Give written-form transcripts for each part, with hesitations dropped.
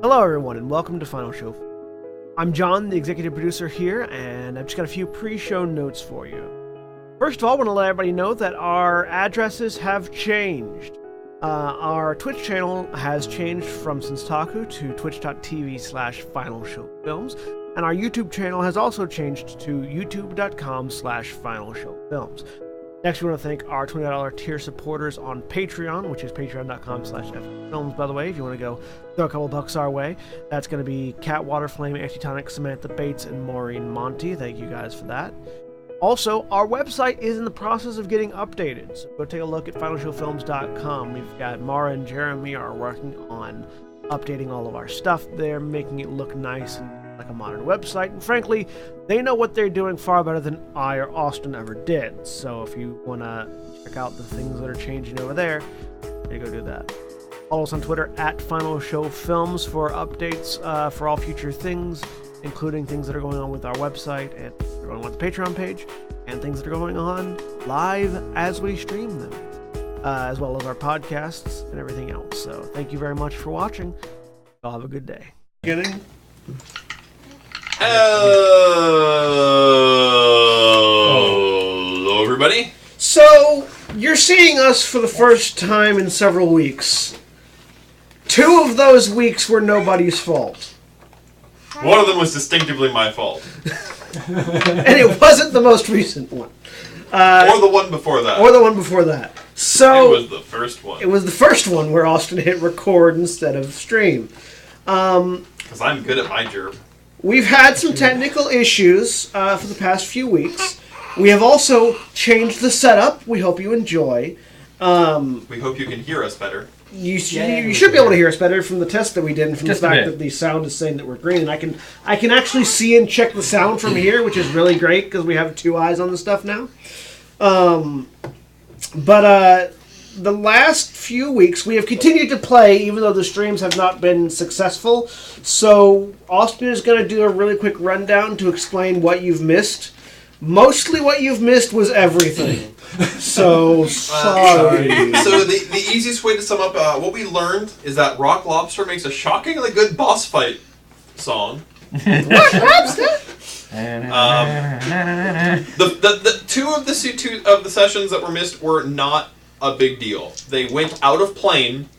Hello everyone and welcome to Final Show. I'm John, the executive producer here, and I've just got a few pre-show notes for you. First of all, I want to let everybody know that our addresses have changed. Our Twitch channel has changed from Senstaku to twitch.tv/FinalShowFilms, and our YouTube channel has also changed to youtube.com/FinalShowFilms. Next, we want to thank our $20 tier supporters on Patreon, which is patreon.com/FFilms, by the way, if you want to go throw a couple bucks our way. That's going to be Cat, Waterflame, Antitonic, Samantha Bates, and Maureen Montee. Thank you guys for that. Also, our website is in the process of getting updated, so go take a look at finalshowfilms.com. We've got Mara and Jeremy are working on updating all of our stuff there, making it look nice and like a modern website, and frankly, they know what they're doing far better than I or Austin ever did. So if you want to check out the things that are changing over there, you go do that. Follow us on Twitter at Final Show Films for updates for all future things, including things that are going on with our website and going on with the Patreon page, and things that are going on live as we stream them, as well as our podcasts and everything else. So thank you very much for watching. Y'all have a good day. Beginning. Hello, everybody. So, you're seeing us for the first time in several weeks. 2 of those weeks were nobody's fault. One of them was distinctively my fault. And it wasn't the most recent one. Or the one before that. Or the one before that. So, it was the first one. It was the first one where Austin hit record instead of stream. Because I'm good at my job. We've had some technical issues for the past few weeks. We have also changed the setup. We hope you enjoy. We hope you can hear us better. You should be able to hear us better from the test that we did, and from Just the fact that the sound is saying that we're green. And I can actually see and check the sound from here, which is really great because we have 2 eyes on the stuff now. But the last few weeks we have continued to play, even though the streams have not been successful. So Austin is going to do a really quick rundown to explain what you've missed. Mostly what you've missed was everything. So, sorry. So the easiest way to sum up what we learned is that Rock Lobster makes a shockingly good boss fight song. What? Lobster? The two of the sessions that were missed were not a big deal. They went out of plane,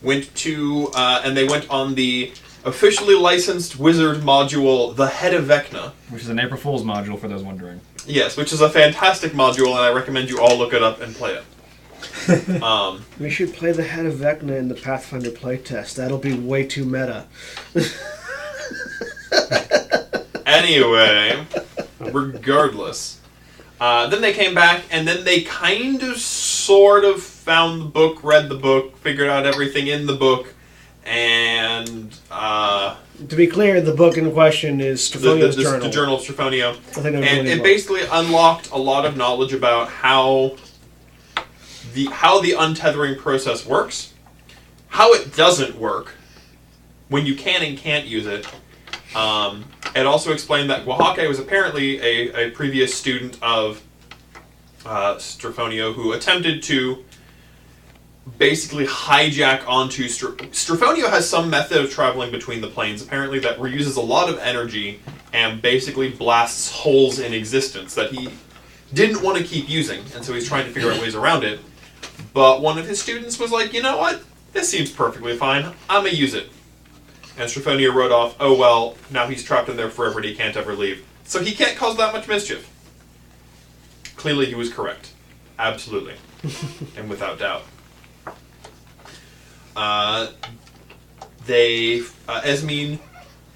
and they went on the officially licensed wizard module, the Head of Vecna. Which is an April Fool's module, for those wondering. Yes, which is a fantastic module, and I recommend you all look it up and play it. We should play the Head of Vecna in the Pathfinder playtest. That'll be way too meta. Anyway, regardless. Then they came back, and then they kind of, sort of found the book, read the book, figured out everything in the book, and... to be clear, the book in question is Strafonio's journal. The Journal of Strafonio. And it basically unlocked a lot of knowledge about how the untethering process works, how it doesn't work, when you can and can't use it. It also explained that Oaxaca was apparently a previous student of Strafonio who attempted to basically hijack onto... Strafonio has some method of traveling between the planes, apparently, that reuses a lot of energy and basically blasts holes in existence that he didn't want to keep using, and so he's trying to figure out ways around it. But one of his students was like, you know what? This seems perfectly fine. I'm going to use it. And Strafonio wrote off, oh well, now he's trapped in there forever and he can't ever leave. So he can't cause that much mischief. Clearly he was correct. Absolutely. And without doubt. Esmeen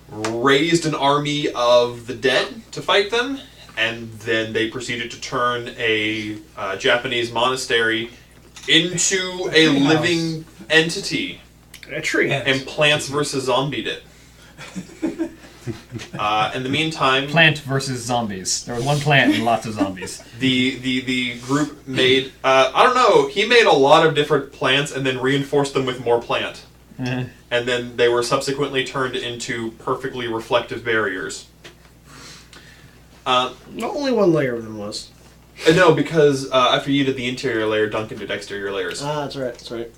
raised an army of the dead to fight them, and then they proceeded to turn a Japanese monastery into a living entity. A tree. And Plants vs. Zombied it. In the meantime... Plant versus zombies. There was one plant and lots of zombies. The group made... I don't know, he made a lot of different plants and then reinforced them with more plant. Mm-hmm. And then they were subsequently turned into perfectly reflective barriers. Only one layer of them was. No, because after you did the interior layer, Duncan did exterior layers. Ah, that's right, that's right.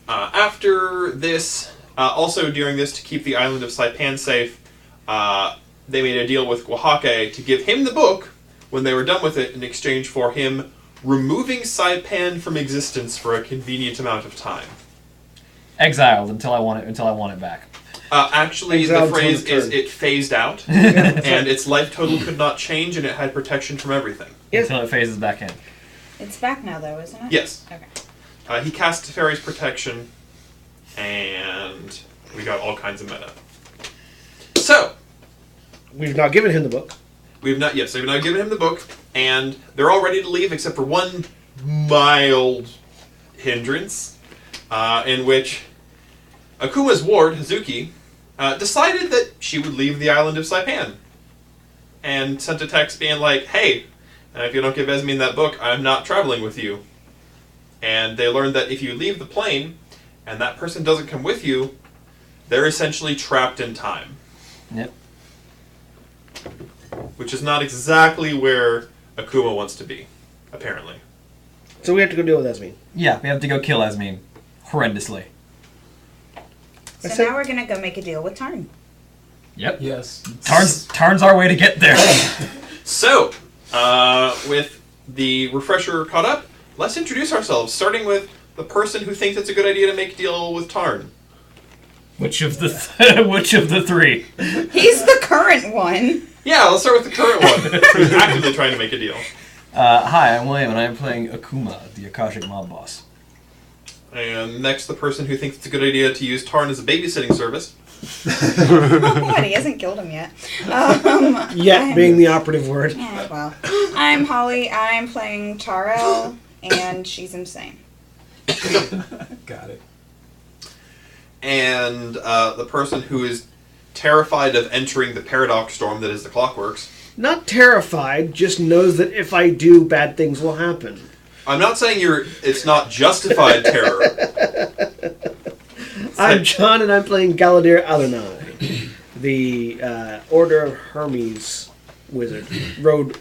After this, Also, during this, to keep the island of Saipan safe, they made a deal with Oaxaca to give him the book when they were done with it in exchange for him removing Saipan from existence for a convenient amount of time. Exiled until I want it back. Actually, Exiled the phrase till is turn. it phased out, and its life total could not change, and it had protection from everything. Until it phases back in. It's back now, though, isn't it? Yes. Okay. He cast Teferi's protection, and we got all kinds of meta. So, We've not given him the book. we've not given him the book, and they're all ready to leave except for one mild hindrance, in which Akuma's ward, Hazuki, decided that she would leave the island of Saipan, and sent a text being like, hey, if you don't give Esmeen that book, I'm not traveling with you. And they learned that if you leave the plane, and that person doesn't come with you, they're essentially trapped in time. Yep. Which is not exactly where Akuma wants to be, apparently. So we have to go deal with Esmeen. Yeah, we have to go kill Esmeen. Horrendously. So That's it. now we're going to go make a deal with Tarn. Yep. Yes. Tarn's our way to get there. So, with the refresher caught up, let's introduce ourselves, starting with the person who thinks it's a good idea to make a deal with Tarn. Which of the three? He's the current one. Yeah, let's start with the current one, who's actively trying to make a deal. Hi, I'm William, and I'm playing Akuma, the Akashic mob boss. And next, the person who thinks it's a good idea to use Tarn as a babysitting service. What? He hasn't killed him yet. Being the operative word. Yeah, well. I'm Holly. I'm playing Tarell, and she's insane. Got it. And the person who is terrified of entering the paradox storm that is the Clockworks. Not terrified, just knows that if I do, bad things will happen. I'm not saying it's not justified terror. I'm John, and I'm playing Galadir Alunai, the Order of Hermes wizard, road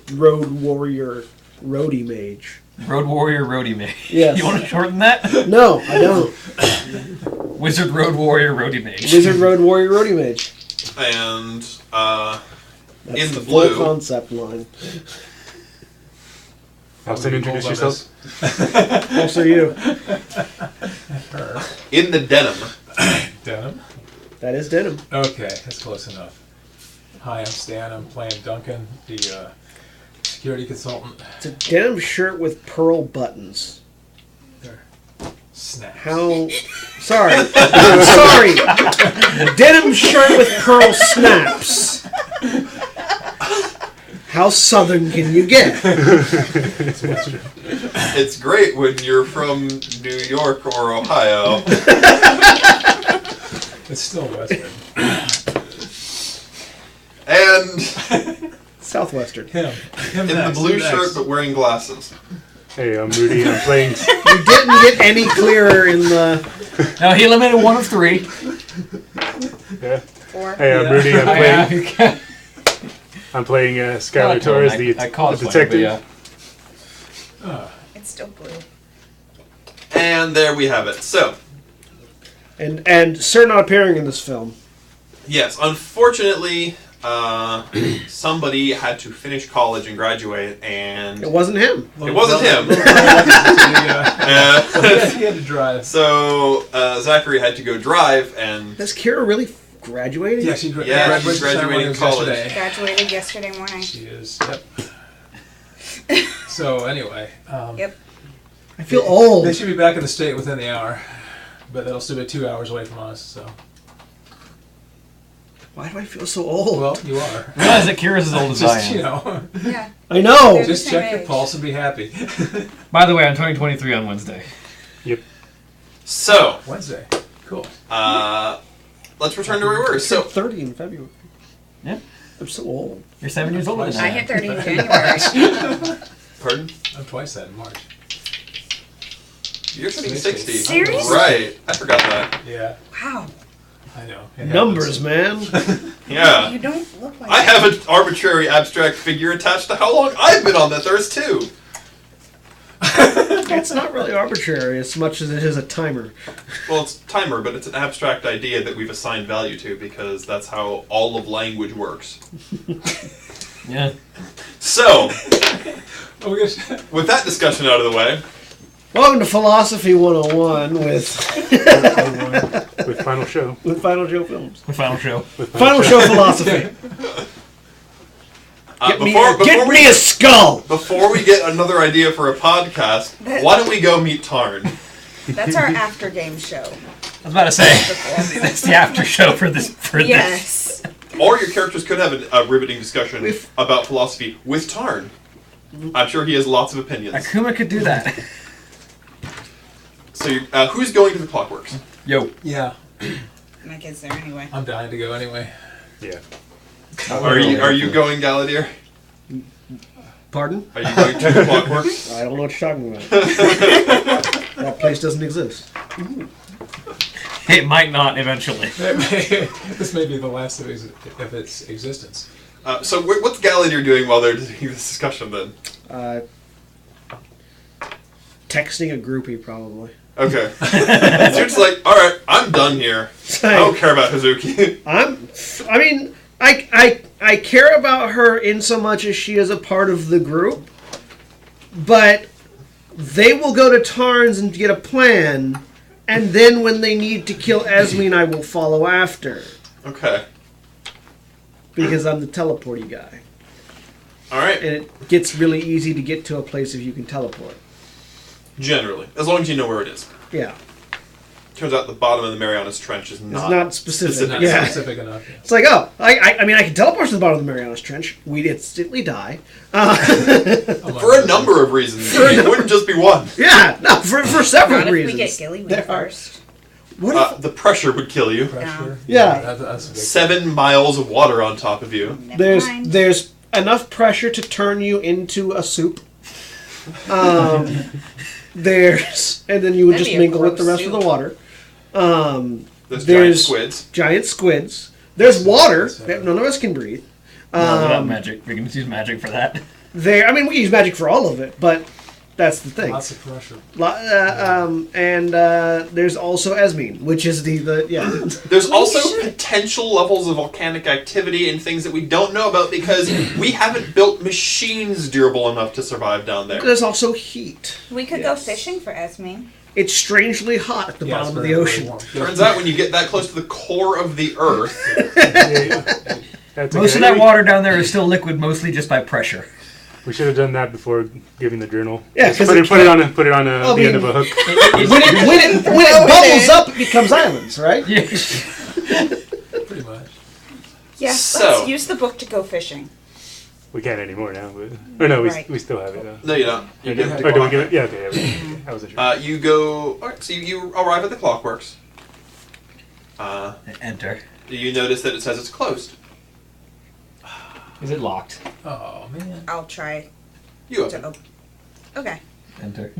warrior, roadie mage. Road Warrior Roadie Mage. Yes. You want to shorten that? No, I don't. Wizard Road Warrior Roadie Mage. Wizard road warrior roadie mage. And That's in the full blue, concept line. Austin, introduce yourself. Also you. Her. in the denim, Denim. That is denim. Okay, that's close enough. Hi, I'm Stan. I'm playing Duncan, the security consultant. It's a denim shirt with pearl buttons. There. Snaps. How... Sorry. Sorry. Denim shirt with pearl snaps. How southern can you get? It's Western. it's great when you're from New York or Ohio. It's still Western. And Southwestern. Him in the blue shirt but wearing glasses. Hey, I'm Rudy. I'm playing. You didn't get any clearer in the... No, he eliminated one of three. Yeah. 4. Hey, I'm Rudy. I'm playing Skylar Torres, the detective. It's still blue. And there we have it. So, And Sir not appearing in this film. yes, unfortunately, somebody had to finish college and graduate, and It wasn't him. it wasn't him. He had to drive. So Zachary had to go drive, and Is Kira really graduating? Yeah, she's she's graduating college. yesterday. Graduated yesterday morning. She is. Yep. So anyway, Yep. I feel old. they should be back in the state within the hour, but that'll still be 2 hours away from us. So, Why do I feel so old? well, you are. Realize that Kira's as old as I Just am. Yeah. I know. They're just the check same your age. pulse and be happy. By the way, I'm turning 23 on Wednesday. so Wednesday. Cool. let's return to where we were. So So 30 in February. Yeah. I'm so old. You're 7 years older than I I hit am. 30 in January. pardon? I'm twice that in March. You're turning 60. 60. Seriously? Right. I forgot that. Yeah, Wow. I know. It Numbers, happens. man. Yeah. You don't look like I have an arbitrary abstract figure attached to how long I've been on that Earth too. It's not really arbitrary as much as it is a timer. Well, it's timer, but it's an abstract idea that we've assigned value to because that's how all of language works. Yeah. So, with that discussion out of the way, welcome to Philosophy 101 with Final Show. with Final Show Films. The final show. Final Show Philosophy. Get me a skull! Before we get another idea for a podcast, why don't we go meet Tarn? That's our after game show. I was about to say, that's the after show for this. Yes. Or your characters could have a riveting discussion about philosophy with Tarn. I'm sure he has lots of opinions. Akuma could do that. So, who's going to the Clockworks? Yo. Yeah. My kid's there anyway. I'm dying to go anyway. Yeah. Are you going, Galadier? Pardon? Are you going to the Clockworks? I don't know what you're talking about. That place doesn't exist. It might not eventually. This may be the last of its existence. So what's Galadier doing while they're doing this discussion then? Texting a groupie, probably. Okay. So it's like, alright, I'm done here. I don't care about Hazuki. I care about her in so much as she is a part of the group, but they will go to Tarn's and get a plan, and then when they need to kill Esmeen, I will follow after. Okay. Because I'm the teleporty guy. Alright. And it gets really easy to get to a place if you can teleport. Generally. As long as you know where it is. Yeah. Turns out the bottom of the Marianas Trench is It's not specific. Not Yeah. specific enough. Yeah. It's like, I can teleport to the bottom of the Marianas Trench. We'd instantly die. For a number of reasons. It wouldn't just be one. Yeah, no, for several Not reasons. if we get Gillyweed first. What if, The pressure would kill you. Pressure. Yeah. That's a big 7 miles of water on top of you. Never mind. there's enough pressure to turn you into a soup. And then you would That'd just be a mingle with the gross rest of soup. the water. There's giant squids. Giant squids. There's water that none of us can breathe. No, without magic. We can just use magic for that. We can use magic for all of it, but that's the thing. Lots of pressure. There's also Esmeen, which is the There's also potential levels of volcanic activity and things that we don't know about because we haven't built machines durable enough to survive down there. There's also heat. We could go fishing for Esme. It's strangely hot at the bottom of the ocean. Turns out when you get that close to the core of the Earth, Most of that water down there is still liquid, mostly just by pressure. We should have done that before giving the journal. Yeah, Just put it on the end of a hook. when it bubbles up, it becomes islands, right? Yeah. Pretty much. Yes, So- let's use the book to go fishing. We can't anymore now, but we still have it. no, you don't. You Or give it to do we Clockworks. give it? Yeah, okay. I wasn't sure. You go. Alright, so you arrive at the Clockworks. Enter. You notice that it says it's closed. Is it locked? Oh, man. I'll try You to open. open. Okay. Enter.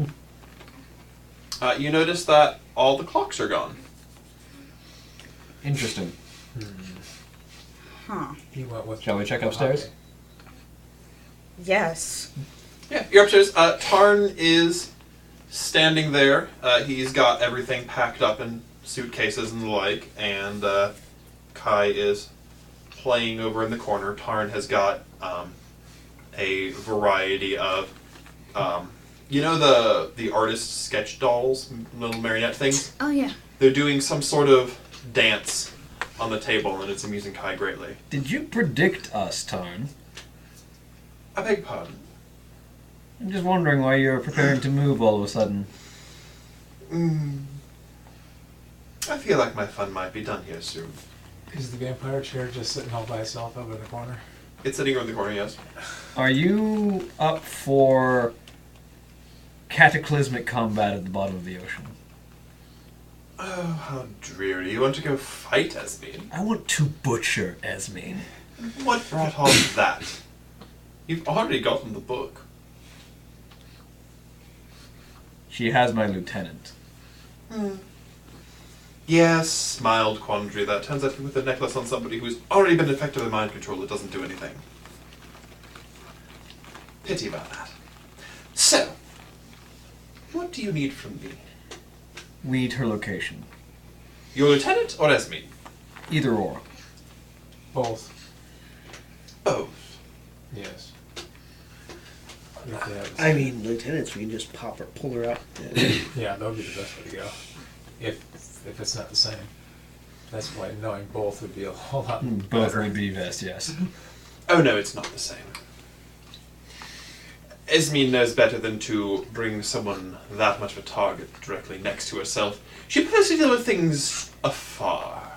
You notice that all the clocks are gone. Interesting. Huh. He went with. Shall we check upstairs? Yes. Yeah, you're upstairs. Tarn is standing there. He's got everything packed up in suitcases and the like, and Kai is playing over in the corner. Tarn has got a variety of, the artist sketch dolls, little marionette things? Oh, yeah. They're doing some sort of dance on the table, and it's amusing Kai greatly. Did you predict us, Tarn? I beg pardon. I'm just wondering why you're preparing to move all of a sudden. I feel like my fun might be done here soon. Is the vampire chair just sitting all by itself over in the corner? It's sitting around the corner, yes. Are you up for cataclysmic combat at the bottom of the ocean? Oh, how dreary. You want to go fight Esmeen? I want to butcher Esmeen. What brought on that? You've already gotten the book. She has my lieutenant. Yes, smiled Quandary. That turns out to be with a necklace on somebody who's already been affected by mind control that doesn't do anything. Pity about that. So, What do you need from me? We need her location. Your lieutenant or Esme? Either or. Both. Both. Yes. Yeah, I mean, lieutenants, we can just pop her, pull her out. yeah, that would be the best way to go. If it's not the same. That's why knowing both would be a whole lot Both better. would be best, yes. Oh no, it's not the same. Esme knows better than to bring someone that much of a target directly next to herself. She prefers to deal with things afar.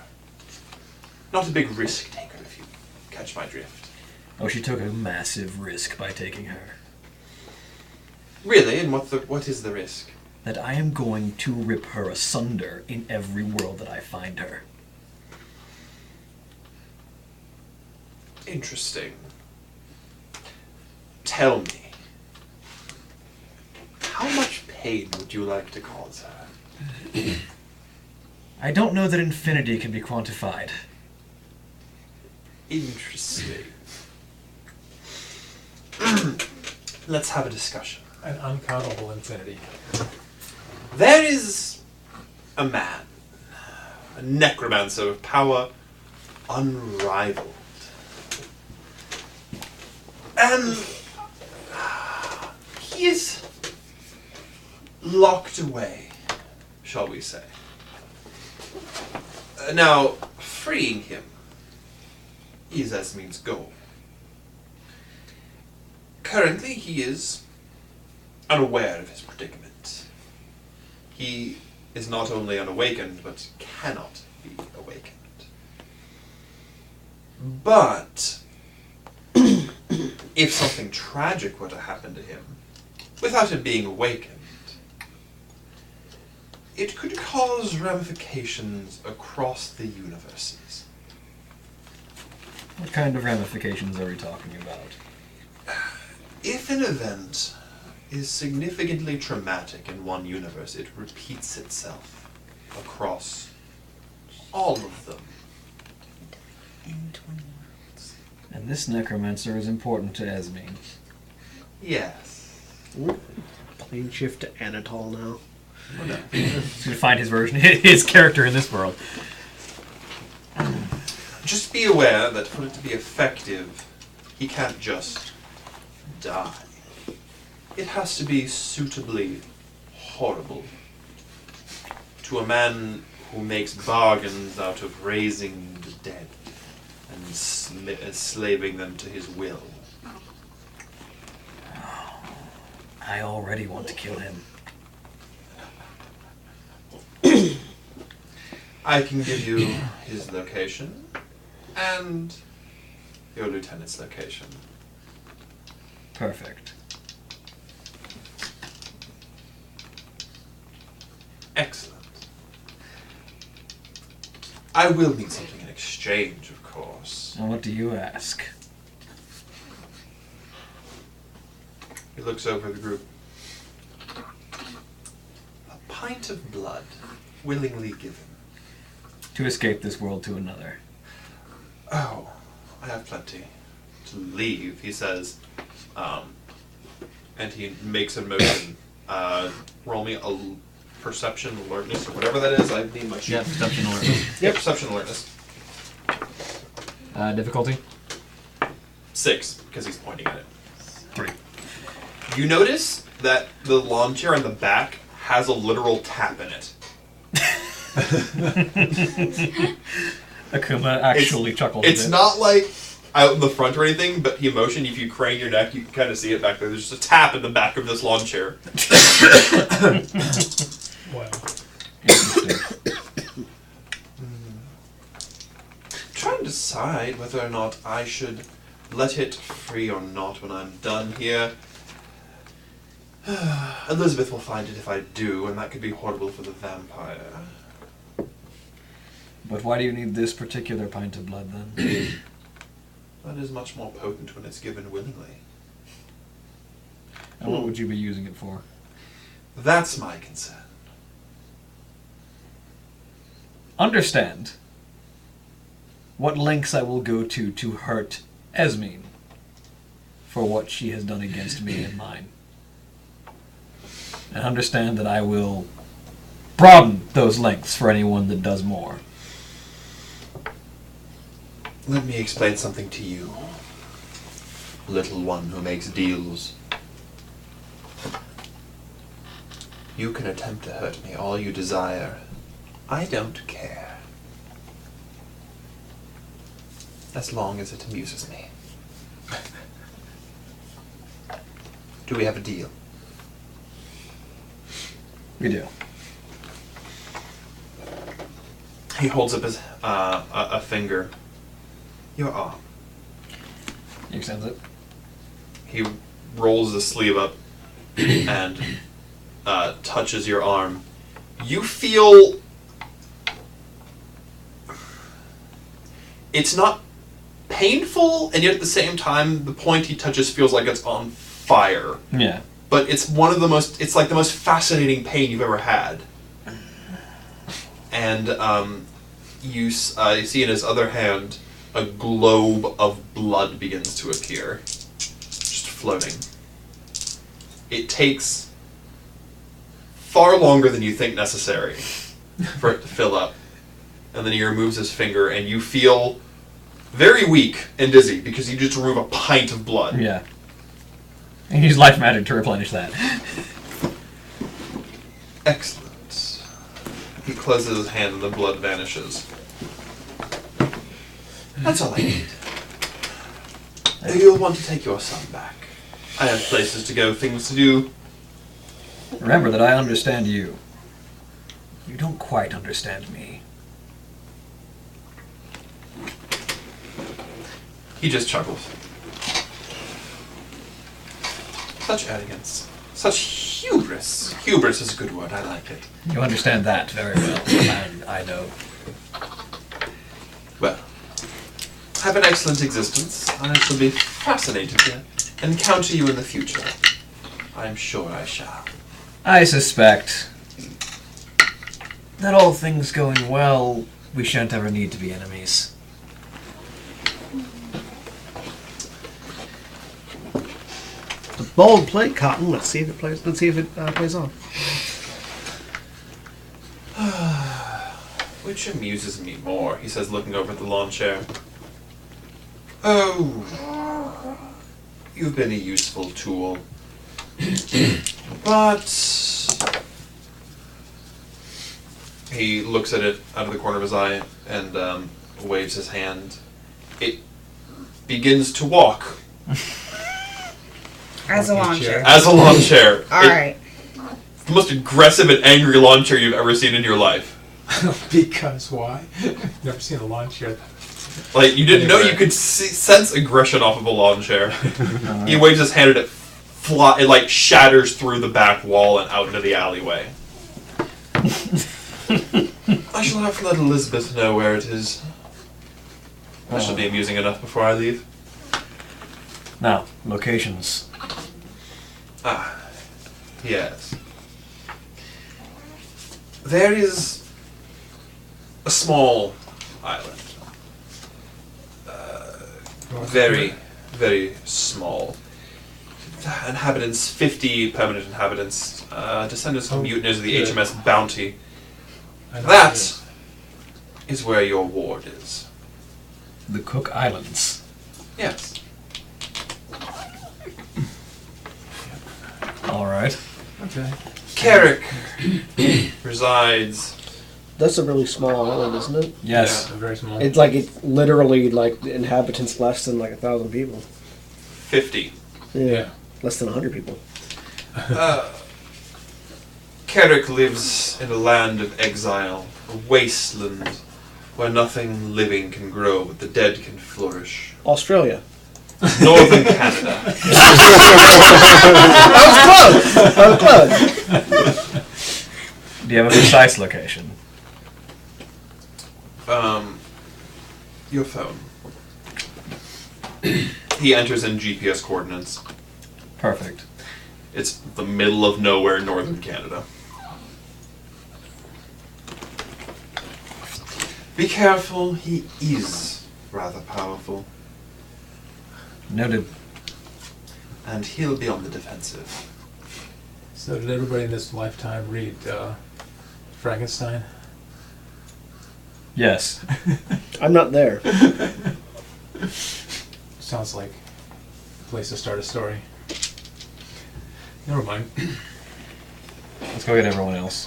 Not a big risk taker, if you catch my drift. Oh, she took a massive risk by taking her. Really? And what is the risk? That I am going to rip her asunder in every world that I find her. Interesting. Tell me, how much pain would you like to cause her? I don't know that infinity can be quantified. Interesting. Let's have a discussion. An uncountable infinity. There is a man, a necromancer of power unrivaled. And he is locked away, shall we say. Now, freeing him is Esme's goal. Currently, he is unaware of his predicament. He is not only unawakened, but cannot be awakened. But if something tragic were to happen to him, without him being awakened, it could cause ramifications across the universes. What kind of ramifications are we talking about? If an event is significantly traumatic in one universe, it repeats itself across all of them. And this necromancer is important to Esme. Yes. Plane shift to Anatole now. He's going to find his version, his character in this world. Just be aware that for it to be effective, he can't just die. It has to be suitably horrible. To a man who makes bargains out of raising the dead and enslaving them to his will. I already want to kill him. I can give you his location and your lieutenant's location. Perfect. Excellent. I will need something in exchange, of course. And what do you ask? He looks over the group. A pint of blood, willingly given. To escape this world to another. Oh, I have plenty. To leave, he says. And he makes a motion. Roll me a perception alertness, or whatever that is. I need my sheet. Yeah, perception alertness. Yep, perception alertness. Difficulty? 6, because he's pointing at it. 3. You notice that the lawn chair in the back has a literal tap in it. Akuma actually chuckled. It's a bit. not like out in the front or anything, but he motioned. If you crane your neck, you can kind of see it back there. There's just a tap in the back of this lawn chair. Wow. Interesting. Trying to decide whether or not I should let it free or not when I'm done here. Elizabeth will find it if I do, and that could be horrible for the vampire. But why do you need this particular pint of blood then? That is much more potent when it's given willingly. And what would you be using it for? That's my concern. Understand what lengths I will go to hurt Esme for what she has done against me and mine. And understand that I will broaden those lengths for anyone that does more. Let me explain something to you, little one who makes deals. You can attempt to hurt me all you desire. I don't care. As long as it amuses me. Do we have a deal? We do. He holds up his a finger. Your arm. He extends it. He rolls the sleeve up and touches your arm. You feel it's not painful, and yet at the same time, the point he touches feels like it's on fire. Yeah. But it's one of the most. It's like the most fascinating pain you've ever had. And you see in his other hand a globe of blood begins to appear, just floating. It takes far longer than you think necessary for it to fill up. And then he removes his finger, and you feel very weak and dizzy because you just remove a pint of blood. Yeah. And use life magic to replenish that. Excellent. He closes his hand and the blood vanishes. That's all I need. You'll want to take your son back. I have places to go, things to do. Remember that I understand you. You don't quite understand me. He just chuckles. Such arrogance. Such hubris. Hubris is a good word, I like it. You understand that very well, and I know. Well, have an excellent existence. I shall be fascinated to encounter you in the future. I'm sure I shall. I suspect that all things going well, we shan't ever need to be enemies. The bold plate, Cotton. Let's see if it plays. Let's see if it plays on. Which amuses me more, he says, looking over at the lawn chair. Oh, you've been a useful tool. But he looks at it out of the corner of his eye and waves his hand. It begins to walk. As a lawn chair. As a lawn chair. Alright. It's the most aggressive and angry lawn chair you've ever seen in your life. Because why? Never seen a lawn chair. Like, you didn't know you could sense aggression off of a lawn chair. He waves his hand and it like shatters through the back wall and out into the alleyway. I shall have to let Elizabeth know where it is. That should be amusing enough before I leave. Now, locations. Ah, yes. There is a small island. Very, very small. Inhabitants, 50 permanent inhabitants, descendants of mutineers of the HMS Bounty. That is where your ward is. The Cook Islands. Yes. Alright. Okay. Carrick resides. That's a really small island, isn't it? Yes. Yeah, very small. It's like it's literally like the inhabitants less than like 1,000 people. 50. Yeah. Less than 100 people. Carrick lives in a land of exile, a wasteland where nothing living can grow but the dead can flourish. Australia. Northern Canada. That was close. Do you have a precise location? Your phone. He enters in GPS coordinates. Perfect. It's the middle of nowhere, northern Canada. Be careful, he is rather powerful. Noted. And he'll be on the defensive. So did everybody in this lifetime read Frankenstein? Yes. I'm not there. Sounds like a place to start a story. Never mind. Let's go get everyone else.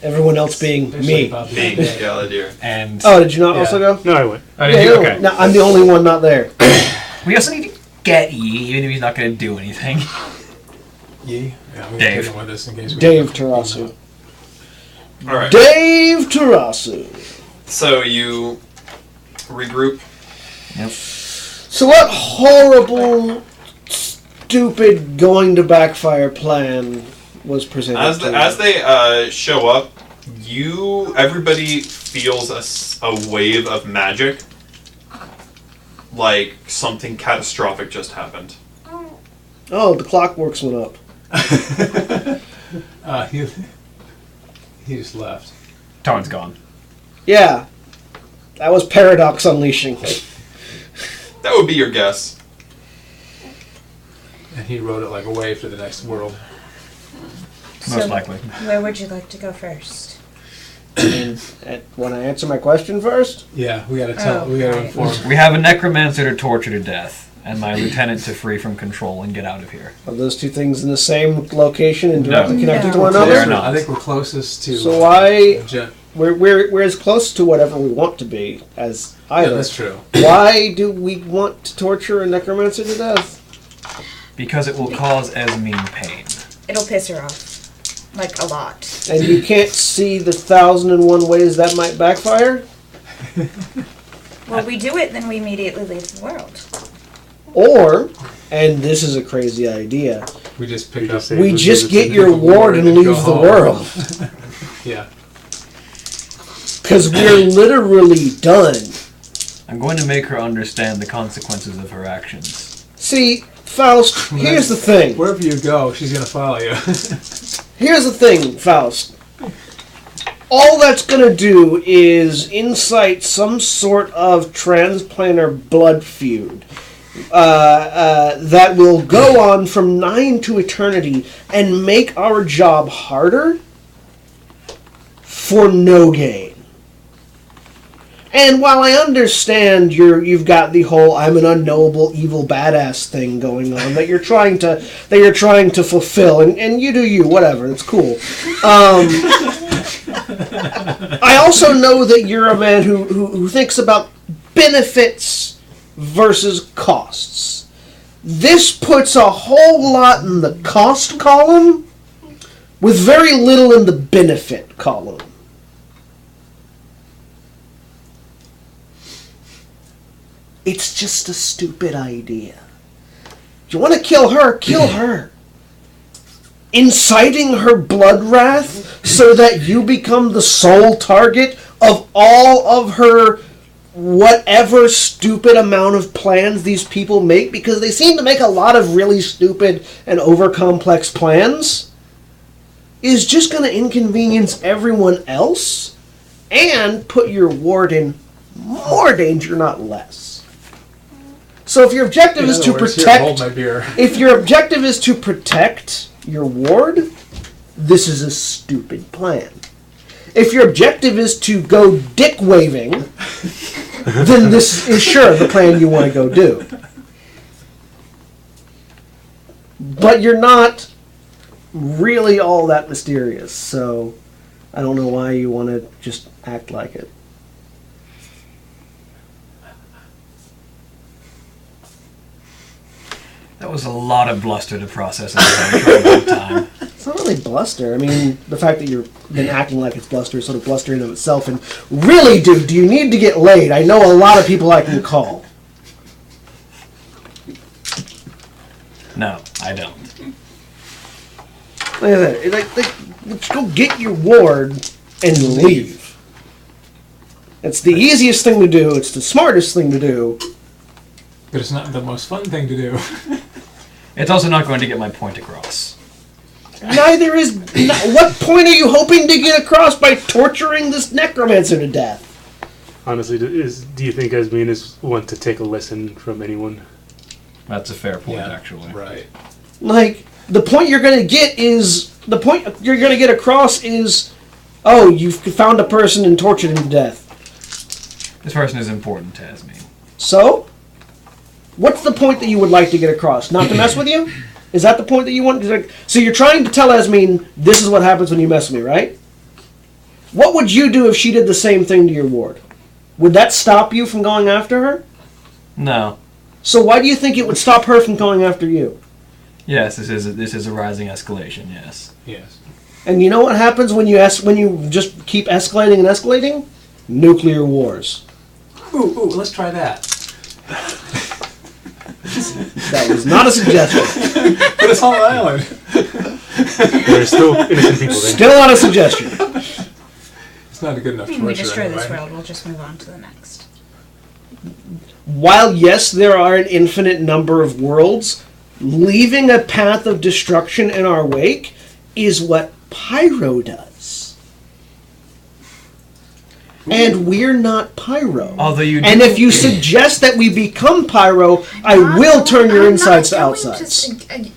Everyone else being Especially me. about the Being day. Galadir. And Oh, did you not Yeah. also go? No, I went. oh, did you? Okay. No, I'm the only one not there. We also need to get E, even if he's not going to do anything. Yee? Yeah, I'm going to Dave. take him with us in case we Dave Tarasu. All right. Dave Tarasu. So you regroup. Yep. So what horrible, stupid, going to backfire plan was presented to you? As they show up, everybody feels a wave of magic, like something catastrophic just happened. Oh, the clockworks went up. He just left. Tone's gone. Yeah. That was Paradox Unleashing. That would be your guess. And he rode it like a wave to the next world. Most likely. Where would you like to go first? Want to answer my question first? Yeah, we gotta tell. Oh, we gotta right. inform. We have a necromancer to torture to death, and my lieutenant to free from control and get out of here. Are those two things in the same location and directly No. connected to No. one They are another? not. I think we're closest to. So why... Jen- We're as close to whatever we want to be as Yeah, either. that's true. Why do we want to torture a necromancer to death? Because it will cause Esmeen pain. It'll piss her off. Like, a lot. And you can't see the 1,001 ways that might backfire? Well, we do it, then we immediately leave the world. Or, and this is a crazy idea, We just We pick just up. say- we just get pick your up ward and leave go the home. world. Yeah. Because we're literally done. I'm going to make her understand the consequences of her actions. See, Faust, here's the thing. Wherever you go, she's gonna follow you. Here's the thing, Faust. All that's going to do is incite some sort of transplanar blood feud that will go on from 9 to eternity and make our job harder for no gain. And while I understand you've got the whole "I'm an unknowable evil badass" thing going on that you're trying to fulfill, and you do you, whatever, it's cool. I also know that you're a man who thinks about benefits versus costs. This puts a whole lot in the cost column with very little in the benefit column. It's just a stupid idea. If you want to kill her, kill her. Inciting her blood wrath so that you become the sole target of all of her whatever stupid amount of plans these people make, because they seem to make a lot of really stupid and over-complex plans, is just going to inconvenience everyone else and put your ward in more danger, not less. So if your objective is to protect... Hold my beer. If your objective is to protect your ward, this is a stupid plan. If your objective is to go dick waving, then this is sure the plan you want to go do. But you're not really all that mysterious, so I don't know why you want to just act like it. That was a lot of bluster to process in a very short amount of time. It's not really bluster. I mean, the fact that you've been acting like it's bluster is sort of bluster in of itself. And really, dude, do you need to get laid? I know a lot of people I can call. No, I don't. Look at that. Let's go get your ward and leave. It's the easiest thing to do. It's the smartest thing to do. But it's not the most fun thing to do. It's also not going to get my point across. Neither is... What point are you hoping to get across by torturing this necromancer to death? Honestly, do you think Esmeen is one to take a lesson from anyone? That's a fair point, Yeah, actually. Right. Like, the point you're going to get is the point you're going to get across is, oh, you've found a person and tortured him to death. This person is important to Esme. So, what's the point that you would like to get across? Not to mess with you? Is that the point that you want? So you're trying to tell Esmeen, this is what happens when you mess with me, right? What would you do if she did the same thing to your ward? Would that stop you from going after her? No. So why do you think it would stop her from going after you? Yes, this is a rising escalation. Yes. Yes. And you know what happens when you just keep escalating and escalating? Nuclear wars. Ooh, let's try that. That was not a suggestion. But it's on an island. There's still innocent people there. Still not a suggestion. It's not a good enough choice. When we destroy anyway. this world, we'll just move on to the next. While, yes, there are an infinite number of worlds, leaving a path of destruction in our wake is what Pyro does. And we're not Pyro. Although you do, and if you suggest that we become Pyro, I will turn your insides to outsides.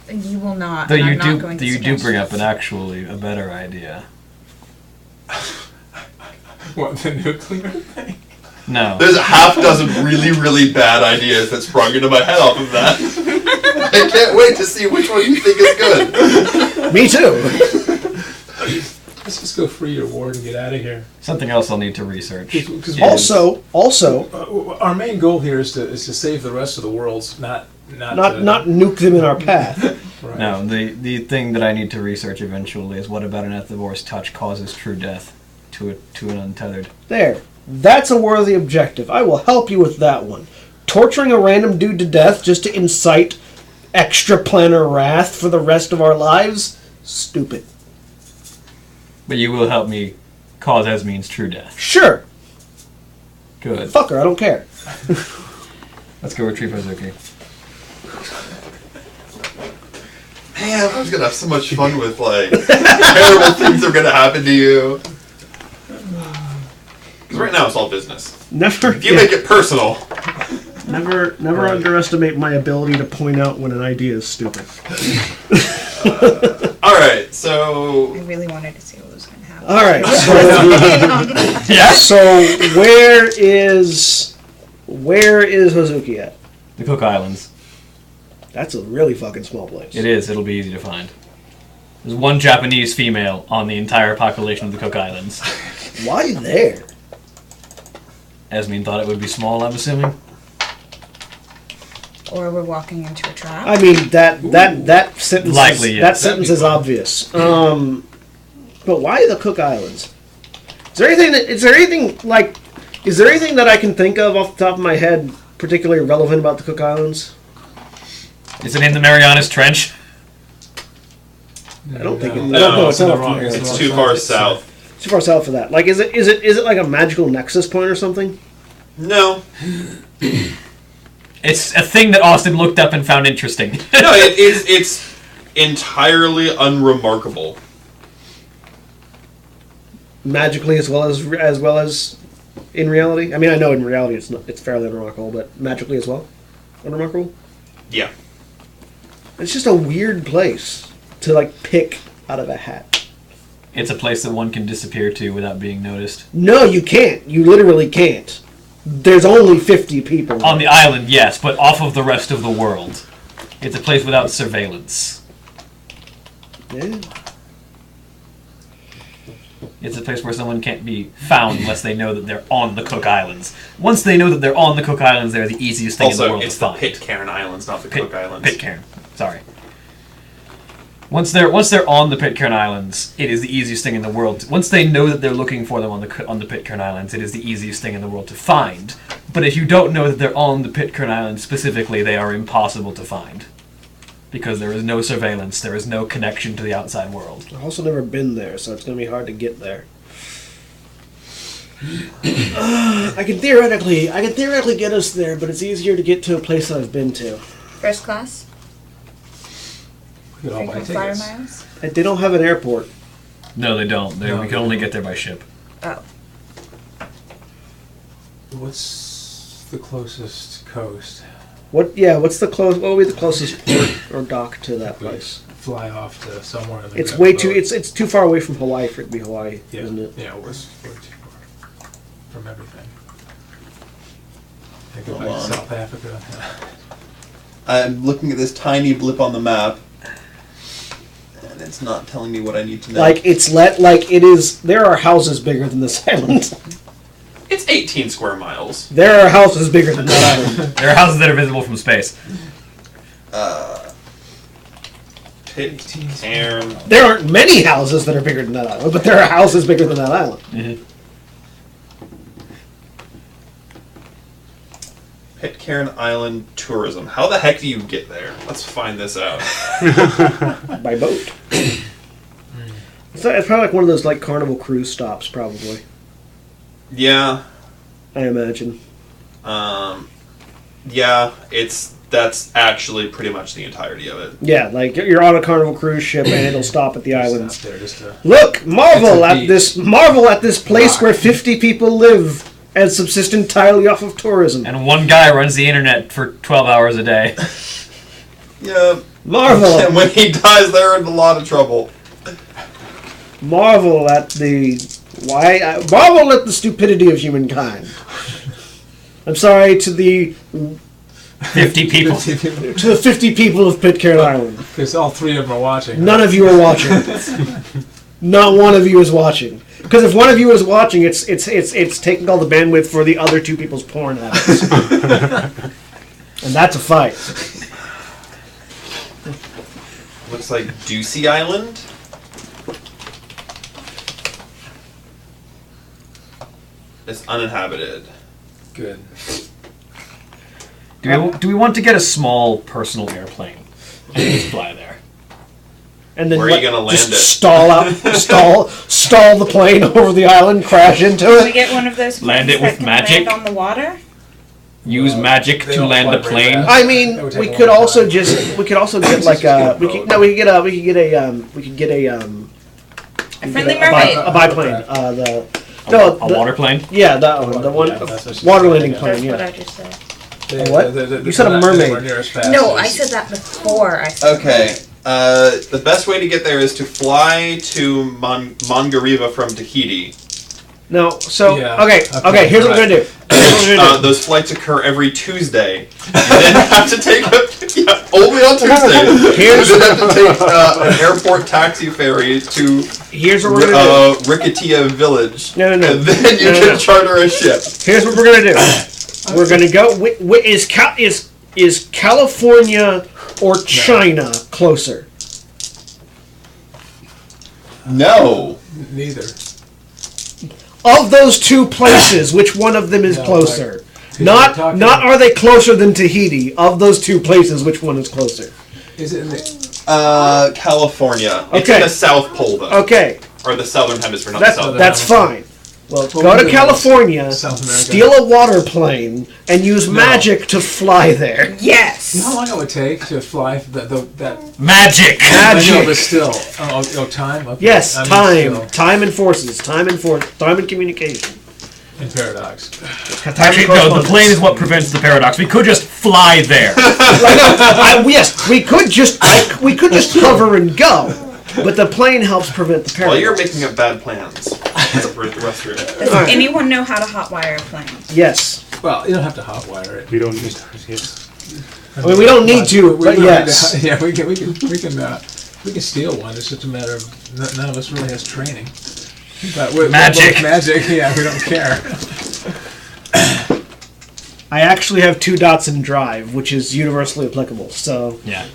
You will not. though and you I'm not going to do suggest bring up this. a better idea. What, the nuclear thing? No. There's a half dozen really, really bad ideas that sprung into my head off of that. I can't wait to see which one you think is good. Me too. Let's just go free your ward and get out of here. Something else I'll need to research. Because Also, our main goal here is to save the rest of the worlds, not nuke them in our path. Right. No, the thing that I need to research eventually is what about an Ethivor's touch causes true death to an Untethered. There. That's a worthy objective. I will help you with that one. Torturing a random dude to death just to incite extra-planar wrath for the rest of our lives? Stupid. But you will help me cause Esmeen's true death. Sure. Good. Fuck her, I don't care. Let's go retrieve Hazuki. Man, I was gonna have so much fun with like terrible things are gonna happen to you. Because right now it's all business. Never. If you make it personal, Never underestimate my ability to point out when an idea is stupid. all right. So I really wanted to see what was going to happen. All right. So, Yeah. so where is Hazuki at? The Cook Islands. That's a really fucking small place. It is. It'll be easy to find. There's one Japanese female on the entire population of the Cook Islands. Why there? Esmeen thought it would be small, I'm assuming. Or we're walking into a trap. I mean that sentence. Likely, yes. That sentence is obvious. But why the Cook Islands? Is there anything that I can think of off the top of my head particularly relevant about the Cook Islands? Is it in the Marianas Trench? I don't think it- no, I don't know. it's It's not wrong. familiar. it's too far south. Too far south for that. Like, is it like a magical nexus point or something? No, It's a thing that Austin looked up and found interesting. no, it is. It's entirely unremarkable. Magically as well as in reality. I mean, I know in reality it's fairly unremarkable, but magically as well, unremarkable. Yeah. It's just a weird place to like pick out of a hat. It's a place that one can disappear to without being noticed. No, you can't. You literally can't. There's only 50 people. On the island, yes, but off of the rest of the world. It's a place without surveillance. Yeah. It's a place where someone can't be found unless they know that they're on the Cook Islands. Once they know that they're on the Cook Islands, they're the easiest thing in the Also, world it's to the find. Pitcairn Islands, not the Cook Islands. Pitcairn. Sorry. Once they're on the Pitcairn Islands, it is the easiest thing in the world. Once they know that they're looking for them on the Pitcairn Islands, it is the easiest thing in the world to find. But if you don't know that they're on the Pitcairn Islands specifically, they are impossible to find. Because there is no surveillance, there is no connection to the outside world. I've also never been there, so it's going to be hard to get there. I can theoretically get us there, but it's easier to get to a place that I've been to. First class? Look at all my Frequent flyer tickets. miles? They don't have an airport. No, they don't. No, We can only get there by ship. Oh. What's the closest coast? What would be the closest port or dock to that place? fly off to somewhere. And then It's grab way a too. boat. It's too far away from Hawaii for it to be Hawaii, Yeah, isn't it? yeah, we're too far from everything. I go Hold back on. to South Africa. I'm looking at this tiny blip on the map, and it's not telling me what I need to know. Like it is. There are houses bigger than this island. It's 18 square miles. There are houses bigger than that island. There are houses that are visible from space. Pitcairn. There aren't many houses that are bigger than that island, but there are houses bigger than that island. Mm-hmm. Pitcairn Island tourism. How the heck do you get there? Let's find this out. By boat. It's probably like one of those like Carnival cruise stops, probably. Yeah. I imagine. Yeah, that's actually pretty much the entirety of it. Yeah, like you're on a Carnival cruise ship and it'll stop at the islands. Stop there just to... Look, marvel It's a at this place Rock. where 50 people live and subsist entirely off of tourism. And one guy runs the internet for 12 hours a day. Yeah. Marvel, And when he dies, they're in a lot of trouble. marvel at the stupidity of humankind. I'm sorry to the 50 people. to the 50 people of Pitcairn Island. Because all three of them are watching. None of you are watching. Not one of you is watching. Because if one of you is watching, it's taking all the bandwidth for the other two people's porn habits. And that's a fight. Looks like Ducey Island. It's uninhabited. Good. Do we want to get a small personal airplane and just fly there? And then Where are you gonna land just it? stall the plane over the island, crash into Can we it. get one of those Land planes it with that can magic? land on the water? Use magic They to don't land fly a very plane? fast. I mean, That would take we a could long also time. get like a we could get a Friendly mermaid. a biplane. A water plane? Yeah, that one. The one Yeah, that's what she water said, landing yeah. plane. That's Yeah. what I just said. What? You said a they're not mermaid. anywhere near as fast No, as- I said that before. I said Okay. The best way to get there is to fly to Mangariva from Tahiti. No, so Yeah. okay. Here's what we're gonna do. Those flights occur every Tuesday. You then have to take only on Tuesday. You then have to take an airport taxi ferry to Here's what we're gonna do. Ricketia Village. No. And then you can charter a ship. Here's what we're gonna do. We're gonna go. Is California or China closer? No. Neither. Of those two places, which one of them is No, closer? we're Not talking- are they closer than Tahiti? Of those two places, which one is closer? Is it in the... California. It's Okay. in the South Pole, though. Okay, Or the Southern Hemisphere, not that's the Southern. that's fine. Well, Well, go we to live in California, South America. steal a water plane, and use magic to fly there. yes. You know how long it would take to fly that Magic! I know, but Magic. still. Oh, time? Okay. Yes, I mean, time, still, time and forces, time and communication. in paradox. Time Actually, and no, the correspondence. plane is what prevents the paradox. We could just fly there. Yes, we could just hover and go, but the plane helps prevent the Well, paradox. you're making up bad plans. For the rest of your Does Alright. anyone know how to hotwire a plane? Yes, Well, you don't have to hotwire it. We don't need to. Yes. I mean we don't need to, We but don't need yes. to- yeah, we can steal one. It's just a matter of none of us really has training. But we're Magic. both magic. Yeah, we don't care. I actually have 2 dots in drive, which is universally applicable. So Yeah.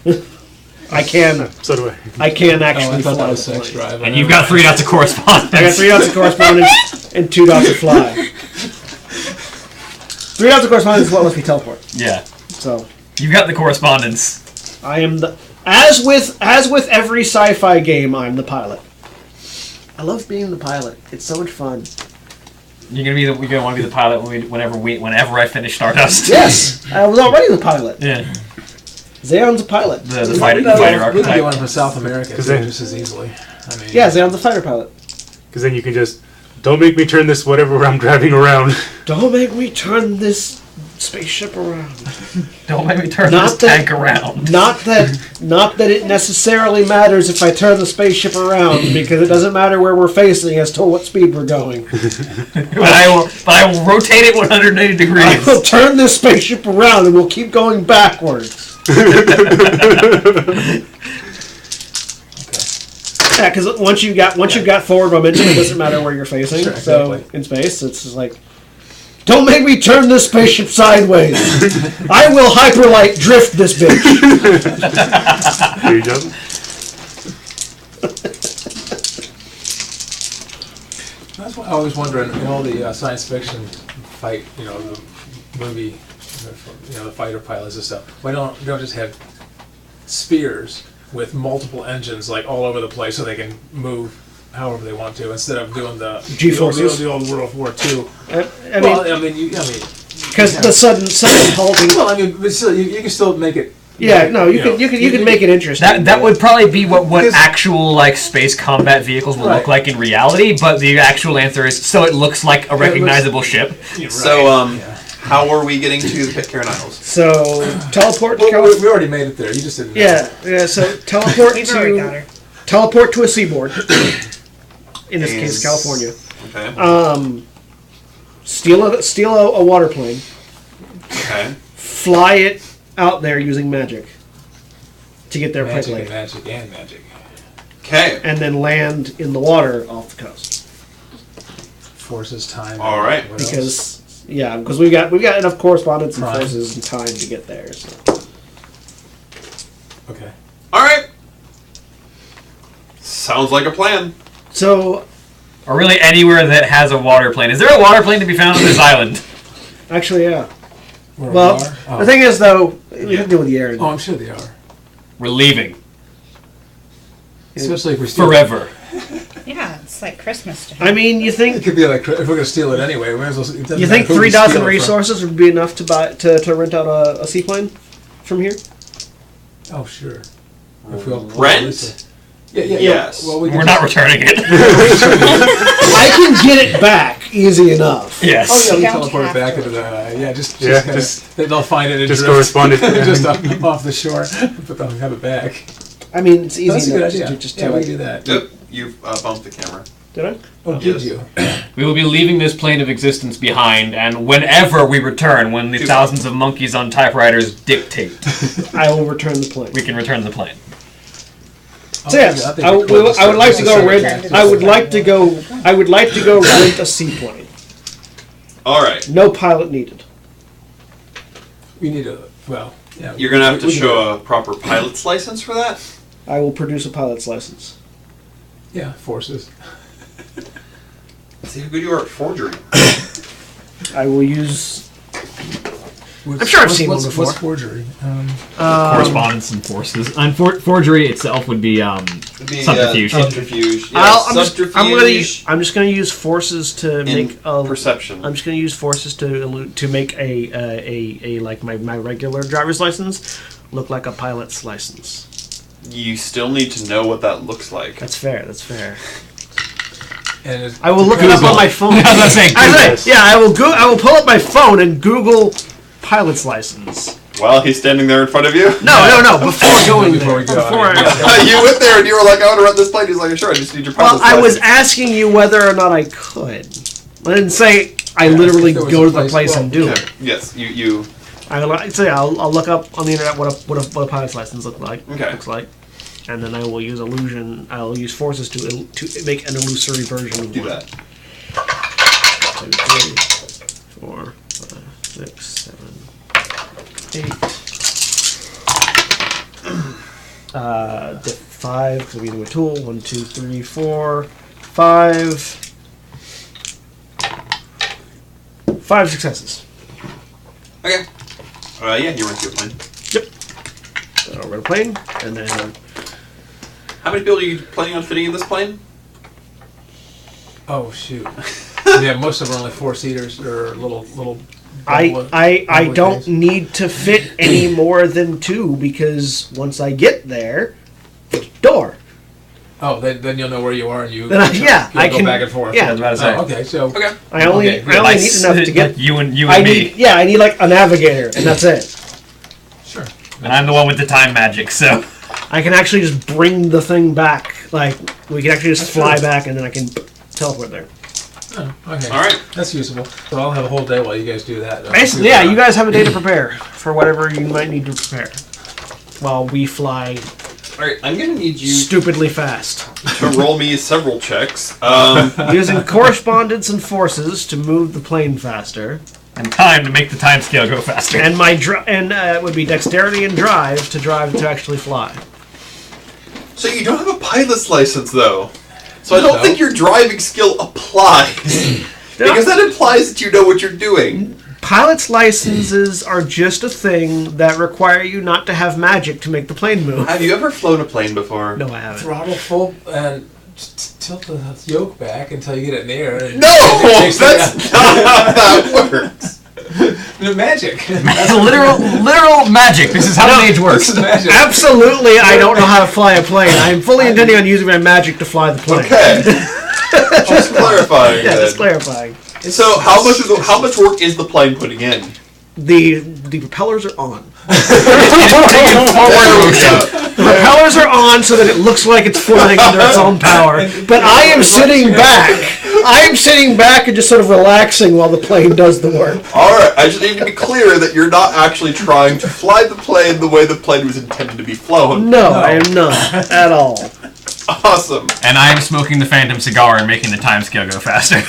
I can So do I. I can Oh, actually I thought fly that was the sex plane. drive. And you've got 3 dots of correspondence. I got 3 dots of correspondence and 2 dots of fly. 3 dots of correspondence is what lets me teleport. Yeah. So You've got the correspondence. I am the as with every sci-fi game, I'm the pilot. I love being the pilot. It's so much fun. You're gonna want to be the pilot whenever I finish Stardust. Yes, I was already the pilot. Yeah. Zeon's a pilot. The fighter We can get archetype. one from South America Because too, then- just as easily. I mean, Yeah, Zeon's the fighter pilot. Because then you can just don't make me turn this whatever I'm driving around. Don't make me turn this spaceship around. Don't make me turn Not this that- tank around. Not that it necessarily matters if I turn the spaceship around, because it doesn't matter where we're facing as to what speed we're going. But I will rotate it 180 I degrees. will turn this spaceship around and we'll keep going backwards. Yeah, because once you've got forward momentum, it doesn't matter where you're facing. Sure, so exactly. in space, it's just like, don't make me turn this spaceship sideways. I will hyperlight drift this bitch. There you go. That's what I always wonder in all the science fiction fight, the movie, the fighter pilots and stuff. Why don't just have spears with multiple engines like all over the place so they can move however they want to, instead of doing the G-forces. the old World War II. I mean, because the sudden halting. Well, I mean, but still, you can still make it. Yeah, no, you can make it interesting. That would probably be what Because- actual like space combat vehicles will look Right. like in reality. But the actual answer is so it looks like a recognizable ship. So, how are we getting to the Pitcairn Isles? So teleport to Well, California. we already made it there. You just didn't. know. Yeah. So teleport We've already got her. teleport to a seaboard. In this case, Is- California. Okay. Steal a water plane. Okay. Fly it out there using magic to get there Magic quickly, and magic and magic. Okay. and then land in the water off the coast. Forces time. All right. What else? Because we've got enough correspondence and Prime. forces and time to get there. So. Okay. All right. Sounds like a plan. So Or really anywhere that has a water plane. Is there a water plane to be found on this island? actually, yeah. Where Well, we are? Oh. the thing is, though, we have to deal with the air. Oh, I'm sure they are. We're leaving. Especially if we steal Forever. Yeah, it's like Christmas to I mean, you It think could be like if we're gonna steal it anyway. We might as well. It doesn't you matter think who we 3 steal dozen it from. resources would be enough to buy to rent out a seaplane from here? Oh sure. If we all Rent? Yeah. Yes. Well, we can We're just- not returning it. I can get it back easy enough. Yes. Oh yeah, we Don't teleport it have back to. into the just Yeah, kinda, just- they'll find it and Just drift corresponded. just off the shore, but they'll have it back. I mean, it's easy That's a good enough idea. just Yeah, to we like, can do that. Yep. You've bumped the camera. Did I? Oh, did you? We will be leaving this plane of existence behind, and whenever we return, when the thousands of monkeys on typewriters dictate, I will return the plane. we can return the plane. So yes, I would like to go rent. I would like to go. I would like to go rent a seaplane. All right. No pilot needed. We need a yeah. You're gonna have to we can do show a proper pilot's license for that. I will produce a pilot's license. it. Yeah, forces. See how good you are at forgery. I will use. What's, sure I've seen one what's before. What's forgery? Correspondence and forces. And forgery itself would be subterfuge. Subterfuge. Yeah, I'm just gonna use forces to in make a perception. I'm just gonna use forces to make a like my regular driver's license look like a pilot's license. You still need to know what that looks like. That's fair. That's fair. And it's, I will look it up on my phone. I will pull up my phone and Google pilot's license. While he's standing there in front of you. No. Before going Before we there. go, Before You went there and you were like, I want to rent this plane. He's like, sure, I just need your Well, pilot's I was license. asking you whether or not I could. I didn't say I literally if there was go a to the place- place well, and do Okay. it. Yes, you. I'll look up on the internet what a pilot's license looks Okay. like, and then I will use illusion. I'll use forces to make an illusory version of Do one. that. 2, 3, 4, 5, 6, 7, 8. The 5 because we do a tool. 1, 2, 3, 4, 5. 5 successes. Okay. Yeah, you rent your plane. So we're gonna plane, and then How many people are you planning on fitting in this plane? oh shoot. Yeah, most of them are only 4-seaters or little. I double don't days. need to fit any more than 2 because once I get there, door. Oh, then you'll know where you are, and you Then I go can back and forth. Yeah. I was about to say. Oh, okay, so Okay. I only need enough to get. Like you and I me. need I need like a navigator, and that's it. sure. And I'm the one with the time magic, so. I can actually just bring the thing back. Like we can actually just fly back, and then I can teleport there. Oh, okay. All right. That's useful. So I'll have a whole day while you guys do that. Basically, yeah, you guys have a day to prepare for whatever you might need to prepare. While we fly All right. I'm gonna need you stupidly fast. to roll me several checks. Using correspondence and forces to move the plane faster. And time to make the time scale go faster. And it would be dexterity and drive to actually fly. So you don't have a pilot's license, though. So I don't think your driving skill applies. Because that implies that you know what you're doing. Pilot's licenses are just a thing that require you not to have magic to make the plane move. Have you ever flown a plane before? No, I haven't. Throttle full and tilt the yoke back until you get it near. And No! That's not how that works. the magic. That's literal magic. This is how the age works. This is magic. Absolutely, I don't know how to fly a plane. I'm fully intending on using my magic to fly the plane. Okay. Just clarifying. Yeah, then. just clarifying. So how much work is the plane putting in? The propellers are on. The The propellers are on so that it looks like it's flying under its own power. But I am sitting back. I am sitting back and just sort of relaxing while the plane does the work. Alright, I just need to be clear that you're not actually trying to fly the plane the way the plane was intended to be flown. No, I am not at all. Awesome. And I am smoking the Phantom cigar and making the time scale go faster.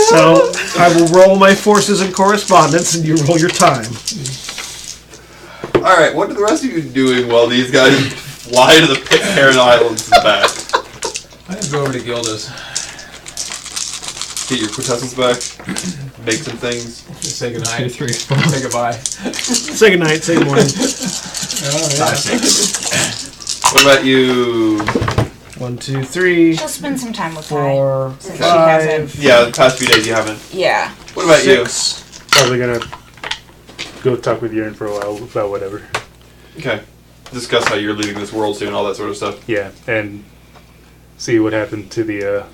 So I will roll my forces and correspondence, and you roll your time. Alright, what are the rest of you doing while these guys fly to the Pitcairn Islands and back? I have to go over to Gilda's. Get your quintessence back. Make some things. Just say goodnight. 2, 3, 4. Say goodbye. Say goodnight, say good morning. Oh, yeah. What about you? 1, 2, 3, She'll spend some time with 4, Since she 5, hasn't. Yeah, the past few days you haven't. Yeah. What about 6. Probably gonna go talk with Urine for a while about whatever. you? Okay. Discuss how you're leaving this world soon, all that sort of stuff. Yeah, and see what happened to the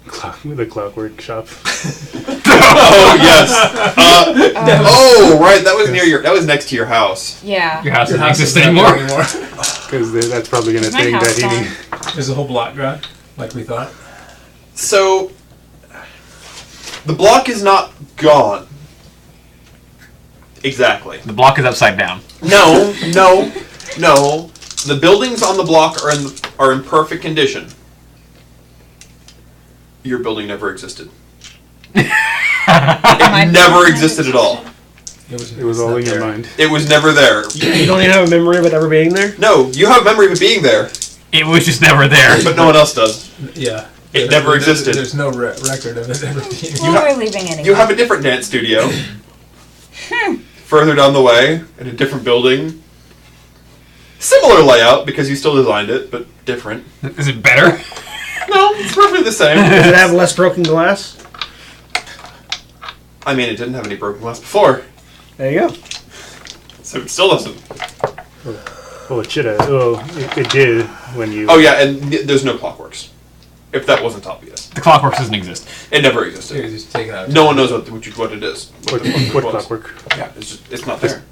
clockwork shop. Oh yes. Oh right, that was next to your house. Yeah. Your house doesn't House exist is not anymore. there anymore. Because that's probably gonna Is my think house that he gone? needs. There's a whole block gone, like we thought. So the block is not gone. Exactly. The block is upside down. No. The buildings on the block are in perfect condition. Your building never existed. It never existed at all. It was all in your mind. It was never there. You don't even have a memory of it ever being there? No, you have a memory of it being there, It was just never there. but no one else does. Yeah. It never existed. There's no record of it ever being. Well, we're leaving anyway. You have a different dance studio. Further down the way, in a different building. Similar layout, because you still designed it, but different. Is it better? No, it's roughly the same. Does it have less broken glass? I mean, it didn't have any broken glass before, There you go. so it still doesn't. Well, it should have. Oh, it did when you. Oh yeah, and there's no clockworks. If that wasn't obvious. The clockworks doesn't exist. It never It existed. was just taken out. No one knows what it is. What was. clockwork? Yeah, it's not there.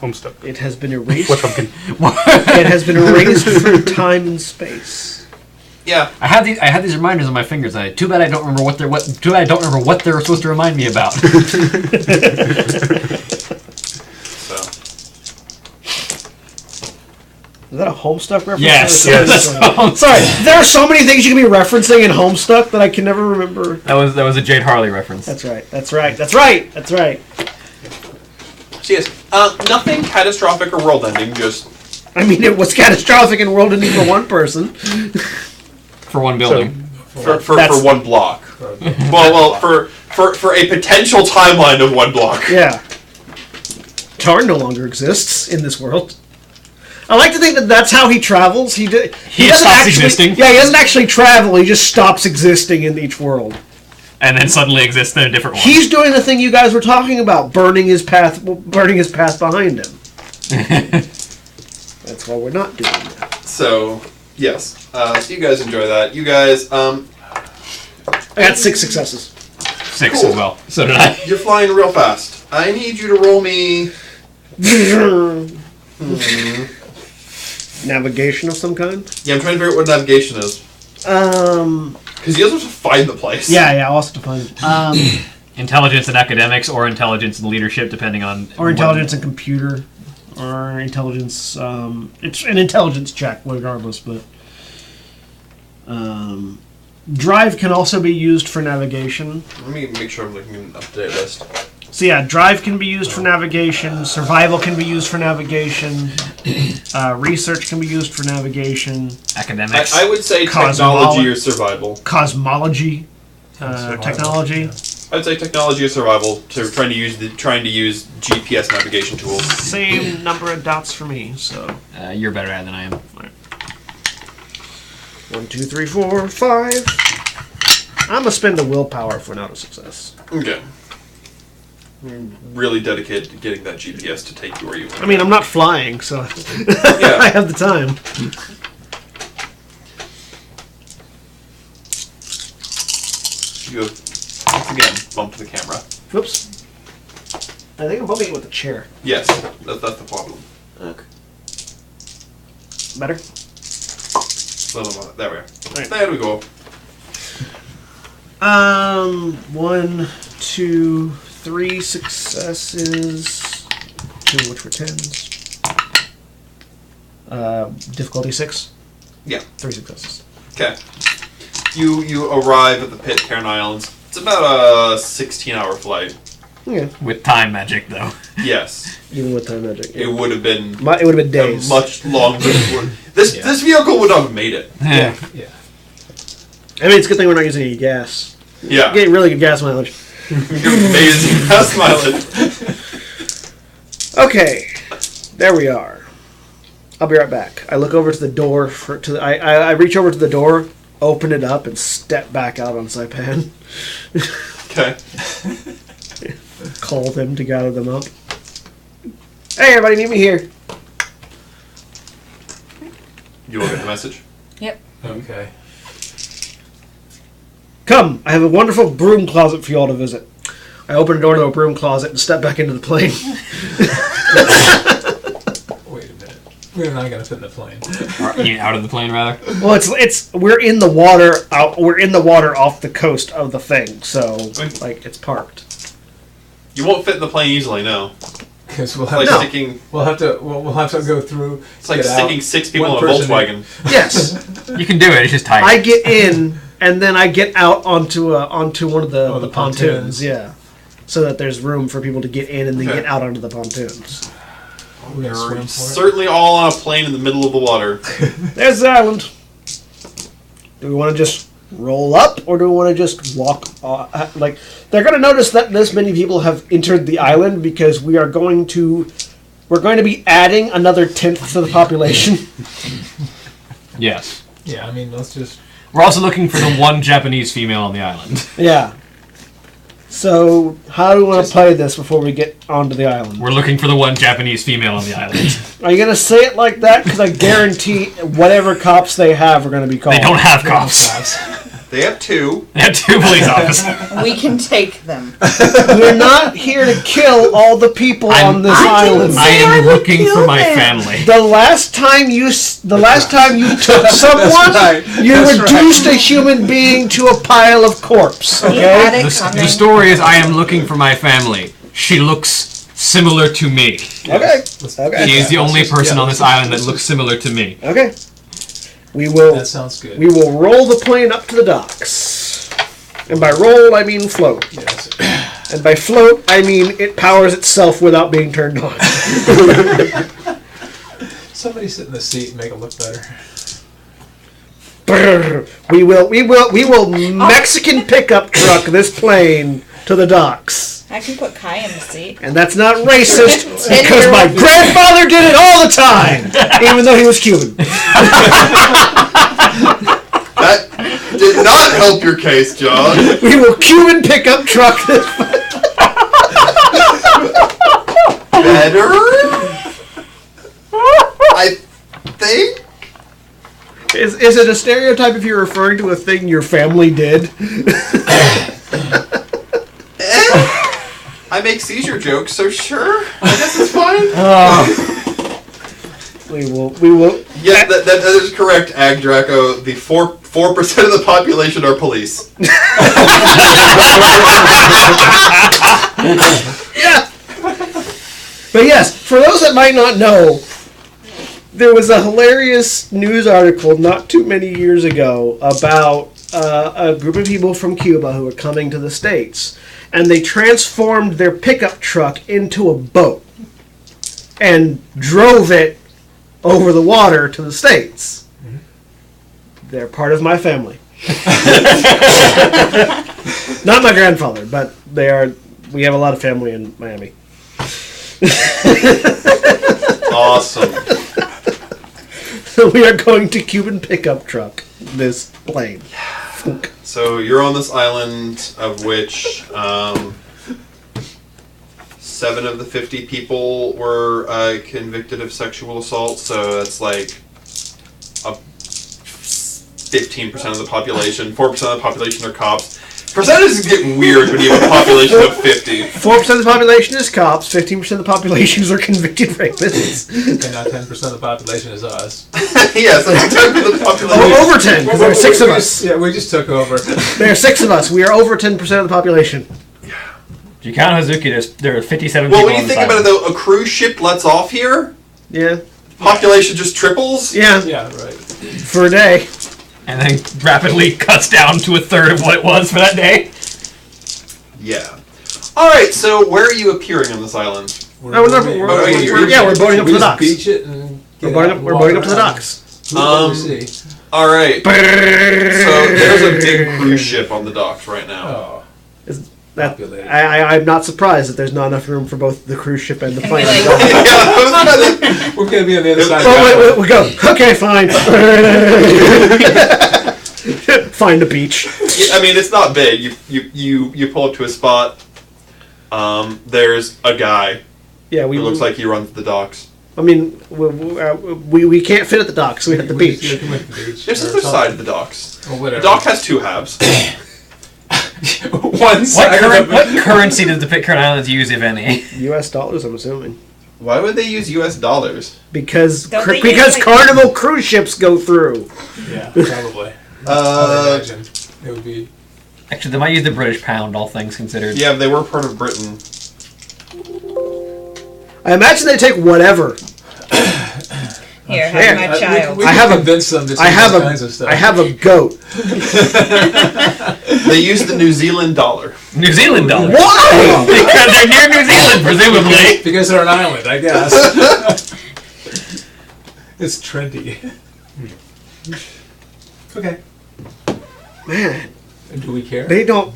Homestuck. It has been erased. What pumpkin? It has been erased from time and space. Yeah. I had these reminders on my fingers. Too bad I don't remember Too bad I don't remember what they were supposed to remind me about. So. Is that a Homestuck reference? Yes. Yes. Sorry, there are so many things you can be referencing in Homestuck that I can never remember. That was a Jade Harley reference. That's right. That's right. That's right. That's right. So yes, nothing catastrophic or world-ending. Just I mean, it was catastrophic and world ending for one person. For one building. for That's- one block. Well, for a potential timeline of one block. Yeah. Tar no longer exists in this world. I like to think that that's how he travels. He doesn't stops actually, existing? Yeah, he doesn't actually travel. He just stops existing in each world. And then suddenly exists in a different one. He's doing the thing you guys were talking about, burning his path behind him. That's why we're not doing that. So, yes. So you guys enjoy that. You guys, I got 6 successes. 6 Cool. as well. So did I. you're flying real fast. I need you to roll me... Navigation of some kind? Yeah, I'm trying to figure out what navigation is. Because you guys have to find the place. Yeah, I'll also define Intelligence and academics, or intelligence and leadership, depending on... or intelligence and computer, or intelligence, it's an intelligence check regardless, but drive can also be used for navigation. Let me make sure I'm looking at an up-to-date list. So yeah, drive can be used for navigation, survival can be used for navigation, research can be used for navigation, Academics. I would say Cosmology. technology or survival. cosmology, Survival, technology. yeah. I'd say technology or survival. To trying to use GPS navigation tools. Same number of dots for me, so. You're better at it than I am. 1, 2, 3, 4, 5. I'm gonna spend the willpower for an auto success. Okay. I'm really dedicated to getting that GPS to take you where you want. I mean, I'm not flying, so I Yeah. have the time. You have, once again, bumped the camera. Whoops. I think I'm bumping it with the chair. Yes, that's the problem. Okay. Better? There we are. Right. There we go. 1, 2, 3 successes. 2 which were 10s. Difficulty 6. Yeah. 3 successes. Okay. You arrive at the Pitcairn Islands. It's about a 16-hour flight. Okay. With time magic, though. Yes. Even with time magic. It would have been It would have been days. a much longer. This vehicle would not have made it. Yeah. Yeah. I mean, it's a good thing we're not using any gas. Yeah. Getting really good gas mileage. Amazing gas mileage. Okay, there we are. I'll be right back. I look over to the door I reach over to the door, open it up, and step back out on Saipan. Okay. Call them to gather them up. Hey, everybody, meet me here. You will get the message. Yep. Okay. Come, I have a wonderful broom closet for you all to visit. I open the door to a broom closet and step back into the plane. Wait a minute. We're not gonna fit in the plane. Out of the plane, rather. Well, we're in the water. We're in the water off the coast of the thing, so like it's parked. You won't fit in the plane easily, no. Because we'll It's have like No. sticking. we'll have to go through. It's like get out. sticking 6 people One in a person Volkswagen. Yes, You can do it. It's just tight. I get in and then I get out onto one of the, Oh, the the pontoons. pontoons. Yeah, so that there's room for people to get in and then Okay. get out onto the pontoons. We're gonna swim You're for it. certainly all on a plane in the middle of the water. There's the island. Do we want to just roll up, or do we want to just walk? Like they're going to notice that this many people have entered the island because we're going to be adding another 10th to the population. Yes. Yeah, I mean, let's just. We're also looking for the one Japanese female on the island. Yeah. So how do we want to play this before we get onto the island? We're looking for the one Japanese female on the island. Are you going to say it like that? Because I guarantee whatever cops they have are going to be called. They don't have cops. They have 2. They have 2 police officers. We can take them. We're not here to kill all the people on this island. I am would looking kill for my them. family. The last time you took someone, you That's reduced a human being to a pile of corpse. He Okay. had it The coming. story is I am looking for my family. She looks similar to me. Okay. She Okay. is the only person on this island that looks similar to me. Okay. We will. That sounds good. We will roll the plane up to the docks. And by roll, I mean float. Yes. And by float, I mean it powers itself without being turned on. Somebody sit in the seat and make it look better. Brrr. We will Mexican pickup truck this plane to the docks. I can put Kai in the seat. And that's not racist because my grandfather did it all the time, even though he was Cuban. That did not help your case, John. We will Cuban pickup truck this. Better? Is it a stereotype if you're referring to a thing your family did? I make seizure jokes, so sure. I guess it's fine. We will. Yeah, that is correct, Ag Draco. The 4% of the population are police. Yeah. But yes, for those that might not know, there was a hilarious news article not too many years ago about a group of people from Cuba who were coming to the States, and they transformed their pickup truck into a boat and drove it over the water to the States. Mm-hmm. They're part of my family. Not my grandfather, but they are. We have a lot of family in Miami. Awesome. So we are going to Cuban pickup truck this plane. So you're on this island of which 7 of the 50 people were convicted of sexual assault. So that's like 15% of the population. 4% of the population are cops. Percentages is getting weird when you have a population of 50. 4% of the population is cops. 15% of the population are convicted rapists. And now 10% of the population is us. Yes, that's 10% of the population. Oh, over 10, because there are 6 of us. Yeah, we just took over. There are 6 of us. We are over 10% of the population. If you count Hazuki, there are 57 Well, people when you on think this about it, island. though, a cruise ship lets off here. Yeah. Population just triples. Yeah. Yeah, right. For a day. And then rapidly cuts down to a third of what it was for that day. Yeah. All right. So where are you appearing on this island? We're boating up to the docks. Beach it and We're boating up to the docks. All right. So there's a big cruise ship on the docks right now. Oh. I'm not surprised that there's not enough room for both the cruise ship and the plane. We're going to be on the other side. Oh, wait, we go. Okay, fine. Find a beach. I mean, it's not big. You pull up to a spot. There's a guy. Yeah, who looks like he runs the docks. I mean, we can't fit at the docks, so we hit the beach. There's the other side of the docks. Or whatever. The dock has 2 halves. What currency does the Pitcairn Islands use, if any? U.S. dollars, I'm assuming. Why would they use U.S. dollars? Because Don't Carnival cruise ships go through. Yeah, probably. I imagine it would be. Actually, they might use the British pound, all things considered. Yeah, they were part of Britain. I imagine they take whatever. Here, have my child. We can convince them to take all kinds of stuff. I have a goat. They use the New Zealand dollar. New Zealand dollar. Why? Because they're near New Zealand, presumably. Because they're an island, I guess. It's trendy. Okay. Man. Do we care? They don't.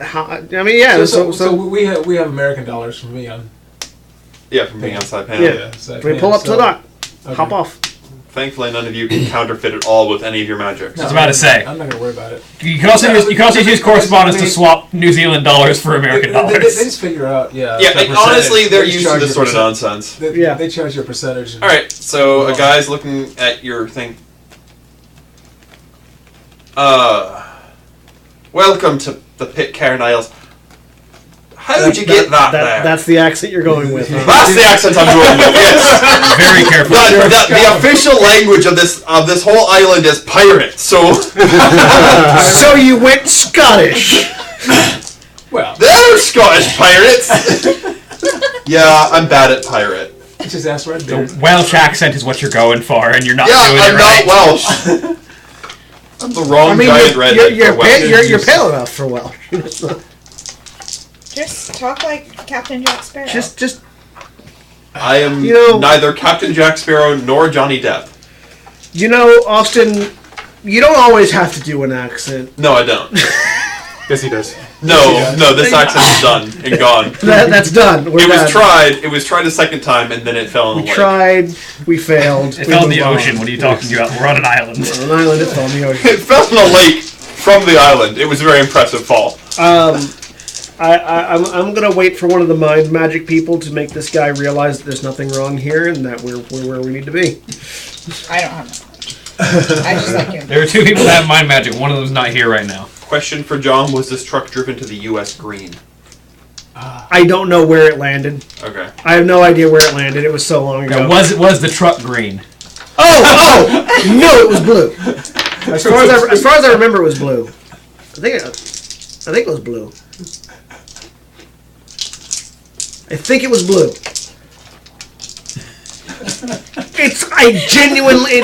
I mean, yeah. So we have American dollars from me on. Yeah, from being outside panel. Yeah. We pull up to the dock. Okay. Hop off. Thankfully, none of you can counterfeit at all with any of your magics. I was about to say. I'm not going to worry about it. You can also use correspondence to swap New Zealand dollars for American dollars. They just figure out, Yeah, and honestly, they're used to this sort of nonsense. They charge you a percentage. All right, so a guy's looking at your thing. Welcome to the Pitcairn Isles. How did you get that there? That's the accent you're going with. Huh? That's the accent I'm going with. Yes. Very careful. The official language of this whole island is pirate. So. So you went Scottish. Well, they're Scottish pirates. Yeah, I'm bad at pirate. Just ask Red The Welsh accent is what you're going for, and you're not doing I'm it right. not Welsh. I'm the wrong giant redneck for Welsh. You're pale enough for Welsh. Just talk like Captain Jack Sparrow. Just. I am neither Captain Jack Sparrow nor Johnny Depp. You know, Austin, you don't always have to do an accent. No, I don't. Yes, he does. No, this accent is done and gone. That's done. It was tried. It was tried a second time, and then it fell in the lake. We tried. We failed. It fell in the ocean. What are you talking about? We're on an island. We're on an island. It fell in the ocean. It fell in a lake from the island. It was a very impressive fall. I'm gonna wait for one of the mind magic people to make this guy realize that there's nothing wrong here and that we're where we need to be. I don't have that. I just like him. There are two people that have mind magic. One of them's not here right now. Question for John: was this truck driven to the U.S. Green? I don't know where it landed. Okay. I have no idea where it landed. It was so long ago. Was the truck green? Oh! No, it was blue. As far as I remember, it was blue. I think it was blue. I think it was blue. I genuinely.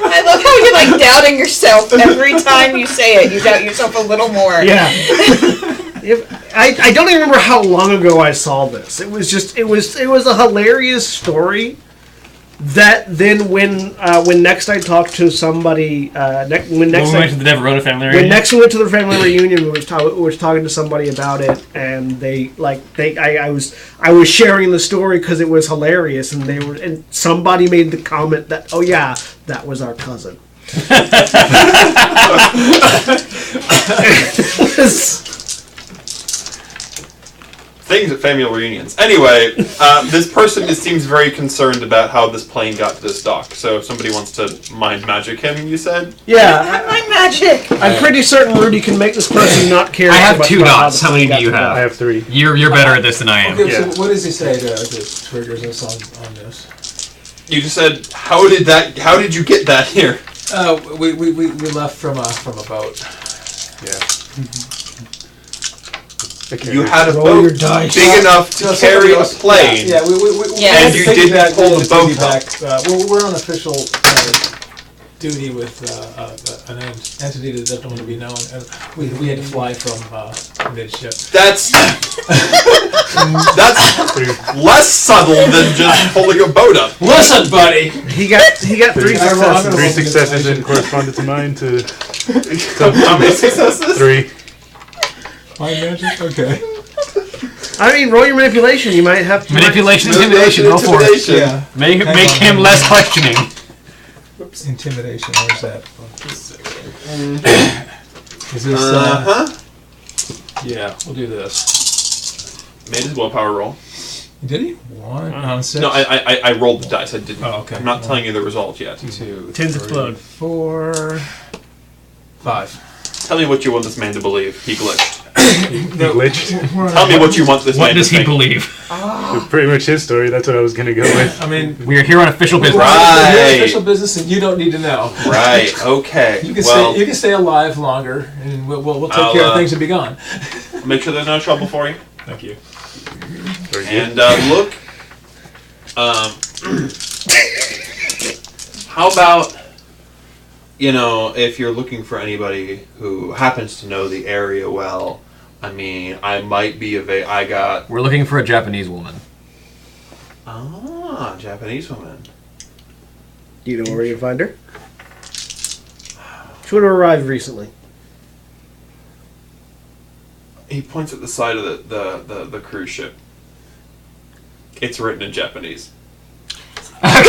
I love how you're like doubting yourself every time you say it. You doubt yourself a little more. Yeah. I don't even remember how long ago I saw this. It was a hilarious story. That then when next I talked to somebody when we went to the Deverona family reunion. When next we went to the family reunion, we was talking to somebody about it, and I was sharing the story because it was hilarious, and somebody made the comment that, oh yeah, that was our cousin. Things at family reunions. Anyway, this person seems very concerned about how this plane got to this dock. So if somebody wants to mind magic him, you said? Yeah. My magic. I'm pretty certain Rudy can make this person not care. I have much 2 about dots. How many do you have? I have 3. You're better at this than I am. Okay, Yeah. so what does he say that triggers us on this? You just said, how did you get that here? We left from a boat. Yeah. You had a Roll your boat dice. big enough to carry a plane. Yeah, we Yeah. And you didn't pull the boat back. We're on official duty with an entity that doesn't want to be known. And we had to fly from midship. That's less subtle than just pulling a boat up. Listen, buddy. He got 3 successes. 3 successes didn't correspond to mine to How many successes? 3. Mind magic? Okay. I mean, roll your manipulation. You might have to. Intimidation. Go for it. Intimidation. Yeah. Make him less questioning. Oops. Intimidation. Where's that? Is this? Yeah, we'll do this. Made his willpower roll. Did he? 1 on 6. No, I rolled the dice. I didn't. Oh, okay. I'm not telling you the result yet. 2, Tins 3, explode. 4, 5. Tell me what you want this man to believe. He glitched. Glitched. Tell me what you want this What man does to he think. believe? Pretty much his story. That's what I was going to go with. I mean, We are here on official business. Right. we're official business, and you don't need to know. Right. Okay. You can well, stay alive longer, and we'll take I'll, care of things and be gone. make sure there's no trouble for you. Thank you. Very good. And look. How about, if you're looking for anybody who happens to know the area well, I mean, I might be We're looking for a Japanese woman. Japanese woman. Do you know where you can find her? She would have arrived recently. He points at the side of the cruise ship. It's written in Japanese. Nice.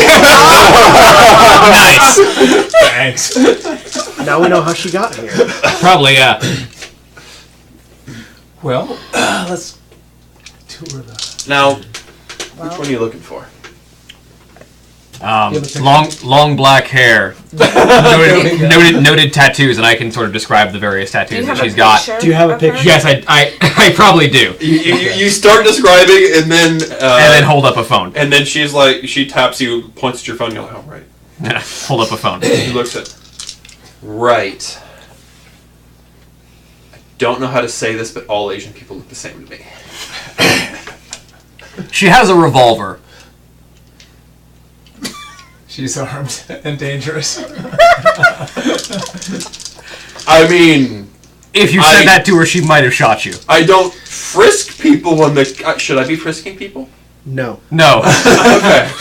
Thanks. Now we know how she got here. Probably, yeah. Well, let's tour the. Now, which one are you looking for? Long black hair, noted tattoos, and I can sort of describe the various tattoos that she's got. Do you have a picture? Yes, I probably do. You start describing and then Hold up a phone. and then she's like, she taps you, points at your phone, you're like, oh right. Hold up a phone. He looks at, right. I don't know how to say this, but all Asian people look the same to me. She has a revolver. She's armed and dangerous. I mean, If you said that to her, she might have shot you. I don't frisk people when the... should I be frisking people? No. No. Okay.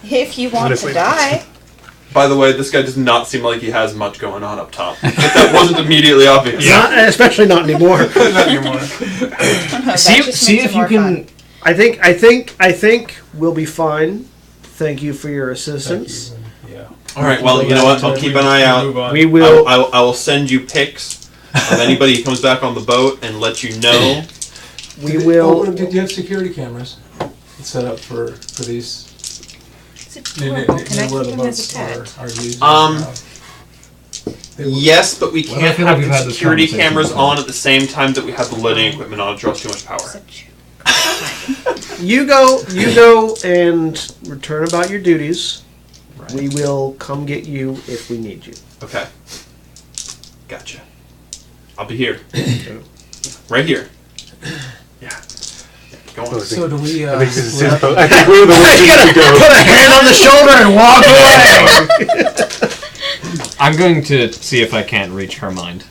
If you want Honestly. to die. By the way, this guy does not seem like he has much going on up top. If that wasn't immediately obvious. Especially not anymore. Not anymore. See if you can. I think we'll be fine. Thank you for your assistance. Yeah. All right, well, you know what? I'll keep an eye out. We will. I will send you pics of anybody who comes back on the boat and let you know. We will. Did you have security cameras set up for these? It's adorable. Can I where keep the him as a boats pet? are used. Yes, but we Well, I can't feel like have we've the had this security conversation cameras before. on at the same time that we have the loading equipment on. It draws too much power. Such You go and return about your duties. We will come get you if we need you. Okay. Gotcha. I'll be here. Right here. Yeah. Go on. So do we? I think this is split his up? I think we're the ones who need to go. Put a hand on the shoulder and walk away. I'm going to see if I can't reach her mind.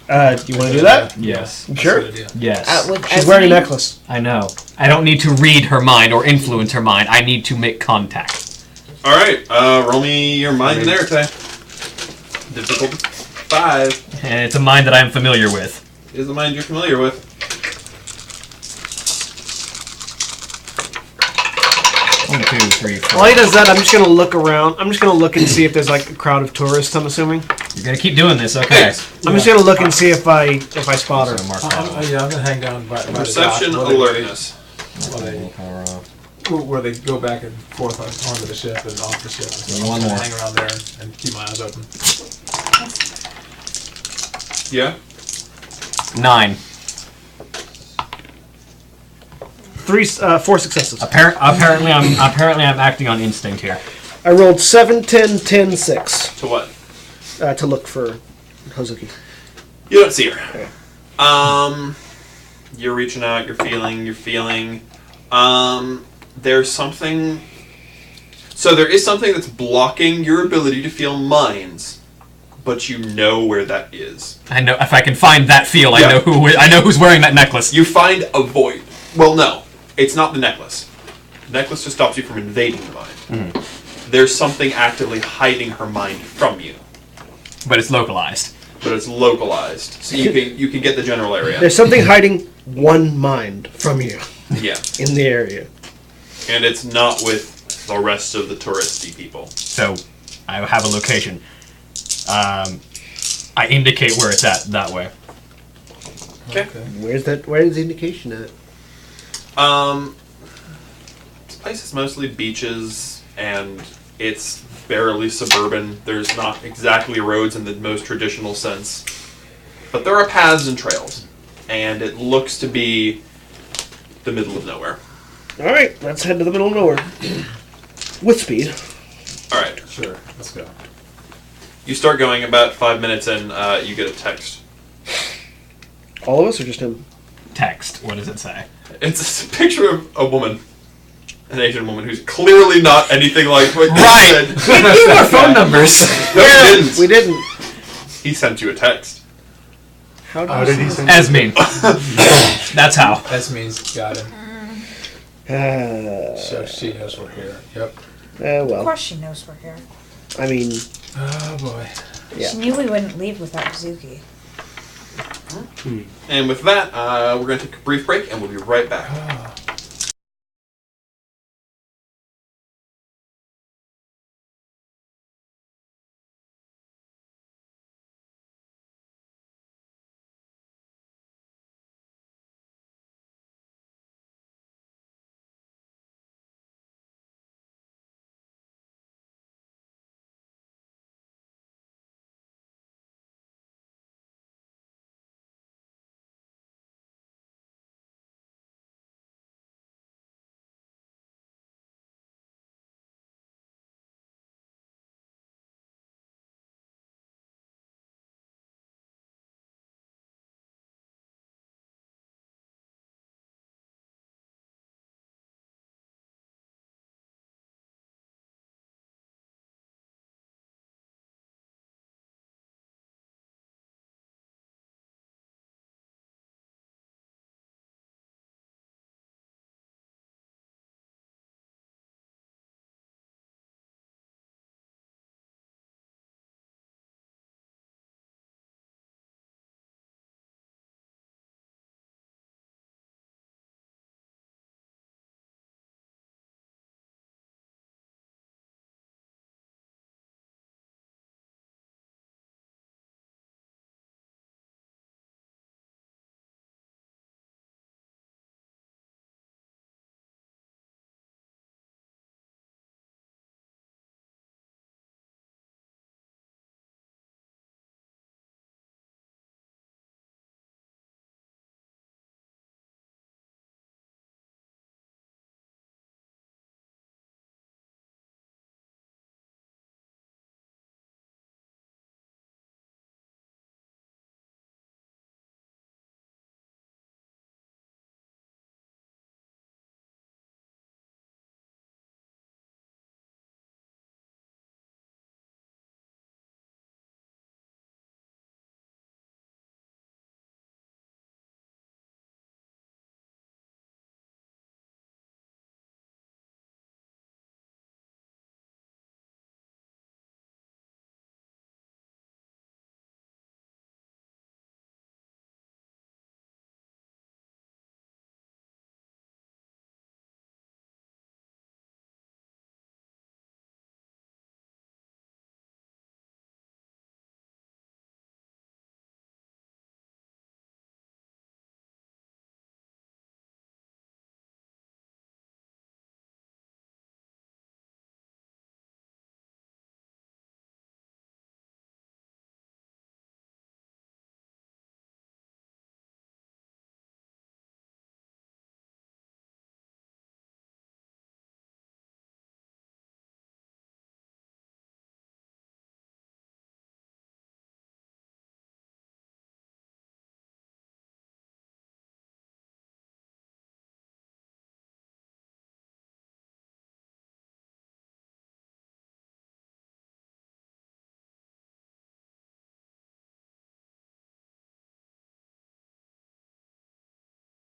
You want to do that? Yes. You sure? That's a good idea. Yes. She's wearing a necklace. I know. I don't need to read her mind or influence her mind. I need to make contact. All right. Roll me your mind and narrative. Difficult 5 And it's a mind that I am familiar with. is the mind you're familiar with. 1, 2, 3, 4. While he does that, I'm just gonna look around. I'm just gonna look and see if there's like a crowd of tourists. I'm assuming. You're gonna keep doing this, okay? Thanks. I'm just gonna look and see if I spot her. So mark that one. Yeah, I'm gonna hang down by Perception, the dock alertness. where they go back and forth onto the ship and off the ship. So One I'm gonna more. hang around there and keep my eyes open. Yeah. 9. 4 successes. Apparently, I'm acting on instinct here. I rolled 7, 10, 10, 6 To what? to look for Hozuki. You don't see her. You're reaching out. You're feeling. There's something. So there is something that's blocking your ability to feel minds, but you know where that is. I know if I can find that feel, Yeah. I know who's wearing that necklace. You find a void. Well, no, it's not the necklace. The necklace just stops you from invading the mind. There's something actively hiding her mind from you, But it's localized. but it's localized, so you can get the general area. There's something hiding one mind from you Yeah, in the area. and it's not with the rest of the touristy people. So I have a location. I indicate where it's at that way. Okay. Where's the indication at? This place is mostly beaches, and it's barely suburban. There's not exactly roads in the most traditional sense, but there are paths and trails, and it looks to be the middle of nowhere. All right, let's head to the middle of nowhere with speed. All right, Sure, let's go. you start going. About 5 minutes in, you get a text. All of us, or just him? Text. What does it say? It's a picture of a woman, an Asian woman who's clearly not anything like what you said. We need more phone numbers. No, he didn't. We didn't. He sent you a text. How How did he send As mean. That's how. That means got him. So she knows we're here. Yep. Of Well, course she knows we're here. I mean, Oh boy. yeah. She knew we wouldn't leave without Zuki. And with that, we're going to take a brief break, and we'll be right back.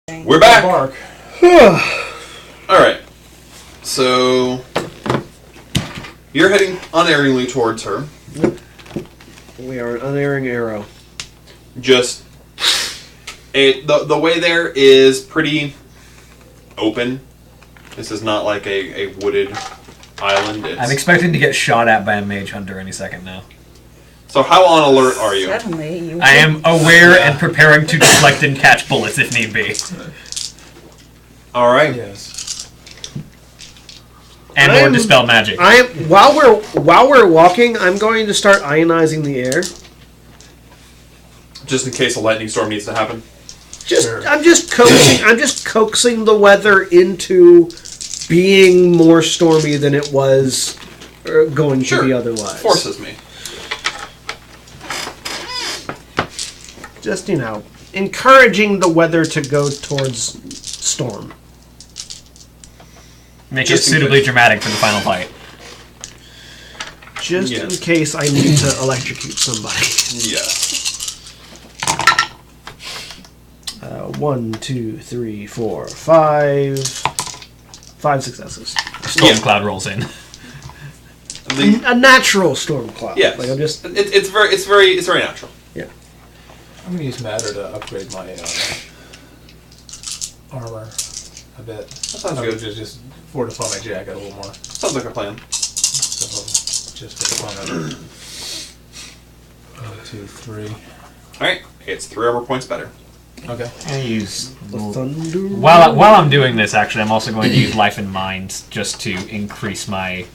We're back. Bark. All right. So you're heading unerringly towards her. We are an unerring arrow. Just the way there is pretty open. This is not like a wooded island. I'm expecting to get shot at by a mage hunter any second now. So how on alert are you? Suddenly, you I am aware and preparing to deflect and catch bullets if need be. All right. Yes. And or dispel magic. I am while we're walking. I'm going to start ionizing the air. Just in case a lightning storm needs to happen. Sure. I'm just coaxing the weather into being more stormy than it was going to be otherwise. Forces me. Just encouraging the weather to go towards storm. Make Just it in suitably case. dramatic for the final fight. Just Yes. in case I need to electrocute somebody. Yes. 1, 2, 3, 4, 5. 5 successes. Storm cloud rolls in. The, A natural storm cloud. yes. Like I'm just. It's very natural. Yeah. I'm gonna use matter to upgrade my armor a bit. That sounds good. Just fortify my jacket a little more. Sounds like a plan. So just for the fun of it. 1, 2, 3. All right. It's 3 armor points better. Okay. I use The thunder. while I'm doing this, actually, I'm also going to use life and mind just to increase my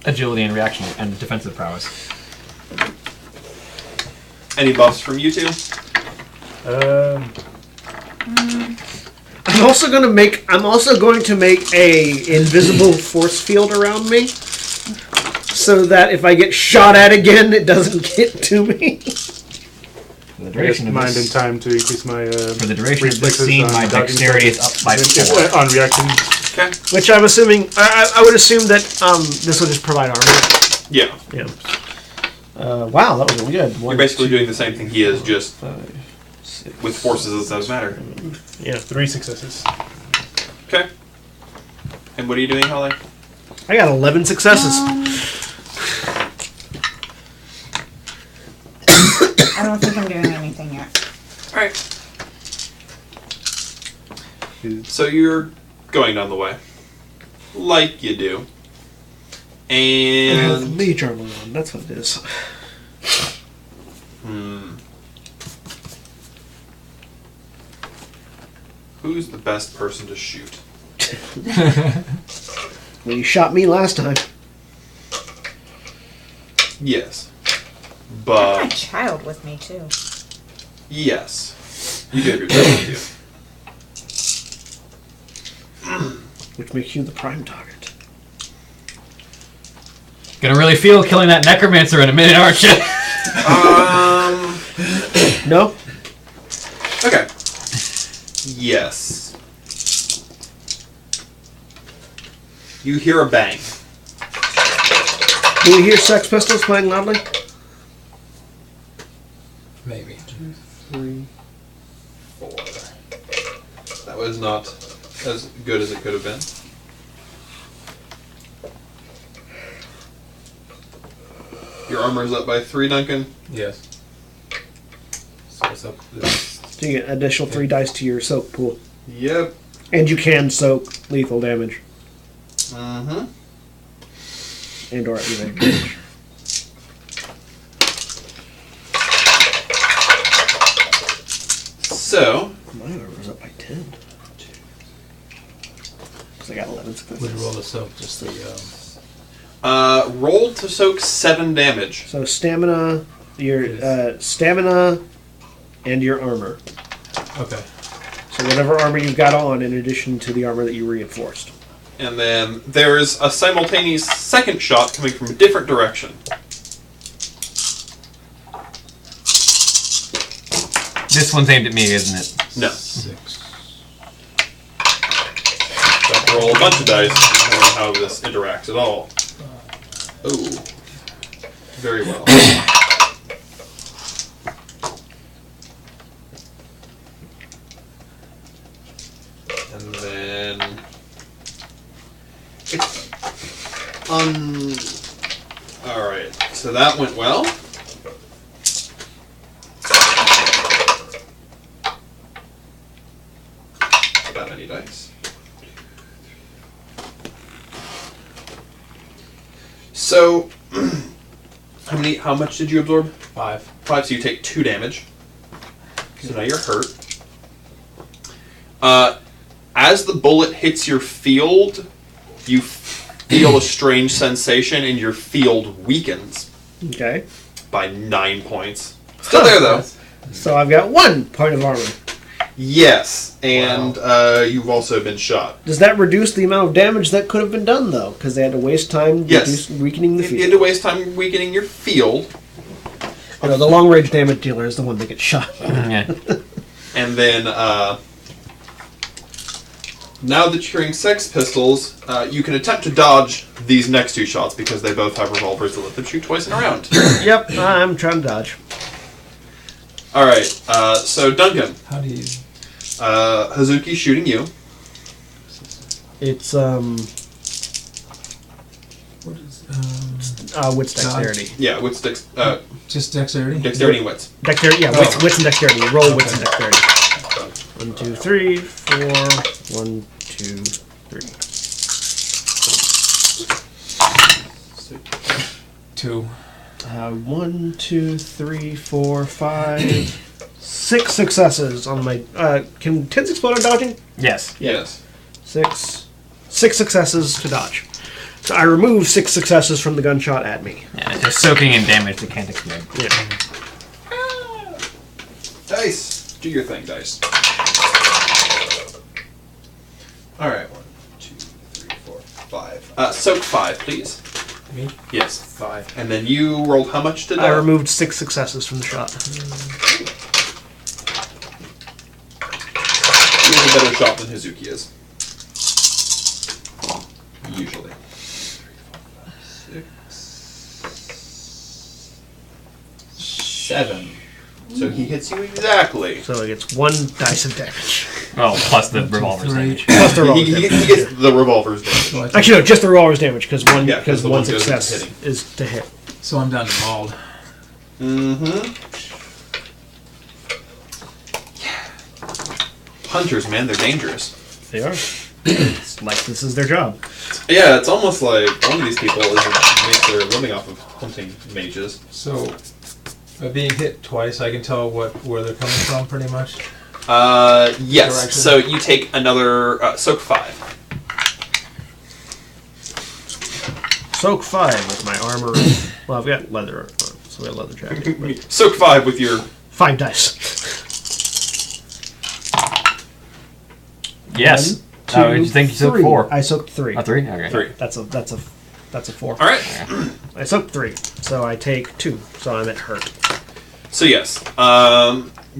agility and reaction and defensive prowess. Any buffs from you two? I'm also going to make a invisible force field around me, so that if I get shot at again, it doesn't get to me. For the I guess duration of mind in this, time to increase my for the duration of this reflexes scene, on my dodging dexterity is attacks. up by If- 4. on reaction. Okay. Which I'm assuming, I would assume that this will just provide armor. Yeah. Yeah. Wow, that was really good. You're basically doing the same thing he is, just 5, 6, with forces that does matter. Yeah. 3 successes. Okay. And what are you doing, Holly? I got 11 successes. I don't think I'm doing anything yet. All right. So you're going down the way, like you do, I have and mage armor on. That's what it is. Who's the best person to shoot? Well, you shot me last time. Yes, I have a but child with me, too. yes, you do have your job to do. Which makes you the prime target. Gonna really feel killing that necromancer in a minute, aren't you? No? Okay. Yes. You hear a bang. Do you hear Sex Pistols playing loudly? Maybe. 2, 3, 4. That was not as good as it could have been. Your armor's up by 3, Duncan. Yes. So it's up. This. So you get an additional 3 dice to your soak pool. Yep. And you can soak lethal damage. Mm-hmm. And or activate damage. So, My armor's up by 10. Because I got 11 successes. Would you roll the soap? Just the. roll to soak 7 damage. So stamina, your stamina, and your armor. Okay. So whatever armor you've got on, in addition to the armor that you reinforced. And then there's a simultaneous second shot coming from a different direction. This one's aimed at me, isn't it? No. 6. Have to roll a bunch of dice to know how this interacts at all. Oh. Very well. Alright, so that went well. That many dice. So, how much did you absorb? 5. 5, so you take 2 damage. So now you're hurt. As the bullet hits your field, you feel a strange sensation and your field weakens Okay. by 9 points. Still there, though. So I've got 1 point of armor. Yes, and you've also been shot. Does that reduce the amount of damage that could have been done, though? Because they had to waste time weakening the You field. had to waste time weakening your field, You know, the long-range damage dealer is the one that gets shot. Yeah. and then now that you're hearing Sex Pistols, you can attempt to dodge these next 2 shots because they both have revolvers that let them shoot twice in a round. Yep, I'm trying to dodge. Alright, so Duncan, How do you... Hazuki's shooting you. It's, What is... wits dexterity. Yeah, wits just dexterity? dexterity and wits. Dexterity, yeah, Oh. wits and dexterity. You roll wits and Okay. dexterity. 1, 2, 3, 4. 1, 2, 3. 2. 1, 2, 3, 4, 5, 6 successes on my. Can 10s explode on dodging? Yes. Yes. 6 successes to dodge. So I remove 6 successes from the gunshot at me. Yeah, it's just soaking in damage that can't explode. Yeah. Dice! Do your thing, dice. Alright, 1, 2, 3, 4, 5. Soak 5, please. Me? Yes. 5. And then you rolled how much to I die? removed 6 successes from the shot. He has a better shot than Hazuki is. Usually. 3, 4, 5, 6, 7. So he hits you exactly. So it gets 1 dice of damage. Oh, plus the revolver's 3. damage. Plus the He, revolver's damage. he gets the revolver's damage. So, I Actually, no, just the revolver's damage, because one, Yeah, 'cause the one goes into success hitting. is to hit. so I'm down to mauled. Mm-hmm. Hunters, man, they're dangerous. They are. It's like this is their job. Yeah, it's almost like one of these people makes their living off of hunting mages. So, by being hit twice, I can tell where they're coming from, pretty much. Yes. Direction. So you take another soak 5. Soak 5 with my armor. Well, I've got leather on, so we got leather jacket. But Soak 5 with your 5 dice. Yes. 1, 2, Oh, you think you took 3. 4? I soaked 3. Oh, 3? Okay. 3. That's a 4. All right. I soaked 3, so I take 2. So I'm at hurt. So yes,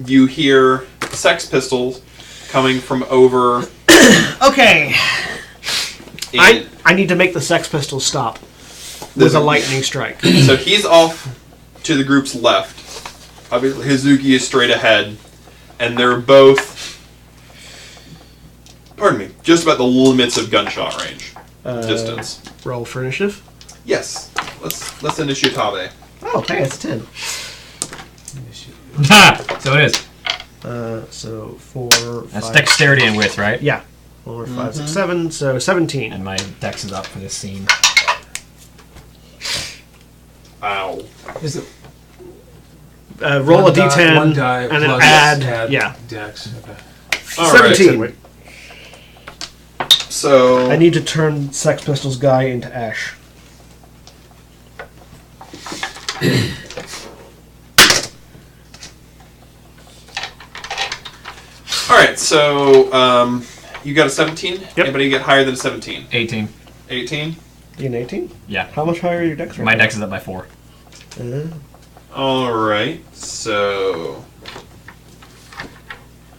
you hear Sex Pistols coming from over. Okay. in- I need to make the Sex Pistols stop with a lightning strike. So he's off to the group's left. Obviously, Hazuki is straight ahead, and they're both. Pardon me. Just about the limits of gunshot range distance. Roll for initiative. Yes. Let's initiative. Oh, hey, it's 10. Ha! So it is. So 4, That's 5. dexterity and wit, right? Yeah. 4, 5, 6, 7. So 17. And my dex is up for this scene. Ow. Is it Roll one a d10 one die and then plus add. Yeah. dex? Okay. All right. 17. So I need to turn Sex Pistols guy into ash. All right. So you got a 17. Yep. Anybody get higher than a 17? 18. 18. You an 18? Yeah. How much higher are your dex right My now? dex is up by 4. All right. So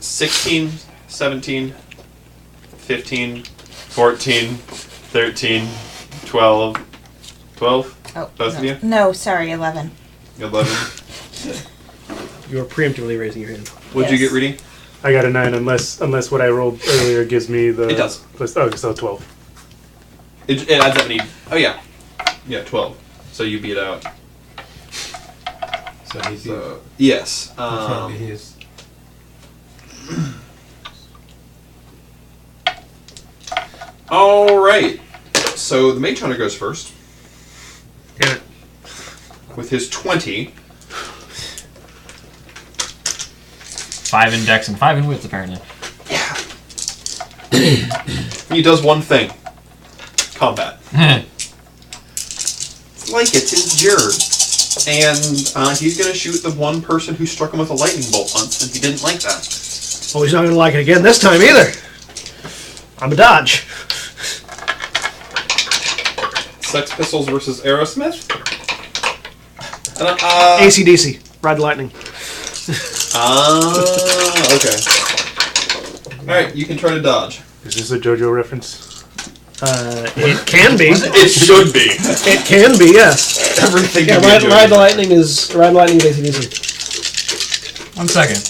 16, 17, 15, 14, 13, 12. 12? Oh, Both no. of you? No, sorry, 11. 11. You are preemptively raising your hand. What'd you Yes. get, Reedy? I got a 9 unless what I rolled earlier gives me the. It does. Plus, oh, so 12. It adds up any. Oh yeah, 12. So you beat out. So he's Yes. his. All right. So the Mage Hunter goes first Damn it. with his 20. 5 in dex and 5 in wits, apparently. Yeah. He does one thing. Combat. It's like it's his jerk. And he's going to shoot the one person who struck him with a lightning bolt once, and he didn't like that. Oh, he's not going to like it again this time either. I'm a dodge. Sex Pistols versus Aerosmith. AC/DC. Ride the lightning. Okay. Alright, you can try to dodge. Is this a JoJo reference? It can be. It should be. It can be, yes. Everything Yeah, can be a Ride joke. the Lightning is AC/DC. 1 second.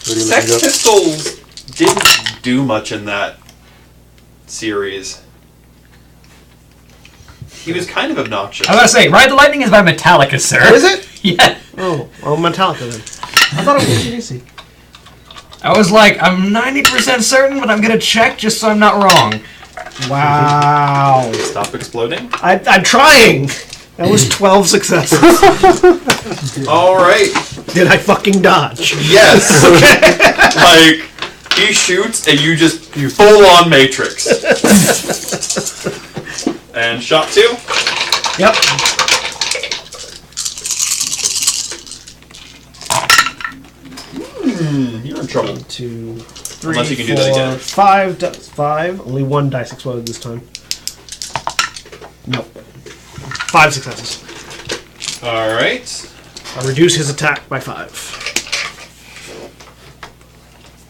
What do you Sex look up? Pistols didn't do much in that series. He was kind of obnoxious. I was gonna say, Ride the Lightning is by Metallica, sir. Is it? Yeah. Oh, Metallica then. I thought it was AC/DC. I was like, I'm 90% certain, but I'm gonna check just so I'm not wrong. Wow. Stop exploding. I'm trying. That was 12 successes. Alright. Did I fucking dodge? Yes. Like, he shoots and you full on Matrix. And shot 2. Yep. You're in trouble. 1, 2, 3, Unless you can do that 4, again. 5. Only 1 dice exploded this time. Nope. 5 successes. Alright. I reduce his attack by 5.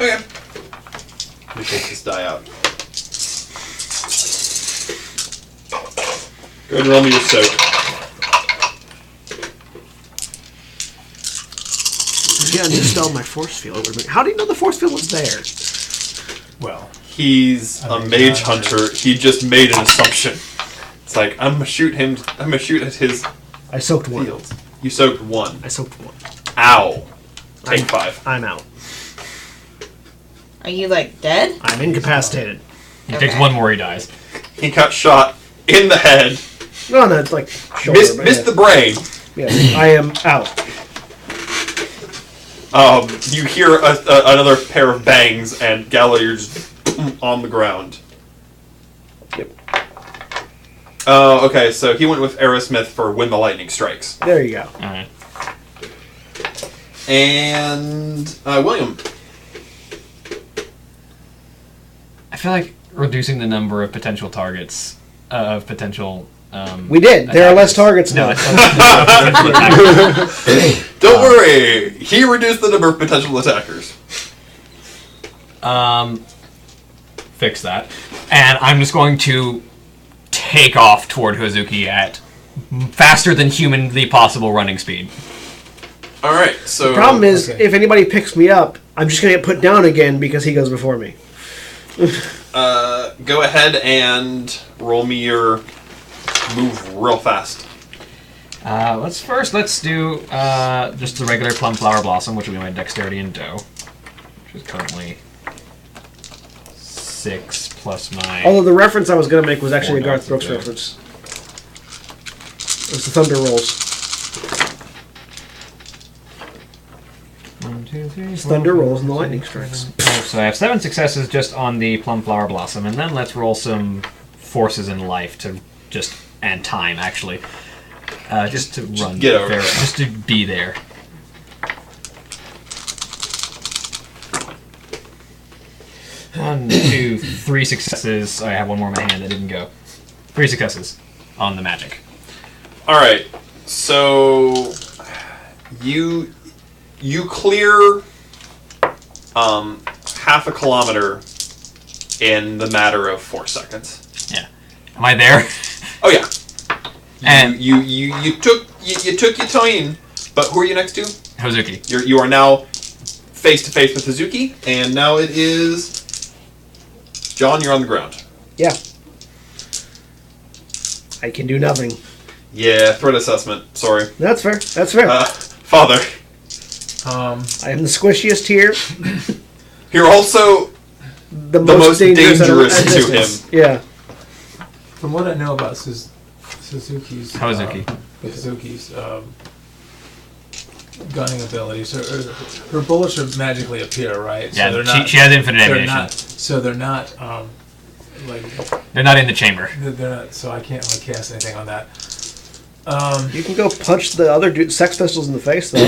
Okay. Let me take this die out. Go ahead and roll me your soak. Yeah, I dispelled my force field. How do you know the force field was there? Well, He's a mage hunter. He just made an assumption. It's like, I'm gonna shoot him. I'm gonna shoot at his I soaked 1. fields. You soaked 1. I soaked 1. Ow. Take 5. I'm out. Are you like dead? I'm incapacitated. He takes 1 more, he dies. He got shot in the head. No, it's like shoulder. Missed the brain. Yeah, I am out. You hear another pair of bangs, and Gallagher's on the ground. Yep. Okay, so he went with Aerosmith for When the Lightning Strikes. There you go. Alright. And William. I feel like reducing the number of potential targets, of potential... We did. There are less targets No, now. Don't worry, he reduced the number of potential attackers. Fix that. And I'm just going to take off toward Hazuki at faster than humanly possible running speed. Alright, so... The problem is, Okay. if anybody picks me up, I'm just going to get put down again because he goes before me. go ahead and roll me your move real fast. Let's do just the regular Plum Flower Blossom, which will be my Dexterity and Dough, which is currently 6 plus my... Although the reference I was going to make was actually a 4 Garth dice Brooks of dough. reference. It's the Thunder Rolls. 1, 2, 3, It's 4, Thunder 5, Rolls and the 6, Lightning 7, Strikes. So I have 7 successes just on the Plum Flower Blossom, and then let's roll some forces in life and time, actually. Just to run get over there, it. just to be there. One, 2, 3 successes. I have 1 more in my hand that didn't go. 3 successes on the magic. Alright, so... You clear... half a kilometer in the matter of 4 seconds. Yeah. Am I there? Oh yeah. And- You took your time, but who are you next to? Hazuki. You are now face to face with Hazuki, and now it is John. You're on the ground. Yeah. I can do nothing. Yeah, threat assessment. Sorry. That's fair. That's fair. Father. I am the squishiest here. You're also The most dangerous at to distance. him. Yeah. From what I know about Suzuki's gunning abilities, her bullets are magically appear, right? Yeah, so they're not, she has infinite they're ammunition. not, so they're not like They're not in the chamber. they're not. So I can't like cast anything on that. You can go punch the other Sex Pistols in the face, though.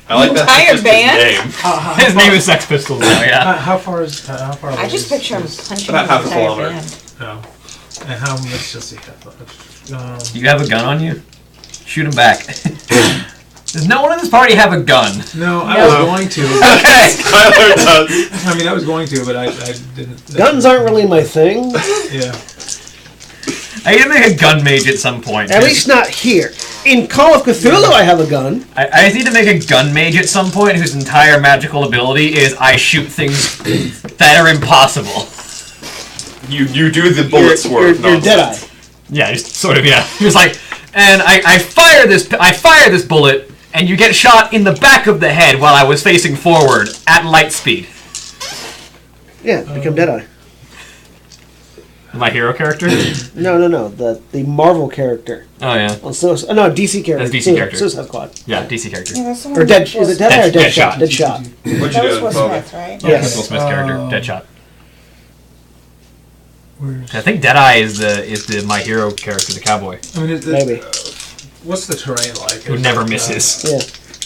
I like that. Entire His band? His name is Sex Pistols now, yeah. How far is how far? I away just is- picture him is- punching About the half a entire kilometer. band. No. And how much does he have? You have a gun on you? Shoot him back. Does no one in this party have a gun? No, I was going to. Okay. Tyler does. I mean, I was going to, but I didn't. Guns aren't really my thing. Yeah. I need to make a gun mage at some point. At least not here. In Call of Cthulhu, I have a gun. I just need to make a gun mage at some point whose entire magical ability is I shoot things that are impossible. You do the bullet swerve. You're Deadeye. Yeah, just sort of, yeah. He was like, and I fire this bullet, and you get shot in the back of the head while I was facing forward at light speed. Yeah, become Deadeye. My hero character? No. The Marvel character. Oh, yeah. On DC character. That's DC character. Suicide Squad. Yeah, DC character. Yeah, that's the Or one Dead. that Is was- it Deadeye or Deadshot. Deadshot? Deadshot. What'd you That do, was Will Father? Smith, right? Yes. Will Smith's character, Deadshot. Where's, I think Deadeye is the my hero character, the cowboy, I mean, Maybe. What's the terrain like? who never misses. Yeah.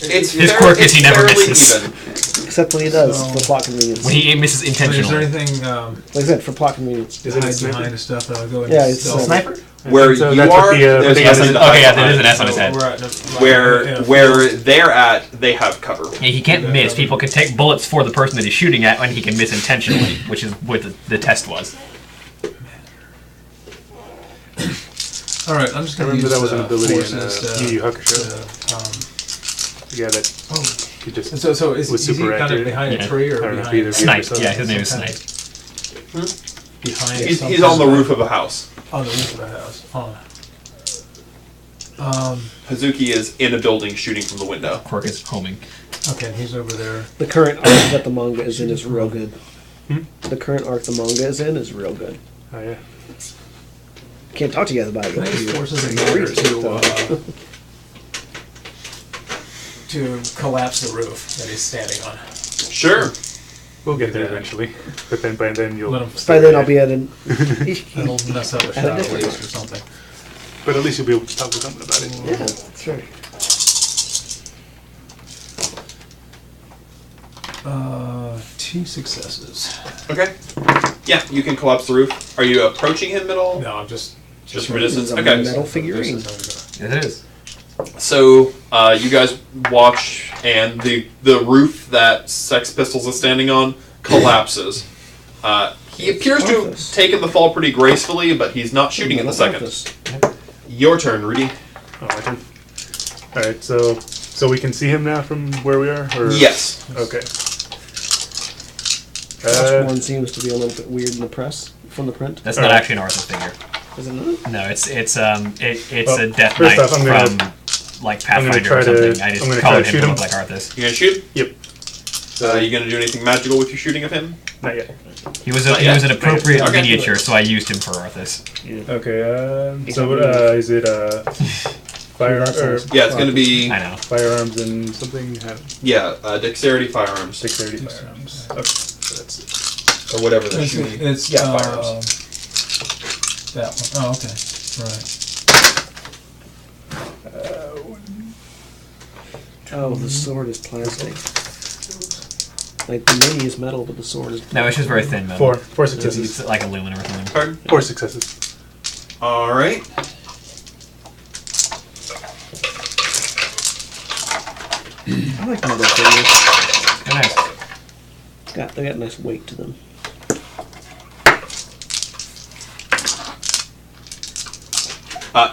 It's His quirk is he never fairly misses. even. Except when he does, So- for plot convenience. When he misses Is there intentionally. anything Like I said, for plot convenience. Is it a hide sniper? behind and stuff that I'll go and Yeah, it's stealth? a Sniper? Where So you that's what are, the, there's the nothing S to Okay, hide yeah, behind. there is an S on his head. We're at Where they're at, they have cover. Yeah, he can't miss. People can take bullets for the person that he's shooting at, and he can miss intentionally, which is what the test was. All right, I'm just I going to remember use that was an ability in forces Yu Yu Hakusho. Yeah, that oh, he just and so is was he super kind of accurate. behind Yeah. a tree or I don't know if behind either- Snipe. so- Yeah, his name is some kind Snipe. of- Behind He's some on kind the of- roof of a house. On the roof of the house. Hazuki is in a building shooting from the window. Quirk is homing. Okay, he's over there. The current arc that the manga is in is real good. Hmm? The current arc the manga is in is real good. Oh yeah. Can't talk to you guys about it. Can I use yet. forces in Read order it, though. to collapse the roof that he's standing on? Sure. We'll get there eventually. But then by then you'll. Let him. By then I'll be at an. That'll mess up a At a shot at distance. least or something. But at least you'll be able to talk with someone about it. Yeah, that's right. 2 successes. Okay. Yeah, you can collapse the roof. Are you approaching him at all? No, I'm just. Just from a distance? This is Okay. a metal figurine. Yes, it is. So, you guys watch, and the roof that Sex Pistols is standing on collapses. He appears to have Office. taken the fall pretty gracefully, but he's not shooting in the second. Office. Your turn, Rudy. Oh, my turn. All right, so we can see him now from where we are. Or? Yes. Okay. One seems to be a little bit weird in the press from the print. That's not actually an Arthur figure. Is it not? No, it's a Death first Knight off, I'm gonna- from like I'm gonna Pathfinder try or to- something. I I'm just gonna try colored to him shoot to him. look like Arthas. You gonna shoot? Yep. You gonna do anything magical with your shooting of him? Not yet. He was Not he yet. was an appropriate Okay. miniature, so I used him for Arthas. Okay. So is it firearms or Yeah, it's gonna be I know. firearms and something? dexterity firearms Dexterity firearms. Okay. So that's it. or whatever they're shooting. It's firearms. that one. Oh, okay. Right. Oh, the sword is plastic. Like the mini is metal, but the sword is. No, it's just very thin metal. Four successes. It's like aluminum or something. Pardon? 4 successes. All right. I like metal figures. Very nice. They got nice weight to them.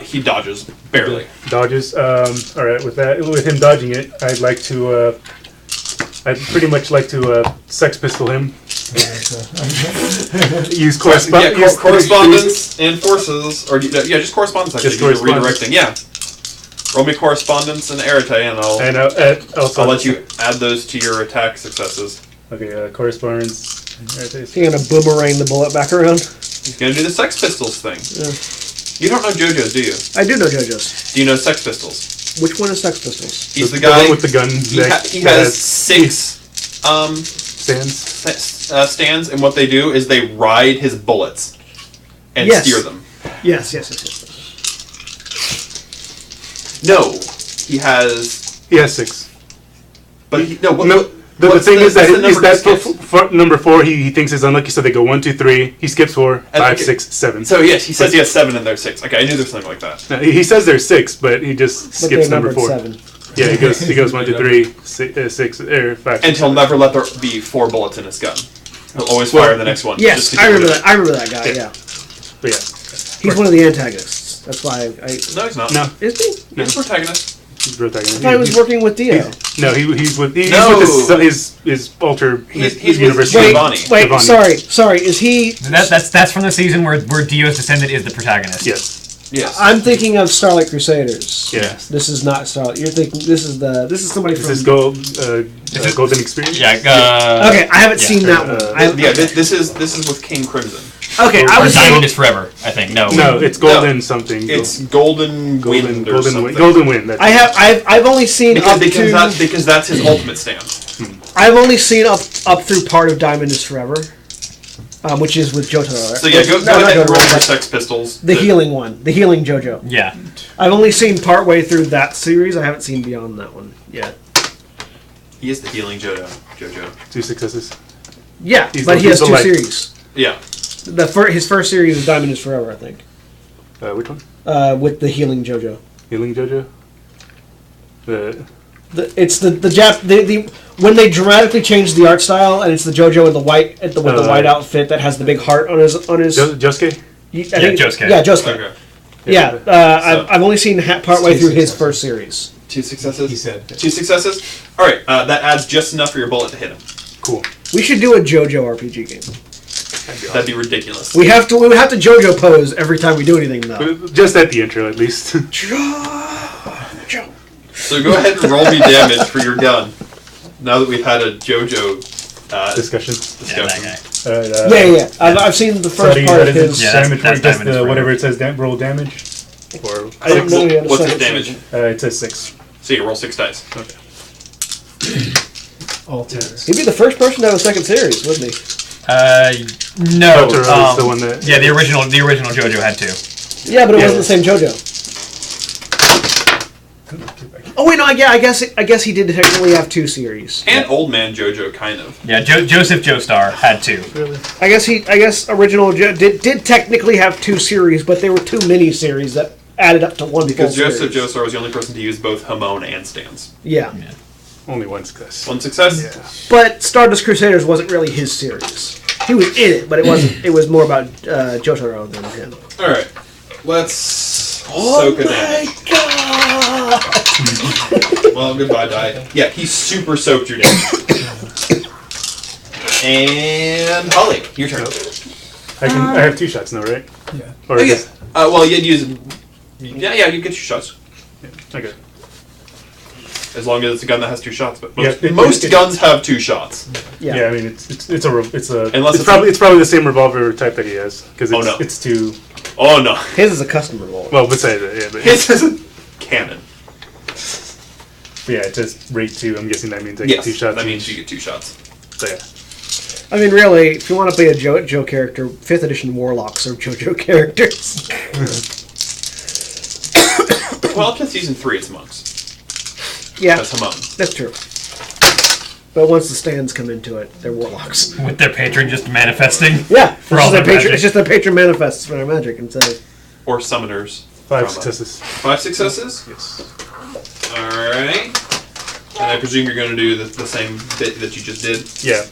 He dodges barely. Dodges. All right. With him dodging it, I'd like to I'd pretty much like to Sex Pistol him. Use correspondence and forces, or just correspondence. Actually, Just correspondence. redirecting. Yeah. Roll me correspondence and arete, and I'll also I'll let you add those to your attack successes. Okay, correspondence. You're gonna boomerang the bullet back around. He's gonna do the Sex Pistols thing. Yeah. You don't know JoJo's, do you? I do know JoJo's. Do you know Sex Pistols? Which one is Sex Pistols? He's the guy one with the gun. He has 6 stands. stands, and what they do is they ride his bullets and Yes. steer them. Yes. No, he has. He has 6. But The thing is that for number 4, he thinks is unlucky, so they go 1, 2, 3. He skips 4, 5, 6, 7. So yes, he says he has 7 and there's 6. Okay, I knew there was something like that. No, he says there's 6, but he just skips number 4. 7. Yeah, he goes 1, 2, 3, 6, 5. And he'll never let there be 4 bullets in his gun. He'll always fire the next one. Yes, just to I get rid remember of that. I remember that guy. Yeah. But yeah, He's one of the antagonists. That's why it. No, he's not. no, Is he? He's the protagonist. he's protagonist. I thought he was working with Dio. He's with No. his alter He's universe. with Wait, Giovanni. sorry. Is he? That's from the season where Dio's descendant is the protagonist. Yes. Yes. I'm thinking of Starlight Crusaders. Yeah. This is not Starlight. You're thinking this is somebody This from. is Golden Experience. Yeah. Okay, I haven't seen that one. This is with King Crimson. Okay, I Or was Diamond saying. is Forever, I think. No. No, it's Golden something. It's Golden Wind or something. Golden Wind. That's I've only seen because that's his ultimate stand. I've only seen up through part of Diamond is Forever, which is with Jotaro. So yeah, go ahead and roll for Sex Pistols. The healing one, the healing JoJo. Yeah. I've only seen part way through that series. I haven't seen beyond that one yet. He is the healing JoJo. 2 successes. Yeah, He's but the- he has he's the 2 light. series. Yeah. His first series is Diamond is Forever, I think. Which one? With the healing JoJo. Healing JoJo. It's the when they dramatically changed the art style, and it's the JoJo in the white with the white outfit that has the big heart on his. Josuke. Josuke. Yeah, Josuke. Okay. Yeah, I've only seen part way through his first series. 2 successes. He said. 2 successes. All right. That adds just enough for your bullet to hit him. Cool. We should do a JoJo RPG game. That'd be ridiculous. We have to JoJo pose every time we do anything, though. Just at the intro, at least. JoJo. So go ahead and roll me damage for your gun. Now that we've had a JoJo Discussion. Yeah, that guy. Yeah. I've seen the first part of his. Yeah, damage. that's Just Diamond is whatever it says. Roll damage. Or I didn't know he had a What's his second damage? season. it says 6. So you roll 6 dice. Okay. All 10s. He'd be the first person to have a second series, wouldn't he? No. Jotaro is the one that. Yeah, the original JoJo had 2. Yeah, but it Yeah. wasn't the same JoJo. Oh wait, no. I guess he did technically have 2 series. And Old Man JoJo, kind of. Yeah, Joseph Joestar had 2. Really? I guess original did technically have 2 series, but they were 2 mini series that added up to one. Because full Joseph series. Joestar was the only person to use both Hamon and stands. Yeah. Only 1 success. 1 success? Yeah. But Stardust Crusaders wasn't really his series. He was in it, but it wasn't. It was more about Jotaro than him. Alright. Let's soak a damage. God! Well, goodbye, die. Yeah, he super soaked your damage. And Holly, your turn. I have 2 shots now, right? Yeah. Or Oh, yeah. just- Well, you'd use... Yeah, you get 2 shots. Okay. As long as it's a gun that has 2 shots. But Yeah, most guns have 2 shots. Yeah. Yeah, I mean it's Unless it's it's probably the same revolver type that he has because Oh, no. it's 2. Oh, no. His is a custom revolver. Well, besides that, yeah, but His is a cannon. yeah, it says rate 2. I'm guessing that means I get Yes, 2 shots. that means you get 2 shots. So, yeah. I mean, really, if you want to play a JoJo character, 5th edition Warlocks are JoJo characters. Well, up to season 3, it's monks. Yeah, That's Hamon. that's true. But once the stands come into it, they're Warlocks. With their patron just manifesting. Yeah, For all their magic. it's just their patron manifests for their magic and says, Or summoners. 5 Drama. successes. 5 successes? Yes. Alright. And I presume you're going to do the same bit that you just did. Yeah.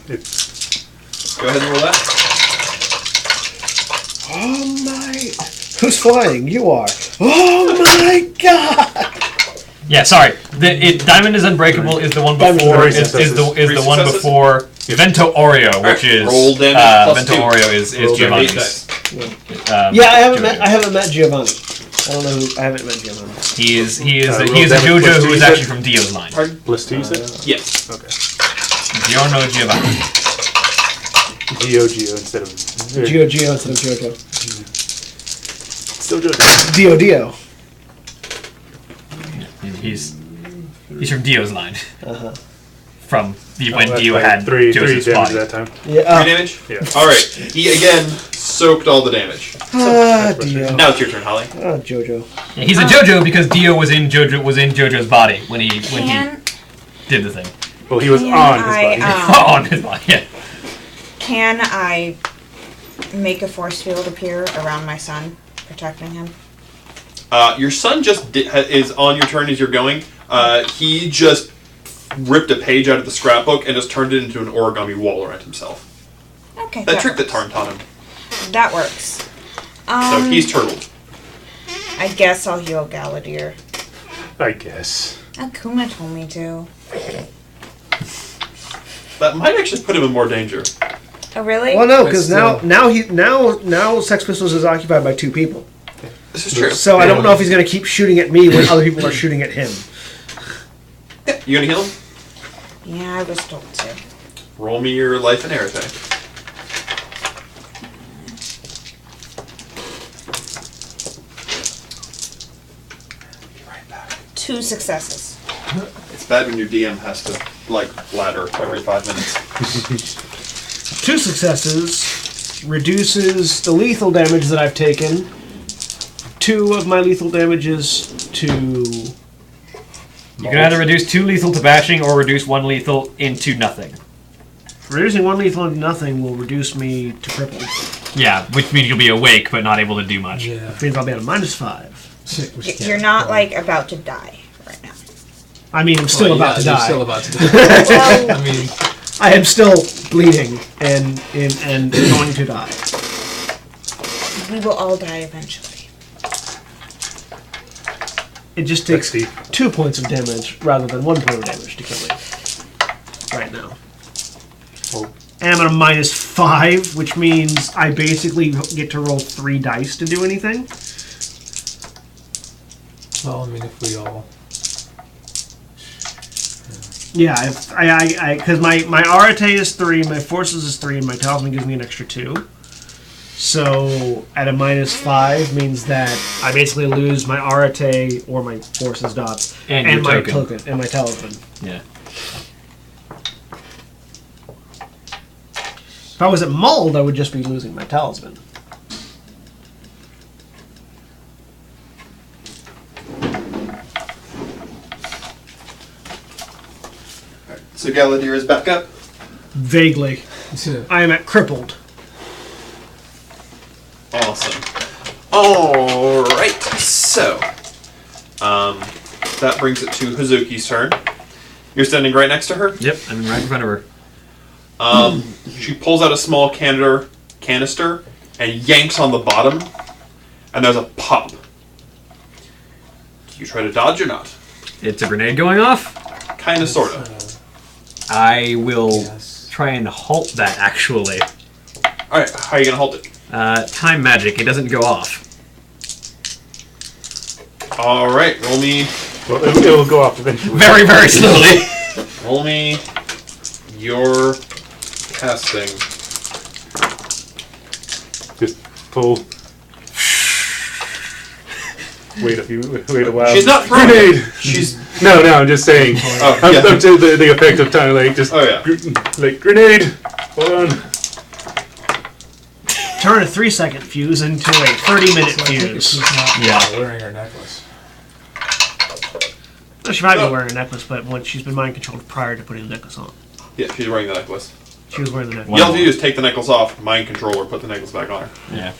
Go ahead and roll that. "Oh my, who's flying? You are. Oh my God!" Yeah, sorry. Diamond is Unbreakable is the one before is the one before Vento Oreo, which is roll damage Vento +2. Oreo is Giovanni's. Yeah, I haven't met Giovanni. I don't know I haven't met Giovanni. He is a damage JoJo +2, who you is said? actually from Dio's line. Pardon? +2, you said? Yes. Okay. Giorno Giovanni. Geo instead of... Geo instead of Jojo. Still Jojo. Dio. He's from Dio's line. Uh-huh. From when that's Dio right. had three Joseph's damage body. that time. Yeah. 3 damage? Yeah. Alright. He again soaked all the damage. Dio. Now it's your turn, Holly. Jojo. Yeah, he's a JoJo because Dio was in JoJo's body when he Can did the thing. Well, he was Can on his I, body. On his body, yeah. can I make a force field appear around my son, protecting him? Your son just is on your turn as you're going. He just ripped a page out of the scrapbook and just turned it into an origami wall around himself. Okay. That trick that works. Tarn taught him. That works. So he's turtled. I guess I'll heal Galadir. I guess. Akuma told me to. That might actually put him in more danger. Oh really? Well, no, But because still- now Sex Pistols is occupied by 2 people. This is true. So I don't know if he's going to keep shooting at me when other people are shooting at him. You gonna heal him? Yeah, I was told to. Roll me your life and air attack. Right back. 2 successes. It's bad when your DM has to ladder every 5 minutes. 2 successes reduces the lethal damage that I've taken. 2 of my lethal damages to... You can either reduce 2 lethal to bashing or reduce 1 lethal into nothing. Reducing 1 lethal into nothing will reduce me to crippled. Yeah, which means you'll be awake but not able to do much. Yeah. Which means I'll be at a -5. You're not about to die right now. I mean, I'm still about to You're die. still about to die. Well, I mean, I am still bleeding and going to die. we will all die eventually. It just takes That's deep. 2 points of damage rather than 1 point of damage to kill me. Right now. Oh. And I'm at a -5, which means I basically get to roll 3 dice to do anything. well, I mean, if we all... Yeah, because my Arate is 3, my Forces is 3, and my Talisman gives me an extra 2. So at a -5 means that I basically lose my Arate or my Forces dots And your my token. and my Talisman. Yeah. If I was at Mulled, I would just be losing my Talisman. So Galadir is back up. Vaguely. I am at crippled. Awesome. Alright, so that brings it to Hazuki's turn. You're standing right next to her. Yep, I'm right in front of her. She pulls out a small canister and yanks on the bottom, and there's a pop. Do you try to dodge or not? It's a grenade going off. Kinda, sorta. I will Yes. try and halt that, actually. Alright, how are you gonna hold it? Time magic. It doesn't go off. Alright, roll me Well, it will go off eventually. Very, very slowly. Roll me your casting. Just pull. Wait a while. She's not throwing Grenade! it. She's No, I'm just saying. oh, I'm yeah. to the effect of time, just Oh, yeah. Grenade. Hold on. Turn a 3-second fuse into a 30-minute fuse. She's not Yeah. wearing her necklace. Well, she might be wearing a necklace, but when she's been mind controlled prior to putting the necklace on. Yeah, she's wearing the necklace. She was wearing the necklace. You all you do is take the necklace off, mind control her, put the necklace back on her. Yeah.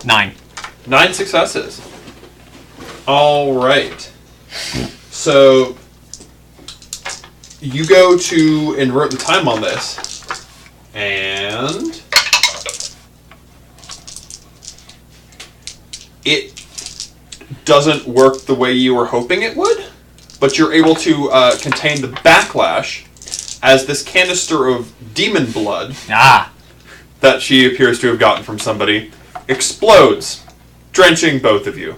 9. 9 successes. Alright. So you go to invert the time on this, and it doesn't work the way you were hoping it would. but you're able to contain the backlash as this canister of demon blood that she appears to have gotten from somebody explodes, drenching both of you.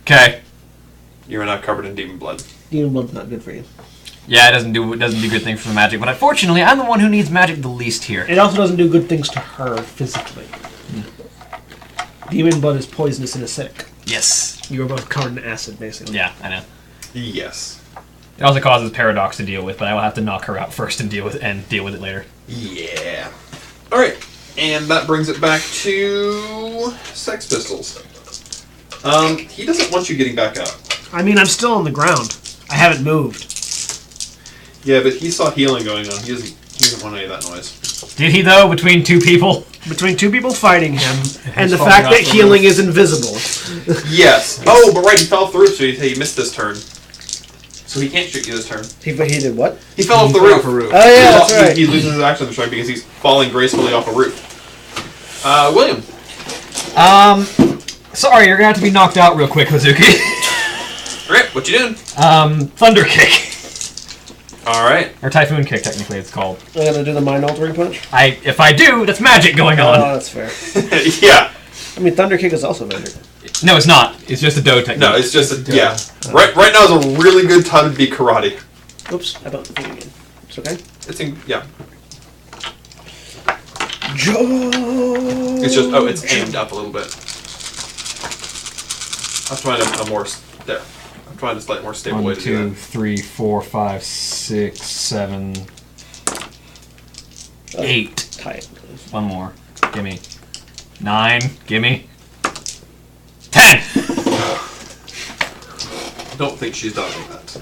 Okay. You are now covered in demon blood. Demon blood's not good for you. Yeah, it doesn't do good things for the magic, but unfortunately, I'm the one who needs magic the least here. It also doesn't do good things to her physically. Demon blood is poisonous and acidic. Yes. You are both covered in acid, basically. Yeah, I know. Yes. It also causes Paradox to deal with, but I will have to knock her out first and deal with it later. Yeah. All right, and that brings it back to Sex Pistols. He doesn't want you getting back up. I mean, I'm still on the ground. I haven't moved. Yeah, but he saw healing going on. He doesn't want any of that noise. Did he, though, between two people? Between two people fighting him, and the fact that healing is invisible. Yes. Oh, but right, he fell off the roof, so he missed this turn. So he can't shoot you this turn. He did what? He fell off the roof. Oh, yeah, that's right. He loses his action this turn because he's falling gracefully off a roof. William. Sorry, you're gonna have to be knocked out real quick, Hazuki. Alright, what you doing? Thunder Kick. Alright. Or Typhoon Kick, technically it's called. I'm gonna do the mind-altering punch? If I do, that's magic going on. Oh, that's fair. Yeah. I mean, Thunder Kick is also magic. No, it's not. It's just a dough technique. No, it's just a, yeah. Right now is a really good time to be karate. Oops, I bumped the thing again. It's okay? It's in, yeah. It's just, it's aimed up a little bit. I'm trying there. I'm trying a slightly more stable way to do 1, that. 2, 3, 4, 5, 6, 7, 8. Tight. One more. Gimme. 9. Gimme. 10! Don't think she's dodging that.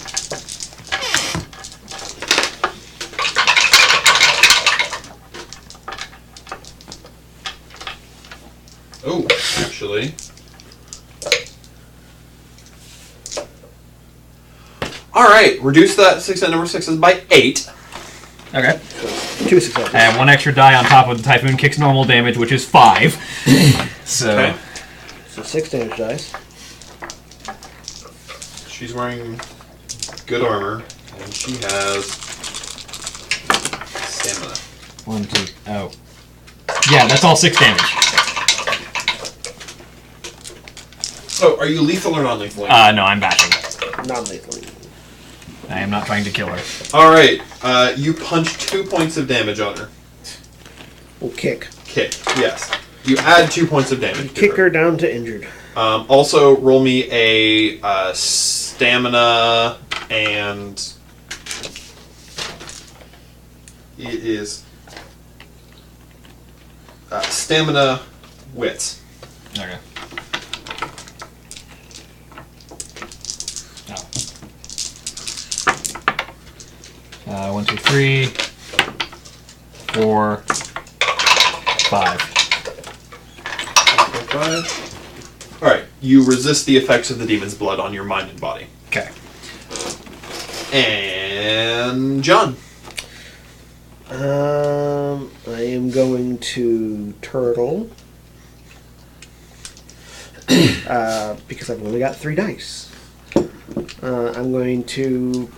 Oh, actually. Alright, reduce that number 6 by 8. Okay. 2 successes. I have 1 extra die on top of the Typhoon Kick's normal damage, which is 5. So. Okay. So 6 damage dice. She's wearing good armor, and she has stamina. 1, 2, oh. Yeah, that's all 6 damage. Oh, are you lethal or non-lethal? No, I'm bashing. Non-lethal. I am not trying to kill her. Alright, you punch 2 points of damage on her. Well, kick. Kick, yes. You add 2 points of damage. Kick her down to injured. Also, roll me a stamina and it is stamina wits. Okay. Oh. 1, 2, 3, 4, 5. 5. Alright, you resist the effects of the demon's blood on your mind and body. Okay. And John. I am going to turtle. Because I've only got 3 dice. I'm going to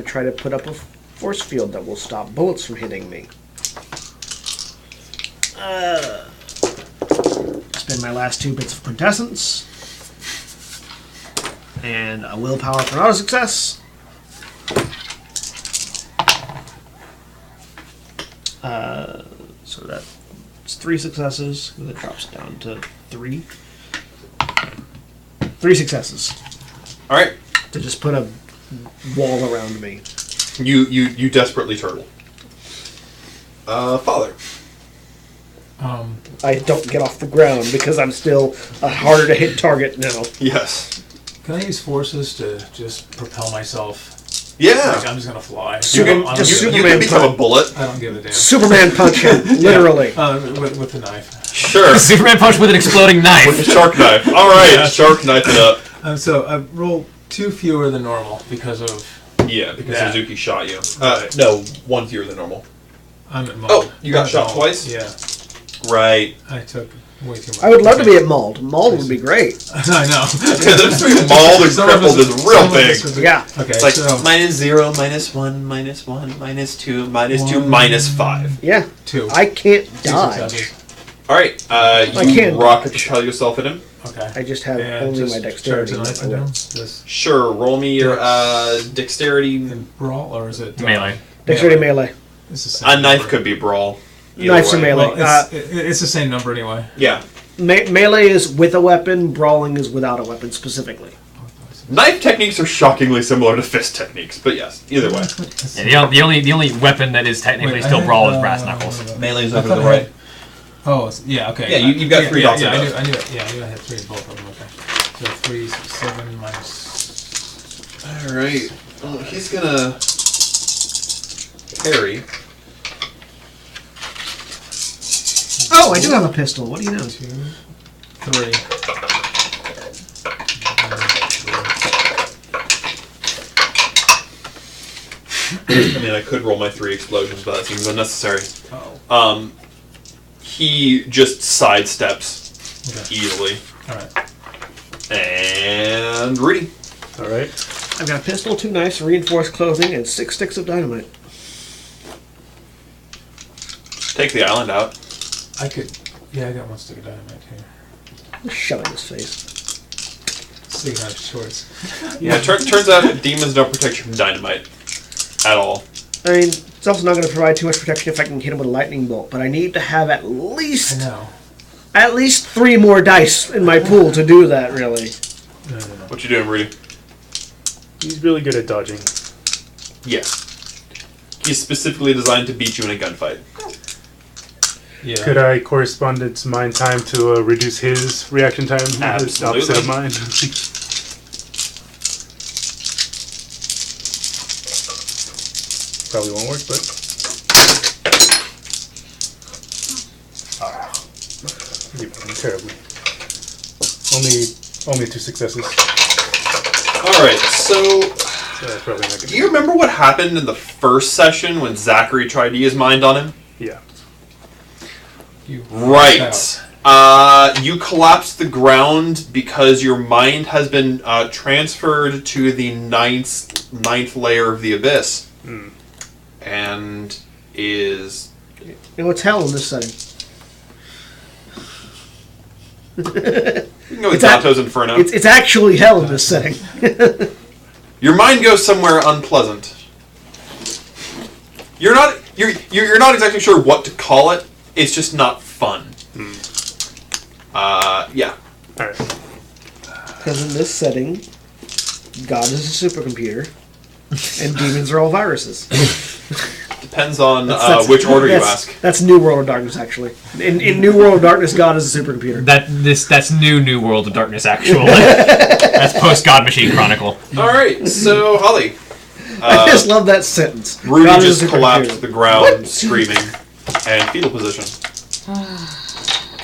try to put up a force field that will stop bullets from hitting me. Spend my last 2 bits of quintessence. And a willpower for auto success. So that's 3 successes. That drops down to 3. 3 successes. Alright. To just put a wall around me. You desperately turtle. Father. I don't get off the ground because I'm still a harder to hit target now. Yes. Can I use forces to just propel myself? Yeah. Like I'm just gonna fly. You can become a bullet. I don't give a damn. Superman punch him, literally. With the knife. Sure. Superman punch with an exploding knife. With the shark knife. Alright, Yeah. shark knife it up. So I rolled 2 fewer than normal because of. Yeah, because Yeah. Suzuki shot you. No, 1 fewer than normal. I'm at Oh, you got shot twice? Yeah. Right. I took way too much. I would love to be at Mauled. Mauled would be great. I know. Yeah, the difference between mauled and crippled is real big. Yeah. Okay, It's like so -0, -1, -1, -2, -2, -5. Yeah. 2. I can't 2 dodge. successes. All right, you can't rocket propel yourself at him. Okay. I just have And only just my dexterity. charge the knife not my into him. wits. This Sure, roll me your dexterity. in brawl, or is it Melee. Dexterity melee. It's the same A knife number. could be brawl. Either Knives are way. melee. Well, it's the same number anyway. Yeah, Melee is with a weapon. Brawling is without a weapon specifically. knife techniques are shockingly similar to fist techniques, but yes, either way. Yeah, the only weapon that is technically Wait, still I had, brawl is brass knuckles. Melee's I over thought the I had- right. Oh, yeah, okay. Yeah, you've got 3 dots Yeah, in I both. knew I had 3 in both of them, okay. So 3, 7 minus... All right. Well, he's gonna parry. Oh, I do have a pistol. What do you know? 2, 3. I mean, I could roll my 3 explosions, but that seems unnecessary. Oh. He just sidesteps Okay. easily. Alright. And Rudy. All right. I've got a pistol, 2 knives, reinforced clothing, and 6 sticks of dynamite. Take the island out. I could... Yeah, I got 1 stick of dynamite here. Shove it in his face. Stick out of shorts. Yeah, turns out demons don't protect you from dynamite. At all. I mean, it's also not going to provide too much protection if I can hit him with a lightning bolt, but I need to have I know. at least 3 more dice in my pool to do that, really. No. What you doing, Rudy? He's really good at dodging. Yes. He's specifically designed to beat you in a gunfight. Yeah. Could I correspondence mine time to reduce his reaction time? It's the opposite of mine. Probably won't work, but terribly. Only 2 successes. All right. So, So that's probably not good. do you remember what happened in the first session when Zachary tried to use mind on him? Yeah. You Right. You collapsed the ground because your mind has been transferred to the ninth layer of the abyss, and is You know, it's hell in this setting. you can go with It's Dante's Inferno. It's actually hell in this setting. Your mind goes somewhere unpleasant. You're not not exactly sure what to call it. It's just not fun. Yeah. All right. Because in this setting, God is a supercomputer, and demons are all viruses. Depends on That's- which order you that's- ask. That's New World of Darkness, actually. In New World of Darkness, God is a supercomputer. That's new World of Darkness actually. That's post God Machine Chronicle. All right. So Holly, I just love that sentence. Rudy God is just a collapsed supercomputer. to the ground, screaming, and fetal position.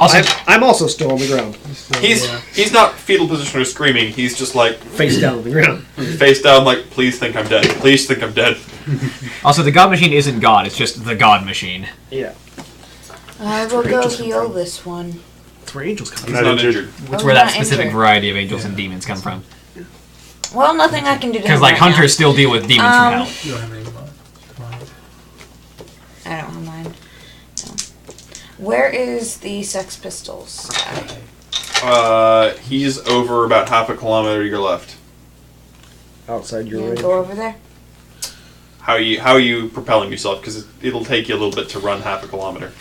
Also, I'm also still on the ground, He's not fetal position or screaming. He's just like face down on the ground. face down, like please think I'm dead. Please think I'm dead. the God Machine isn't God. It's just the God Machine. Yeah. I will go heal this one. That's where angels come He's from. not Not injured. injured. That's Oh, where that not specific injured. variety of angels and demons come from. Well, nothing I can do to Because him like right hunters still deal with demons from hell. You don't have any mind. now. I don't have mine. No. Where is the Sex Pistols guy? He's over about half a kilometer to your left. Outside your You range. go over there. How are you propelling yourself? Because it'll take you a little bit to run half a kilometer.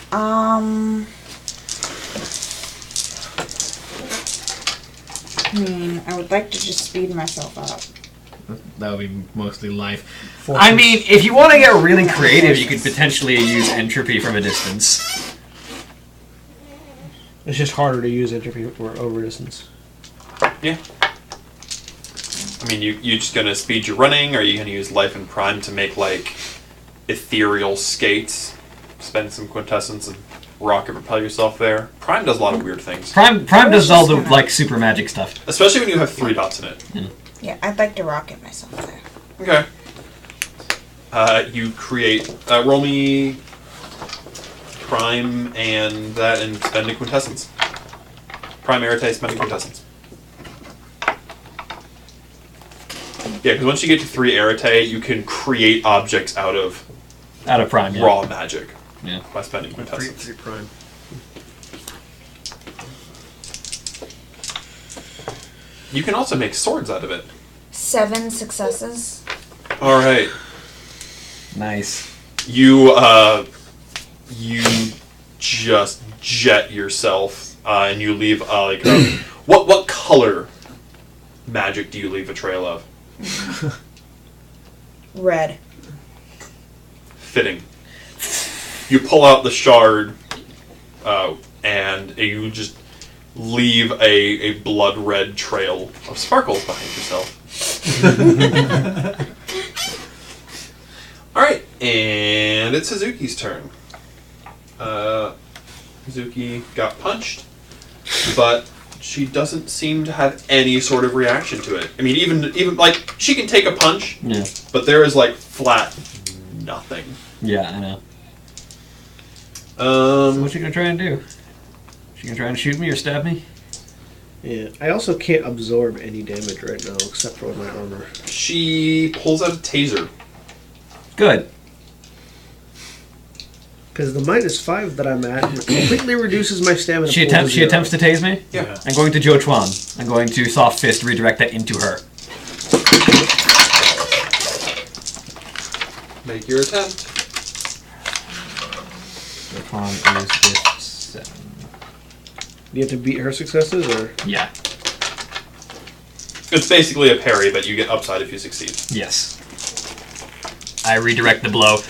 I would like to just speed myself up. That would be mostly life. I mean, if you want to get really creative, you could potentially use entropy from a distance. It's just harder to use entropy or over distance. Yeah. I mean, you just gonna speed your running? Or are you gonna use life and prime to make like ethereal skates? Spend some quintessence and rocket propel yourself there. Prime does a lot of weird things, Prime does all the like super magic stuff. especially when you have 3 dots in it. Yeah, I'd like to rocket myself there. Okay. You create. Roll me prime and that, and spend a quintessence. Prime Arete, spending quintessence. Yeah, because once you get to 3 Arete, you can create objects out of Prime, yeah. raw magic. Yeah. By spending quintessence. 3 prime. You can also make swords out of it. 7 successes. All right. Nice. You just jet yourself, and you leave like what color magic do you leave a trail of? Red. Fitting. You pull out the shard, and you just leave a blood red trail of sparkles behind yourself. Alright, and it's Hazuki's turn. Hazuki got punched, but she doesn't seem to have any sort of reaction to it. I mean, even like, she can take a punch, Yeah. but there is like flat nothing. Yeah, I know. So what's she gonna try and do? She gonna try and shoot me or stab me? Yeah. I also can't absorb any damage right now except for my armor. She pulls out a taser. Good. Because the -5 that I'm at completely reduces my stamina. She attempts to tase me? Yeah. I'm going to Joe Chuan. I'm going to soft fist redirect that into her. Make your attempt. Joe Chuan is 57. Do you have to beat her successes, or? Yeah. It's basically a parry, but you get upside if you succeed. Yes. I redirect the blow.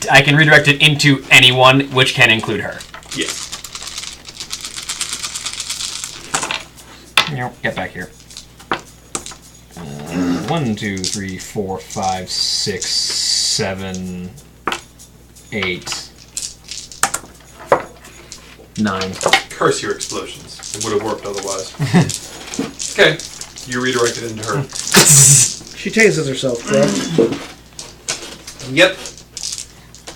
I can redirect it into anyone, which can include her. Yes. Get back here. 1, 2, 3, 4, 5, 6, 7, 8, 9. Curse your explosions. It would have worked otherwise. Okay. You redirect it into her. She tases herself, correct? Yep.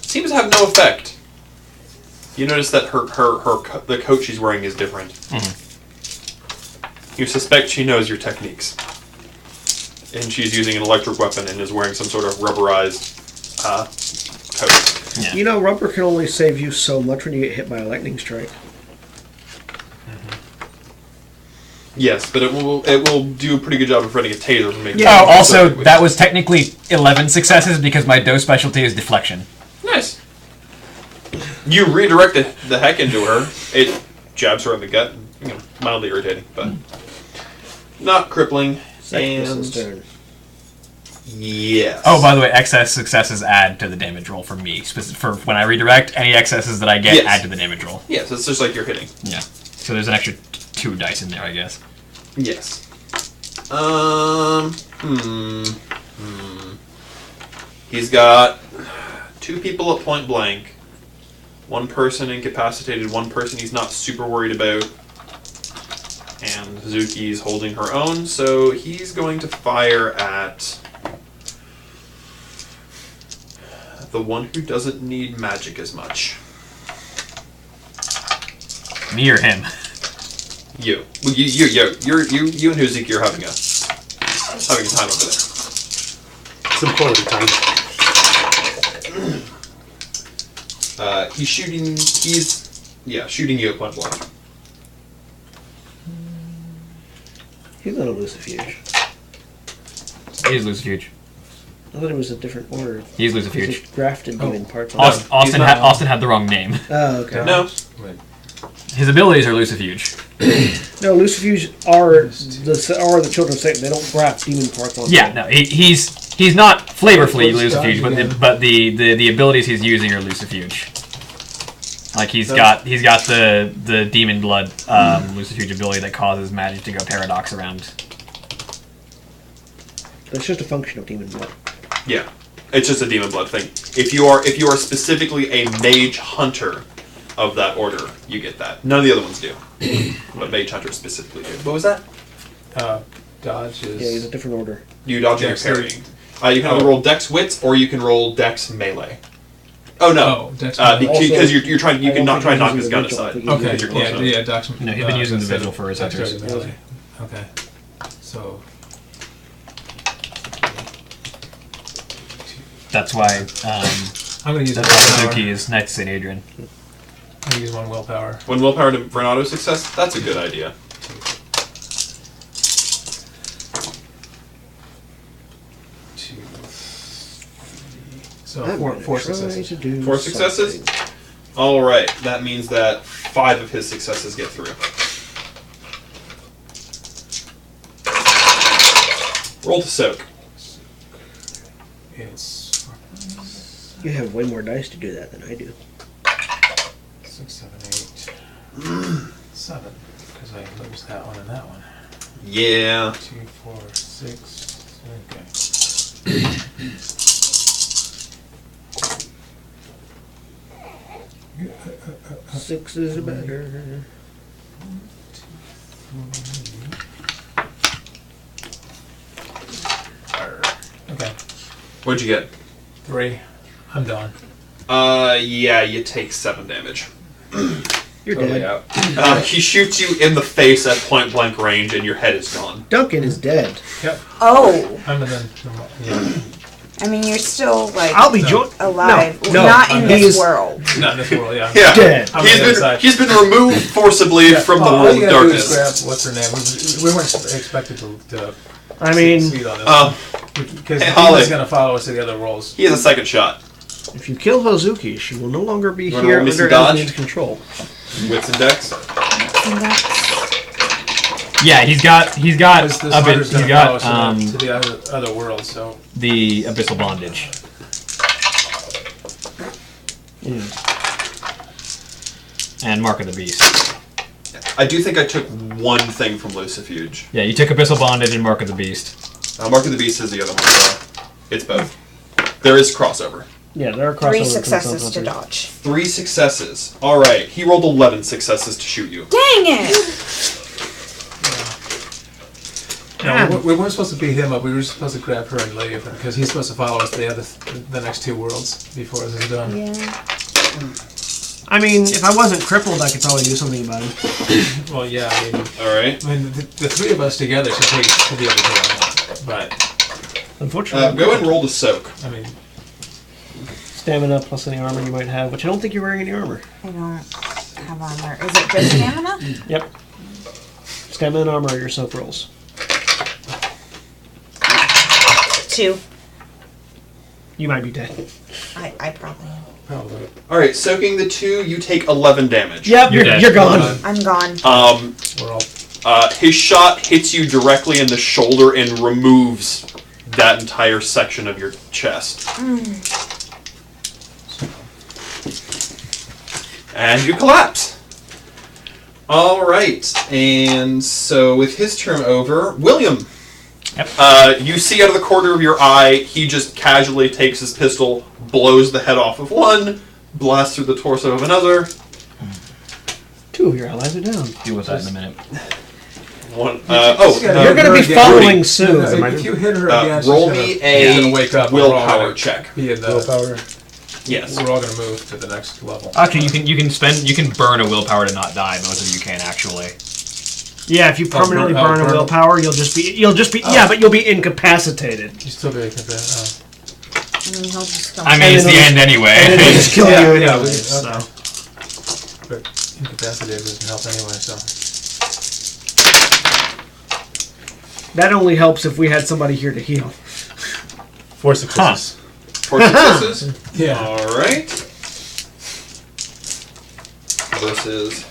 Seems to have no effect. You notice that the coat she's wearing is different. Mm-hmm. You suspect she knows your techniques. And she's using an electric weapon and is wearing some sort of rubberized coat. Yeah. You know, rubber can only save you so much when you get hit by a lightning strike. Yes, but it will do a pretty good job of preventing a taser from making. Oh, also, that was technically 11 successes because my dose specialty is deflection. Nice. You redirect the heck into her. It jabs her in the gut. Mildly irritating, but not crippling. Second turn. Yes. Oh, by the way, excess successes add to the damage roll for me. For when I redirect, any excesses that I get add to the damage roll. Yes, it's just like you're hitting. Yeah. So there's an extra 2 dice in there, I guess. Yes. He's got 2 people at point blank. 1 person incapacitated, 1 person he's not super worried about. And Hazuki's holding her own, so he's going to fire at the one who doesn't need magic as much. Me or him? You. Well, you and Hazuki are having a time over there. Some quality time. He's shooting you at point blank. He's not a Lucifuge. He's Lucifuge. I thought it was a different order. He's He's Lucifuge. grafted demon parts. Austin had the wrong name. Oh, okay. No. His abilities are Lucifuge. No, Lucifuge are the children of Satan. They don't graft demon parts on. Yeah, no, he's not flavorfully Lucifuge, but the abilities he's using are Lucifuge. Like he's got the demon blood Lucifuge ability that causes magic to go paradox around. It's just a function of demon blood. Yeah, it's just a demon blood thing. If you are specifically a mage hunter of that order, you get that. None of the other ones do, but mage hunters specifically do. What was that? Dodge is... Yeah, he's a different order. You dodge and you're parrying. You can either roll Dex Wits or you can roll Dex Melee. Oh no, Dex because you're trying. You cannot try and knock his gun aside. Okay, Because you're close enough. yeah, Dex. No, he's been using the vigil for his dexterity hunters. melee. Okay, so That's why I'm going to use that's willpower. why Suzuki is Knight to St. Adrian. I'm going to use 1 willpower. When willpower for an auto success, that's a good idea. 2, 3. So 4 successes. 4 successes? Alright, that means that 5 of his successes get through. Roll to soak. It's You have way more dice to do that than I do. 6, 7, 8, 7. Because I lose that one and that one. Yeah. 2, 4, 6. Okay. Six is better. Okay. What'd you get? 3. I'm done. Yeah, you take 7 damage. You're Totally dead. out. He shoots you in the face at point blank range, and your head is gone. Duncan is dead. Yep. Oh, I'm in the. Yeah. I mean, you're still like I'll be joined. alive, No, not in he's this world. Not in this world, yeah. Yeah, Dead. I'm on the other side. he's been removed forcibly from the all world you of gotta do is darkness. grab, what's her name? We weren't expected to I mean, succeed on this. Because hey, he Holly. was going to follow us to the other roles. He has a second shot. if you kill Hozuki, she will no longer be You wanna here roll me some under dodge? Esme's control. Wits and dex. And that's Yeah, he's got This a bit. hunter's He's going to follow us got to the other world, so. the abyssal bondage. And Mark of the Beast. I do think I took one thing from Lucifuge. Yeah, you took abyssal bondage and Mark of the Beast. Mark of the Beast is the other one. So it's both. There is crossover. Yeah, there are crossovers. 3 between successes some to hunters. dodge. 3 successes. Alright, he rolled 11 successes to shoot you. Dang it! No, we weren't supposed to beat him up. We were supposed to grab her and leave because he's supposed to follow us to the next 2 worlds before this is done. Yeah. I mean, if I wasn't crippled, I could probably do something about it. Well, yeah. I mean, Alright. the 3 of us together should be able to kill him. But Unfortunately, Go and roll to soak. I mean, stamina plus any armor you might have, which I don't think you're wearing any armor. I don't have armor. Is it just stamina? Yep. Stamina and armor are your soak rolls. 2. You might be dead. I probably am. probably. Alright, soaking the 2, you take 11 damage. Yep, You're dead. you're gone. I'm gone. We're all. His shot hits you directly in the shoulder and removes that entire section of your chest. And you collapse. Alright, and so with his turn over, William. Yep. You see out of the corner of your eye, he just casually takes his pistol, blows the head off of one, blasts through the torso of another. 2 of your allies are down. Deal with that in a minute. One. You're going to be following soon. No, if you hit her again, roll she's me gonna a wake up. and we're all willpower gonna check. Be in the, Willpower. Yes. We're all going to move to the next level. Actually, you can burn a willpower to not die. Most of you can actually. Yeah, if you permanently burn a burn. willpower, you'll just be yeah, but you'll be incapacitated. You still be convinced. And then he'll just go. I mean, it's the end anyway. And it'll just kill Yeah, you yeah, anyway. we- So. But incapacitated doesn't help anyway, so. That only helps if we had somebody here to heal. 4 successes. 4 successes. Yeah. Alright. Versus.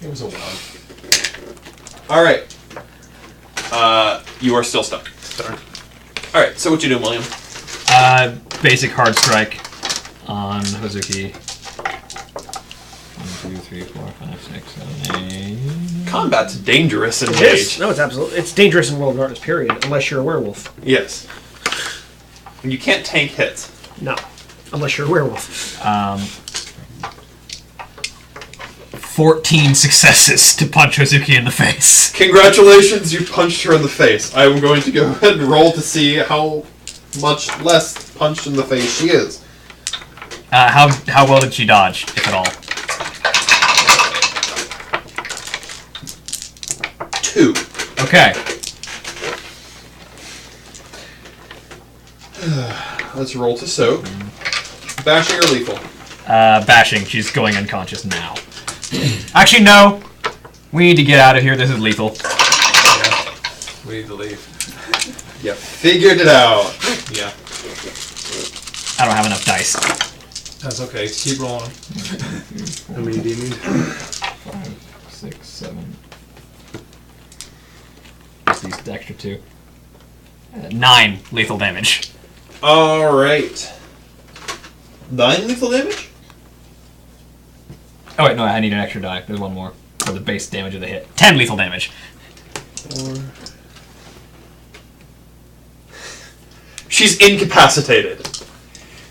It was a 1. Alright. You are still stuck. Sorry. Alright, so what you doing, William? Basic hard strike on Hozuki. 1, 2, 3, 4, 5, 6, 7, 8. Combat's dangerous in It is. Mage. No, it's absolutely. It's dangerous in World of Darkness, period. Unless you're a werewolf. Yes. And you can't tank hits. No. Unless you're a werewolf. 14 successes to punch Hazuki in the face. Congratulations, you punched her in the face. I am going to go ahead and roll to see how much less punched in the face she is. How well did she dodge, if at all? 2. Okay. Let's roll to soak. Bashing or lethal? Bashing. She's going unconscious now. Actually, no. We need to get out of here. This is lethal. Yeah. We need to leave. Yep. Figured it out. Yeah. I don't have enough dice. That's okay. Keep rolling. How many do you need? 5, 6, 7. What's these extra 2? 9 lethal damage. Alright. 9 lethal damage? Oh wait, no, I need an extra die. There's one more for the base damage of the hit. 10 lethal damage. 4. She's incapacitated.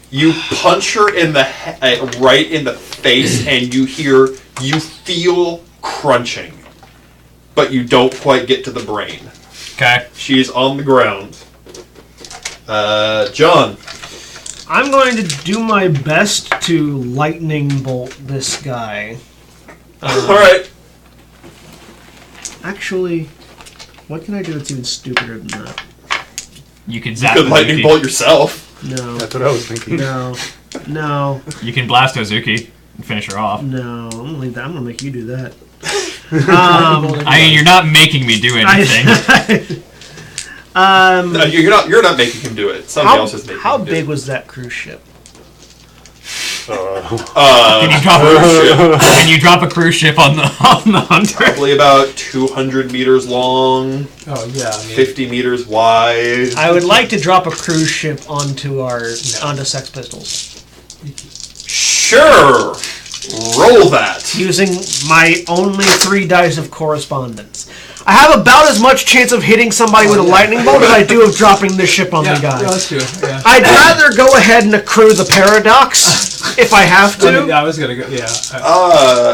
You punch her in the right in the face, and you feel crunching, but you don't quite get to the brain. Okay. She's on the ground. John. I'm going to do my best to lightning bolt this guy. Alright. Actually, what can I do that's even stupider than that? You can You zap could lightning Hazuki. bolt yourself. No. That's what I was thinking. No. No. You can blast Hazuki and finish her off. No. I'm gonna leave that. I'm gonna make you do that. I mean, you're not making me do anything. No, you're not making him do it. Somebody else is making how him do big it. was that cruise ship? Can you drop a cruise ship on the Hunter? Probably about 200 meters long, Oh yeah. I mean, 50 meters wide. I would like to drop a cruise ship onto onto Sex Pistols Sure. Roll that. using my only 3 dice of correspondence. I have about as much chance of hitting somebody with a lightning bolt as I do of dropping the ship on yeah, the guy. yeah, that's true. Yeah. I'd rather go ahead and accrue the paradox if I have I mean, to. I was gonna go. Yeah.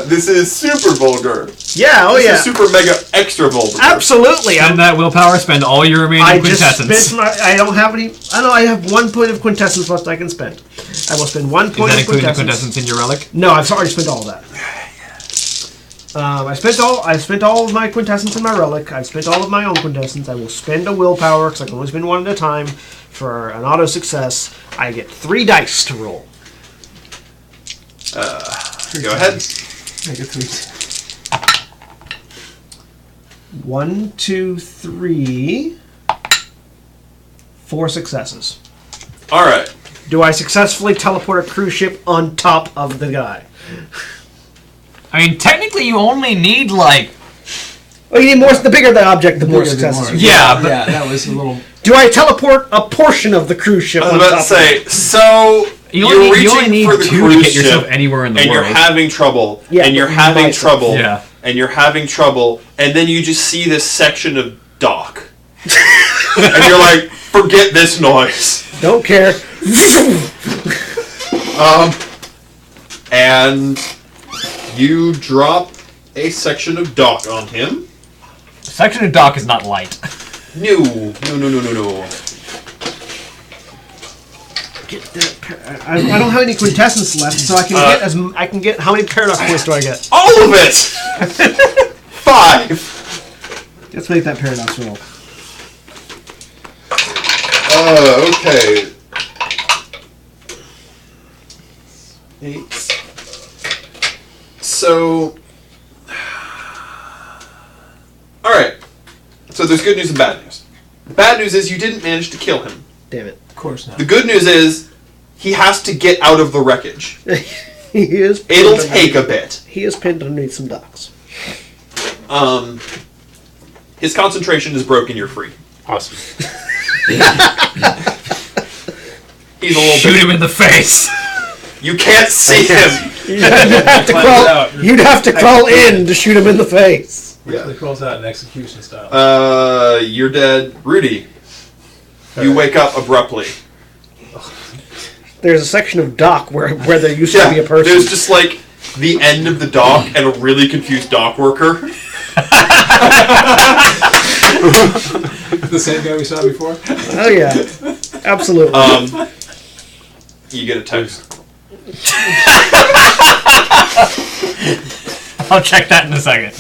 This is super vulgar. Yeah, oh This yeah. is super mega extra vulgar. Absolutely. Spend that willpower, spend all your remaining I just quintessence. spent I don't have any. I know I have 1 point of quintessence left I can spend. I will spend 1 Is point that of including the quintessence. quintessence in your relic? No, I've already spent all of that. I spent all of my quintessence in my relic. I've spent all of my own quintessence. I will spend a willpower because I can only spend 1 at a time for an auto success. I get 3 dice to roll. Go ahead. Make it 3. 1, 2, 3, 4 successes. All right. Do I successfully teleport a cruise ship on top of the guy? I mean, technically, you only need like. Well, you need more. The bigger the object, the more successes. you get. Yeah, but Yeah, that was a little. Do I teleport a portion of the cruise ship? I was on about top to of say. it? So you you're only reaching need for the 2 to cruise get yourself ship, anywhere in the and world. you're having trouble. Yeah, and you're but having by trouble. Yeah. And you're having trouble, and then you just see this section of dock, and you're like, "Forget this noise." Don't care. And you drop a section of dock on him. Section of dock is not light. No. Get that I don't have any quintessence left, so I can get how many paradox points do I get? All of it. 5. Let's make that paradox roll. Okay. 8. So. Alright. So there's good news and bad news. The bad news is you didn't manage to kill him. Damn it. Of course not. The good news is he has to get out of the wreckage. He is. It'll take a bit. He is pinned underneath some docks. His concentration is broken, you're free. Awesome. He's a little Shoot bit. him in the face. You can't see him. You'd have to crawl in to shoot him in the face. Yeah. It crawls out in execution style. You're dead. Rudy, you wake up abruptly. There's a section of dock where there used to be a person. There's just like the end of the dock and a really confused dock worker. The same guy we saw before? Oh, yeah. Absolutely. You get a text. I'll check that in a second.